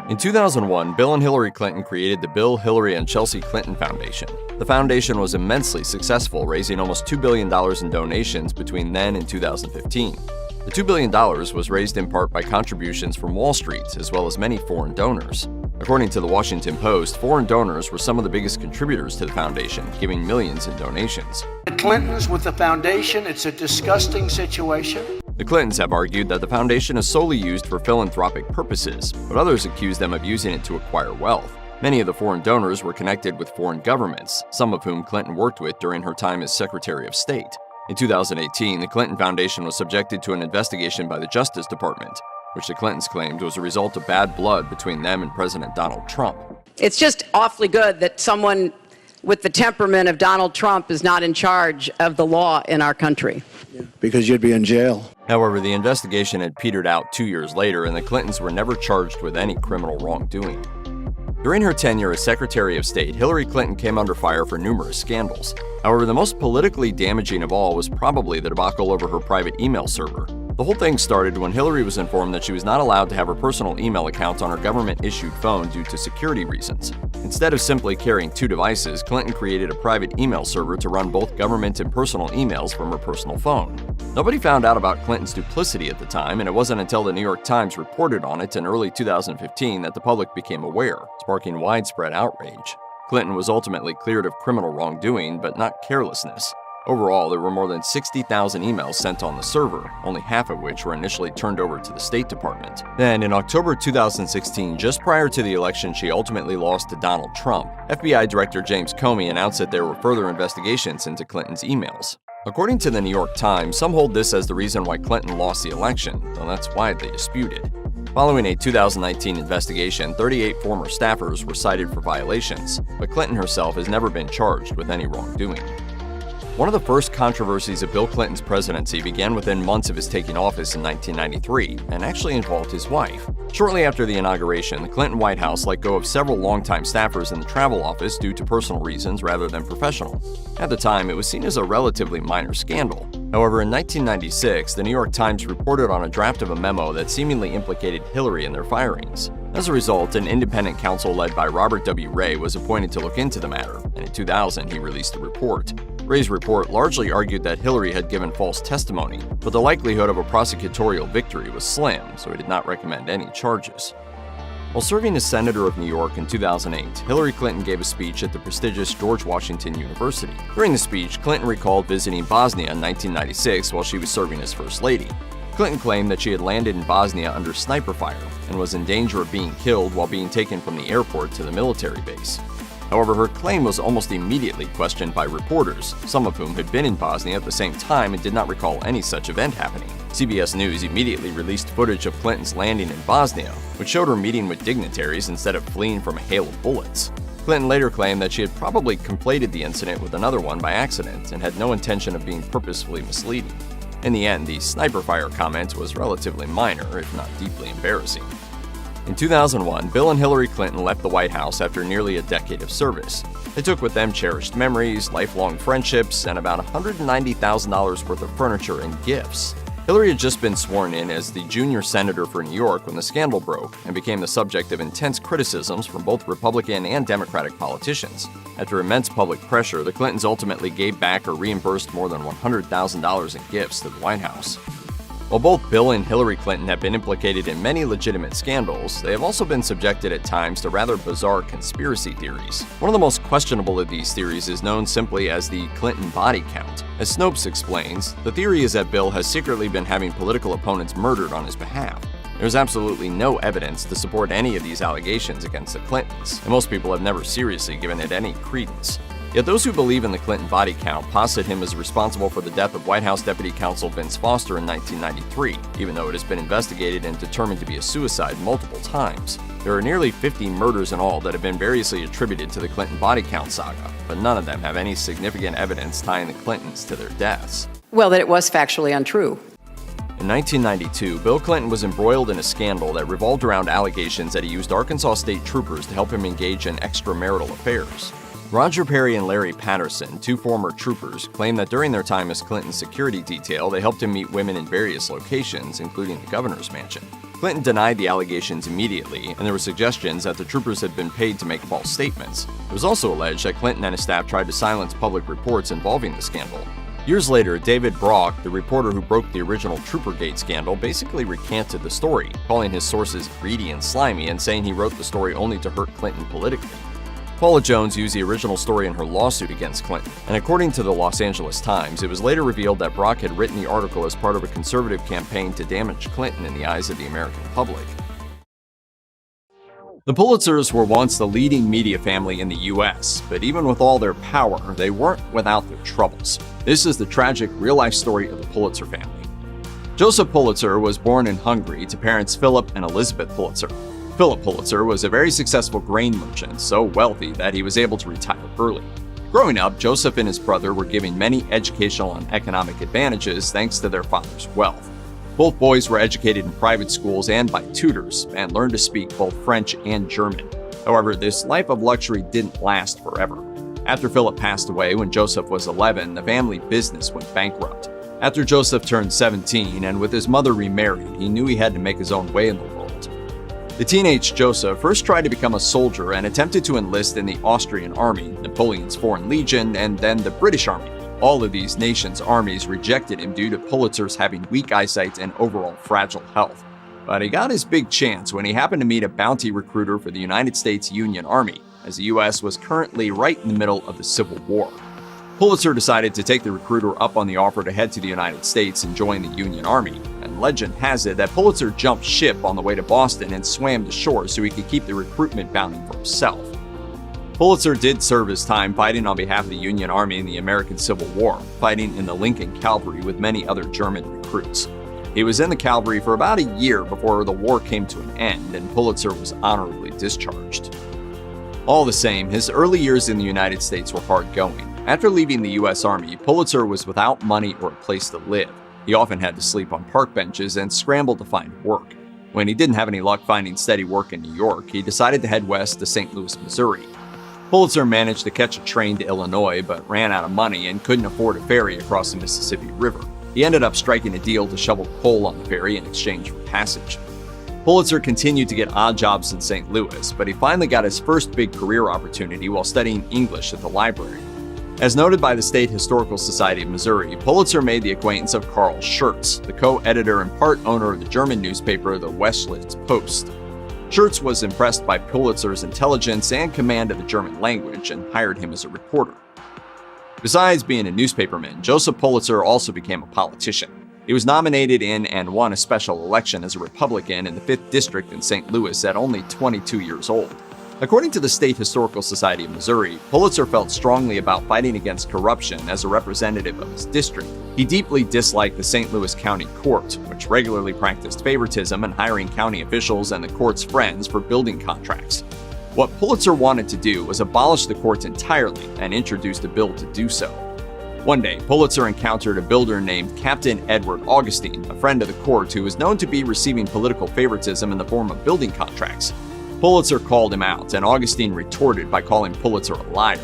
In 2001, Bill and Hillary Clinton created the Bill, Hillary, and Chelsea Clinton Foundation. The foundation was immensely successful, raising almost $2 billion in donations between then and 2015. The $2 billion was raised in part by contributions from Wall Street, as well as many foreign donors. According to the Washington Post, foreign donors were some of the biggest contributors to the foundation, giving millions in donations. The Clintons with the foundation, it's a disgusting situation. The Clintons have argued that the foundation is solely used for philanthropic purposes, but others accuse them of using it to acquire wealth. Many of the foreign donors were connected with foreign governments, some of whom Clinton worked with during her time as Secretary of State. In 2018, the Clinton Foundation was subjected to an investigation by the Justice Department, which the Clintons claimed was a result of bad blood between them and President Donald Trump. It's just awfully good that someone with the temperament of Donald Trump is not in charge of the law in our country. Because you'd be in jail. However, the investigation had petered out 2 years later, and the Clintons were never charged with any criminal wrongdoing. During her tenure as Secretary of State, Hillary Clinton came under fire for numerous scandals. However, the most politically damaging of all was probably the debacle over her private email server. The whole thing started when Hillary was informed that she was not allowed to have her personal email accounts on her government-issued phone due to security reasons. Instead of simply carrying 2 devices, Clinton created a private email server to run both government and personal emails from her personal phone. Nobody found out about Clinton's duplicity at the time, and it wasn't until the New York Times reported on it in early 2015 that the public became aware, sparking widespread outrage. Clinton was ultimately cleared of criminal wrongdoing, but not carelessness. Overall, there were more than 60,000 emails sent on the server, only half of which were initially turned over to the State Department. Then, in October 2016, just prior to the election she ultimately lost to Donald Trump, FBI Director James Comey announced that there were further investigations into Clinton's emails. According to the New York Times, some hold this as the reason why Clinton lost the election, though that's widely disputed. Following a 2019 investigation, 38 former staffers were cited for violations, but Clinton herself has never been charged with any wrongdoing. One of the first controversies of Bill Clinton's presidency began within months of his taking office in 1993, and actually involved his wife. Shortly after the inauguration, the Clinton White House let go of several longtime staffers in the travel office due to personal reasons rather than professional. At the time, it was seen as a relatively minor scandal. However, in 1996, the New York Times reported on a draft of a memo that seemingly implicated Hillary in their firings. As a result, an independent counsel led by Robert W. Ray was appointed to look into the matter, and in 2000 he released the report. Ray's report largely argued that Hillary had given false testimony, but the likelihood of a prosecutorial victory was slim, so he did not recommend any charges. While serving as Senator of New York in 2008, Hillary Clinton gave a speech at the prestigious George Washington University. During the speech, Clinton recalled visiting Bosnia in 1996 while she was serving as First Lady. Clinton claimed that she had landed in Bosnia under sniper fire and was in danger of being killed while being taken from the airport to the military base. However, her claim was almost immediately questioned by reporters, some of whom had been in Bosnia at the same time and did not recall any such event happening. CBS News immediately released footage of Clinton's landing in Bosnia, which showed her meeting with dignitaries instead of fleeing from a hail of bullets. Clinton later claimed that she had probably conflated the incident with another one by accident and had no intention of being purposefully misleading. In the end, the sniper fire comment was relatively minor, if not deeply embarrassing. In 2001, Bill and Hillary Clinton left the White House after nearly a decade of service. They took with them cherished memories, lifelong friendships, and about $190,000 worth of furniture and gifts. Hillary had just been sworn in as the junior senator for New York when the scandal broke and became the subject of intense criticisms from both Republican and Democratic politicians. After immense public pressure, the Clintons ultimately gave back or reimbursed more than $100,000 in gifts to the White House. While both Bill and Hillary Clinton have been implicated in many legitimate scandals, they have also been subjected at times to rather bizarre conspiracy theories. One of the most questionable of these theories is known simply as the Clinton body count. As Snopes explains, the theory is that Bill has secretly been having political opponents murdered on his behalf. There's absolutely no evidence to support any of these allegations against the Clintons, and most people have never seriously given it any credence. Yet those who believe in the Clinton body count posit him as responsible for the death of White House Deputy Counsel Vince Foster in 1993, even though it has been investigated and determined to be a suicide multiple times. There are nearly 50 murders in all that have been variously attributed to the Clinton body count saga, but none of them have any significant evidence tying the Clintons to their deaths. Well, that it was factually untrue. In 1992, Bill Clinton was embroiled in a scandal that revolved around allegations that he used Arkansas state troopers to help him engage in extramarital affairs. Roger Perry and Larry Patterson, two former troopers, claim that during their time as Clinton's security detail, they helped him meet women in various locations, including the governor's mansion. Clinton denied the allegations immediately, and there were suggestions that the troopers had been paid to make false statements. It was also alleged that Clinton and his staff tried to silence public reports involving the scandal. Years later, David Brock, the reporter who broke the original Troopergate scandal, basically recanted the story, calling his sources greedy and slimy and saying he wrote the story only to hurt Clinton politically. Paula Jones used the original story in her lawsuit against Clinton, and according to the Los Angeles Times, it was later revealed that Brock had written the article as part of a conservative campaign to damage Clinton in the eyes of the American public. The Pulitzers were once the leading media family in the U.S., but even with all their power, they weren't without their troubles. This is the tragic real-life story of the Pulitzer family. Joseph Pulitzer was born in Hungary to parents Philip and Elizabeth Pulitzer. Philip Pulitzer was a very successful grain merchant, so wealthy that he was able to retire early. Growing up, Joseph and his brother were given many educational and economic advantages thanks to their father's wealth. Both boys were educated in private schools and by tutors, and learned to speak both French and German. However, this life of luxury didn't last forever. After Philip passed away when Joseph was 11, the family business went bankrupt. After Joseph turned 17 and with his mother remarried, he knew he had to make his own way in the world. The teenage Joseph first tried to become a soldier and attempted to enlist in the Austrian Army, Napoleon's Foreign Legion, and then the British Army. All of these nations' armies rejected him due to Pulitzer's having weak eyesight and overall fragile health. But he got his big chance when he happened to meet a bounty recruiter for the United States Union Army, as the U.S. was currently right in the middle of the Civil War. Pulitzer decided to take the recruiter up on the offer to head to the United States and join the Union Army, and legend has it that Pulitzer jumped ship on the way to Boston and swam to shore so he could keep the recruitment bounty for himself. Pulitzer did serve his time fighting on behalf of the Union Army in the American Civil War, fighting in the Lincoln Cavalry with many other German recruits. He was in the cavalry for about a year before the war came to an end and Pulitzer was honorably discharged. All the same, his early years in the United States were hard going. After leaving the U.S. Army, Pulitzer was without money or a place to live. He often had to sleep on park benches and scrambled to find work. When he didn't have any luck finding steady work in New York, he decided to head west to St. Louis, Missouri. Pulitzer managed to catch a train to Illinois, but ran out of money and couldn't afford a ferry across the Mississippi River. He ended up striking a deal to shovel coal on the ferry in exchange for passage. Pulitzer continued to get odd jobs in St. Louis, but he finally got his first big career opportunity while studying English at the library. As noted by the State Historical Society of Missouri, Pulitzer made the acquaintance of Carl Schurz, the co-editor and part owner of the German newspaper the Westschlitz Post. Schurz was impressed by Pulitzer's intelligence and command of the German language and hired him as a reporter. Besides being a newspaperman, Joseph Pulitzer also became a politician. He was nominated in and won a special election as a Republican in the 5th District in St. Louis at only 22 years old. According to the State Historical Society of Missouri, Pulitzer felt strongly about fighting against corruption as a representative of his district. He deeply disliked the St. Louis County Court, which regularly practiced favoritism and hiring county officials and the court's friends for building contracts. What Pulitzer wanted to do was abolish the court entirely and introduced a bill to do so. One day, Pulitzer encountered a builder named Captain Edward Augustine, a friend of the court who was known to be receiving political favoritism in the form of building contracts. Pulitzer called him out, and Augustine retorted by calling Pulitzer a liar.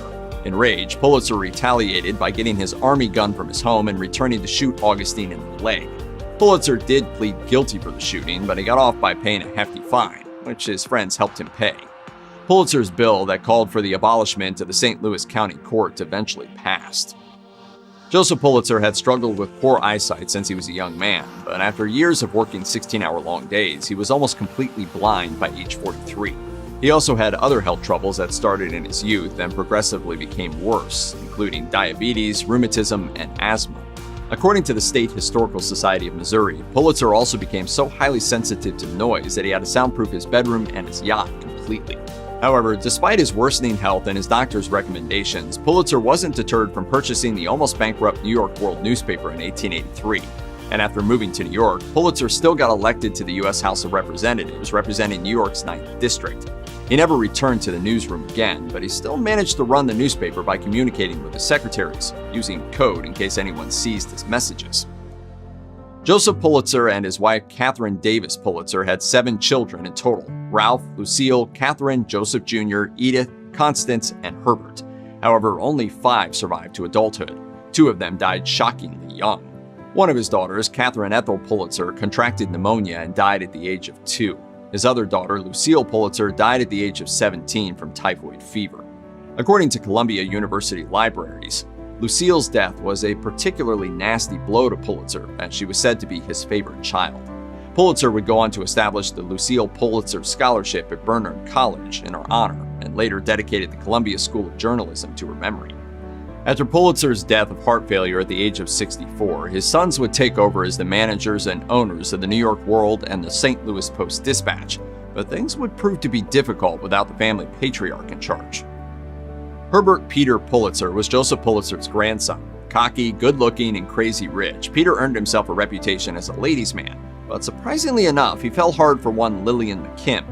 Enraged, Pulitzer retaliated by getting his army gun from his home and returning to shoot Augustine in the leg. Pulitzer did plead guilty for the shooting, but he got off by paying a hefty fine, which his friends helped him pay. Pulitzer's bill that called for the abolishment of the St. Louis County Court eventually passed. Joseph Pulitzer had struggled with poor eyesight since he was a young man, but after years of working 16-hour-long days, he was almost completely blind by age 43. He also had other health troubles that started in his youth and progressively became worse, including diabetes, rheumatism, and asthma. According to the State Historical Society of Missouri, Pulitzer also became so highly sensitive to noise that he had to soundproof his bedroom and his yacht completely. However, despite his worsening health and his doctor's recommendations, Pulitzer wasn't deterred from purchasing the almost bankrupt New York World newspaper in 1883. And after moving to New York, Pulitzer still got elected to the U.S. House of Representatives, representing New York's 9th District. He never returned to the newsroom again, but he still managed to run the newspaper by communicating with his secretaries, using code in case anyone seized his messages. Joseph Pulitzer and his wife Catherine Davis Pulitzer had 7 children in total: Ralph, Lucille, Catherine, Joseph Jr., Edith, Constance, and Herbert. However, only 5 survived to adulthood. 2 of them died shockingly young. One of his daughters, Catherine Ethel Pulitzer, contracted pneumonia and died at the age of 2. His other daughter, Lucille Pulitzer, died at the age of 17 from typhoid fever. According to Columbia University Libraries, Lucille's death was a particularly nasty blow to Pulitzer, as she was said to be his favorite child. Pulitzer would go on to establish the Lucille Pulitzer Scholarship at Bernard College in her honor, and later dedicated the Columbia School of Journalism to her memory. After Pulitzer's death of heart failure at the age of 64, his sons would take over as the managers and owners of the New York World and the St. Louis Post-Dispatch, but things would prove to be difficult without the family patriarch in charge. Herbert Peter Pulitzer was Joseph Pulitzer's grandson. Cocky, good-looking, and crazy rich, Peter earned himself a reputation as a ladies' man, but surprisingly enough, he fell hard for one Lillian McKim,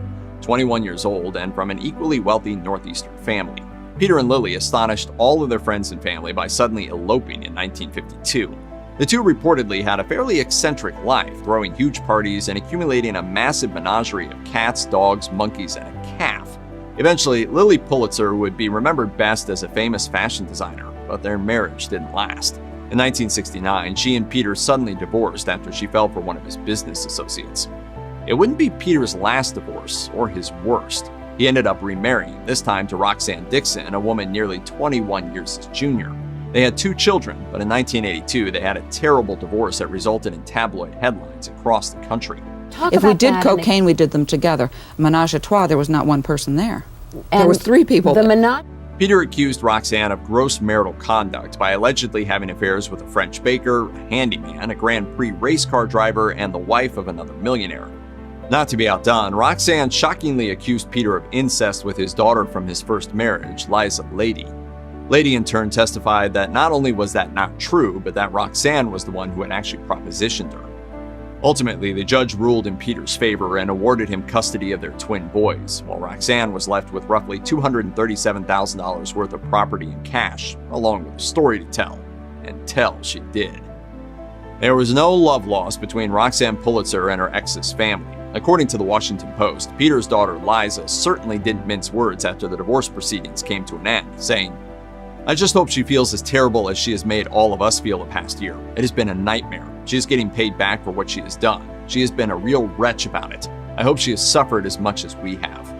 21 years old and from an equally wealthy Northeastern family. Peter and Lily astonished all of their friends and family by suddenly eloping in 1952. The two reportedly had a fairly eccentric life, throwing huge parties and accumulating a massive menagerie of cats, dogs, monkeys, and a calf. Eventually, Lily Pulitzer would be remembered best as a famous fashion designer, but their marriage didn't last. In 1969, she and Peter suddenly divorced after she fell for one of his business associates. It wouldn't be Peter's last divorce, or his worst. He ended up remarrying, this time to Roxanne Dixon, a woman nearly 21 years his junior. They had 2 children, but in 1982 they had a terrible divorce that resulted in tabloid headlines across the country. If we did cocaine, we did them together. Menage a trois, there was not one person there. There was 3 people. Peter accused Roxanne of gross marital conduct by allegedly having affairs with a French baker, a handyman, a Grand Prix race car driver, and the wife of another millionaire. Not to be outdone, Roxanne shockingly accused Peter of incest with his daughter from his first marriage, Liza Lady. Lady in turn testified that not only was that not true, but that Roxanne was the one who had actually propositioned her. Ultimately, the judge ruled in Peter's favor and awarded him custody of their twin boys, while Roxanne was left with roughly $237,000 worth of property and cash, along with a story to tell. And tell she did. There was no love lost between Roxanne Pulitzer and her ex's family. According to the Washington Post, Peter's daughter Liza certainly didn't mince words after the divorce proceedings came to an end, saying, "I just hope she feels as terrible as she has made all of us feel the past year. It has been a nightmare. She is getting paid back for what she has done. She has been a real wretch about it. I hope she has suffered as much as we have."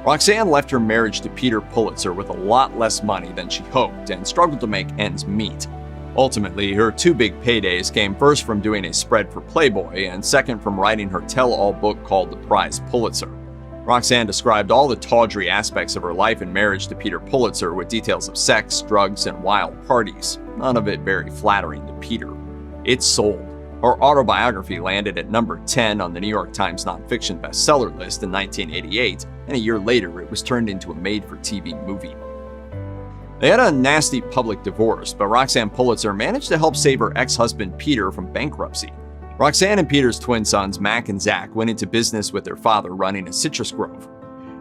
Roxanne left her marriage to Peter Pulitzer with a lot less money than she hoped and struggled to make ends meet. Ultimately, her 2 big paydays came first from doing a spread for Playboy and second from writing her tell-all book called The Prize Pulitzer. Roxanne described all the tawdry aspects of her life and marriage to Peter Pulitzer with details of sex, drugs, and wild parties, none of it very flattering to Peter. It sold. Her autobiography landed at number 10 on the New York Times nonfiction bestseller list in 1988, and a year later it was turned into a made-for-TV movie. They had a nasty public divorce, but Roxanne Pulitzer managed to help save her ex-husband Peter from bankruptcy. Roxanne and Peter's twin sons, Mac and Zach, went into business with their father running a citrus grove.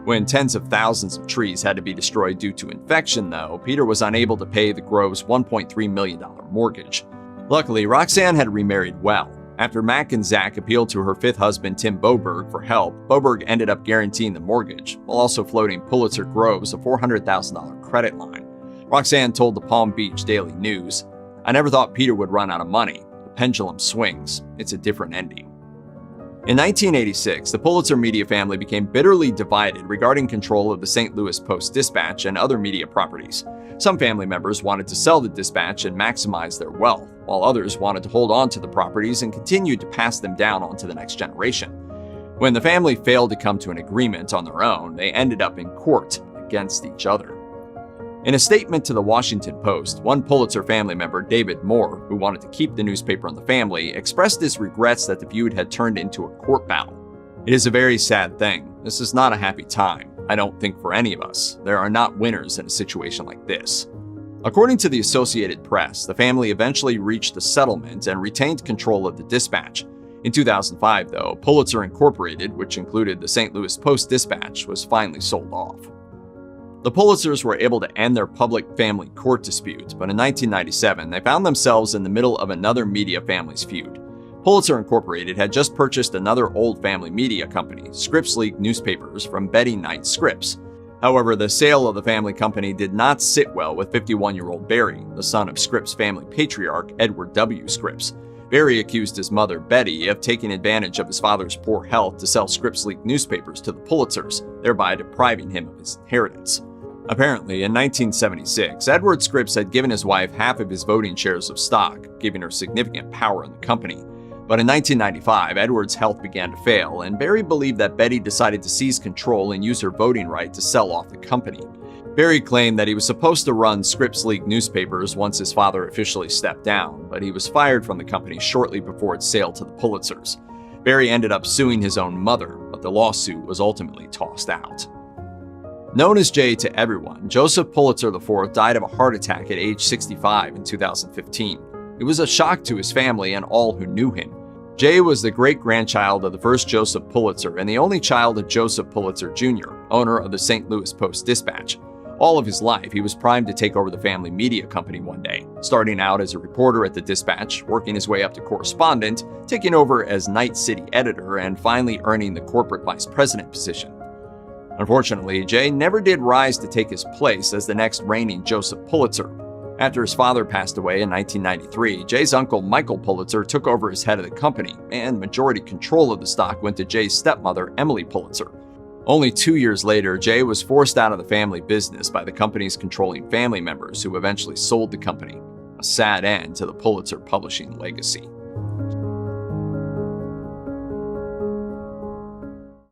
When tens of thousands of trees had to be destroyed due to infection, though, Peter was unable to pay the grove's $1.3 million mortgage. Luckily, Roxanne had remarried well. After Mac and Zach appealed to her 5th husband, Tim Boberg, for help, Boberg ended up guaranteeing the mortgage, while also floating Pulitzer Groves a $400,000 credit line. Roxanne told the Palm Beach Daily News, "I never thought Peter would run out of money. The pendulum swings. It's a different ending." In 1986, the Pulitzer media family became bitterly divided regarding control of the St. Louis Post-Dispatch and other media properties. Some family members wanted to sell the Dispatch and maximize their wealth, while others wanted to hold on to the properties and continued to pass them down onto the next generation. When the family failed to come to an agreement on their own, they ended up in court against each other. In a statement to the Washington Post, one Pulitzer family member, David Moore, who wanted to keep the newspaper in the family, expressed his regrets that the feud had turned into a court battle. "It is a very sad thing. This is not a happy time. I don't think for any of us. There are not winners in a situation like this." According to the Associated Press, the family eventually reached a settlement and retained control of the Dispatch. In 2005, though, Pulitzer Incorporated, which included the St. Louis Post-Dispatch, was finally sold off. The Pulitzers were able to end their public family court dispute, but in 1997, they found themselves in the middle of another media family's feud. Pulitzer Incorporated had just purchased another old family media company, Scripps League Newspapers, from Betty Knight Scripps. However, the sale of the family company did not sit well with 51-year-old Barry, the son of Scripps family patriarch Edward W. Scripps. Barry accused his mother, Betty, of taking advantage of his father's poor health to sell Scripps League newspapers to the Pulitzers, thereby depriving him of his inheritance. Apparently, in 1976, Edward Scripps had given his wife half of his voting shares of stock, giving her significant power in the company. But in 1995, Edward's health began to fail, and Barry believed that Betty decided to seize control and use her voting right to sell off the company. Barry claimed that he was supposed to run Scripps League newspapers once his father officially stepped down, but he was fired from the company shortly before its sale to the Pulitzers. Barry ended up suing his own mother, but the lawsuit was ultimately tossed out. Known as Jay to everyone, Joseph Pulitzer IV died of a heart attack at age 65 in 2015. It was a shock to his family and all who knew him. Jay was the great-grandchild of the first Joseph Pulitzer and the only child of Joseph Pulitzer Jr., owner of the St. Louis Post-Dispatch. All of his life, he was primed to take over the family media company one day, starting out as a reporter at the Dispatch, working his way up to correspondent, taking over as night city editor, and finally earning the corporate vice president position. Unfortunately, Jay never did rise to take his place as the next reigning Joseph Pulitzer. After his father passed away in 1993, Jay's uncle Michael Pulitzer took over as head of the company, and majority control of the stock went to Jay's stepmother, Emily Pulitzer. Only 2 years later, Jay was forced out of the family business by the company's controlling family members who eventually sold the company. A sad end to the Pulitzer publishing legacy.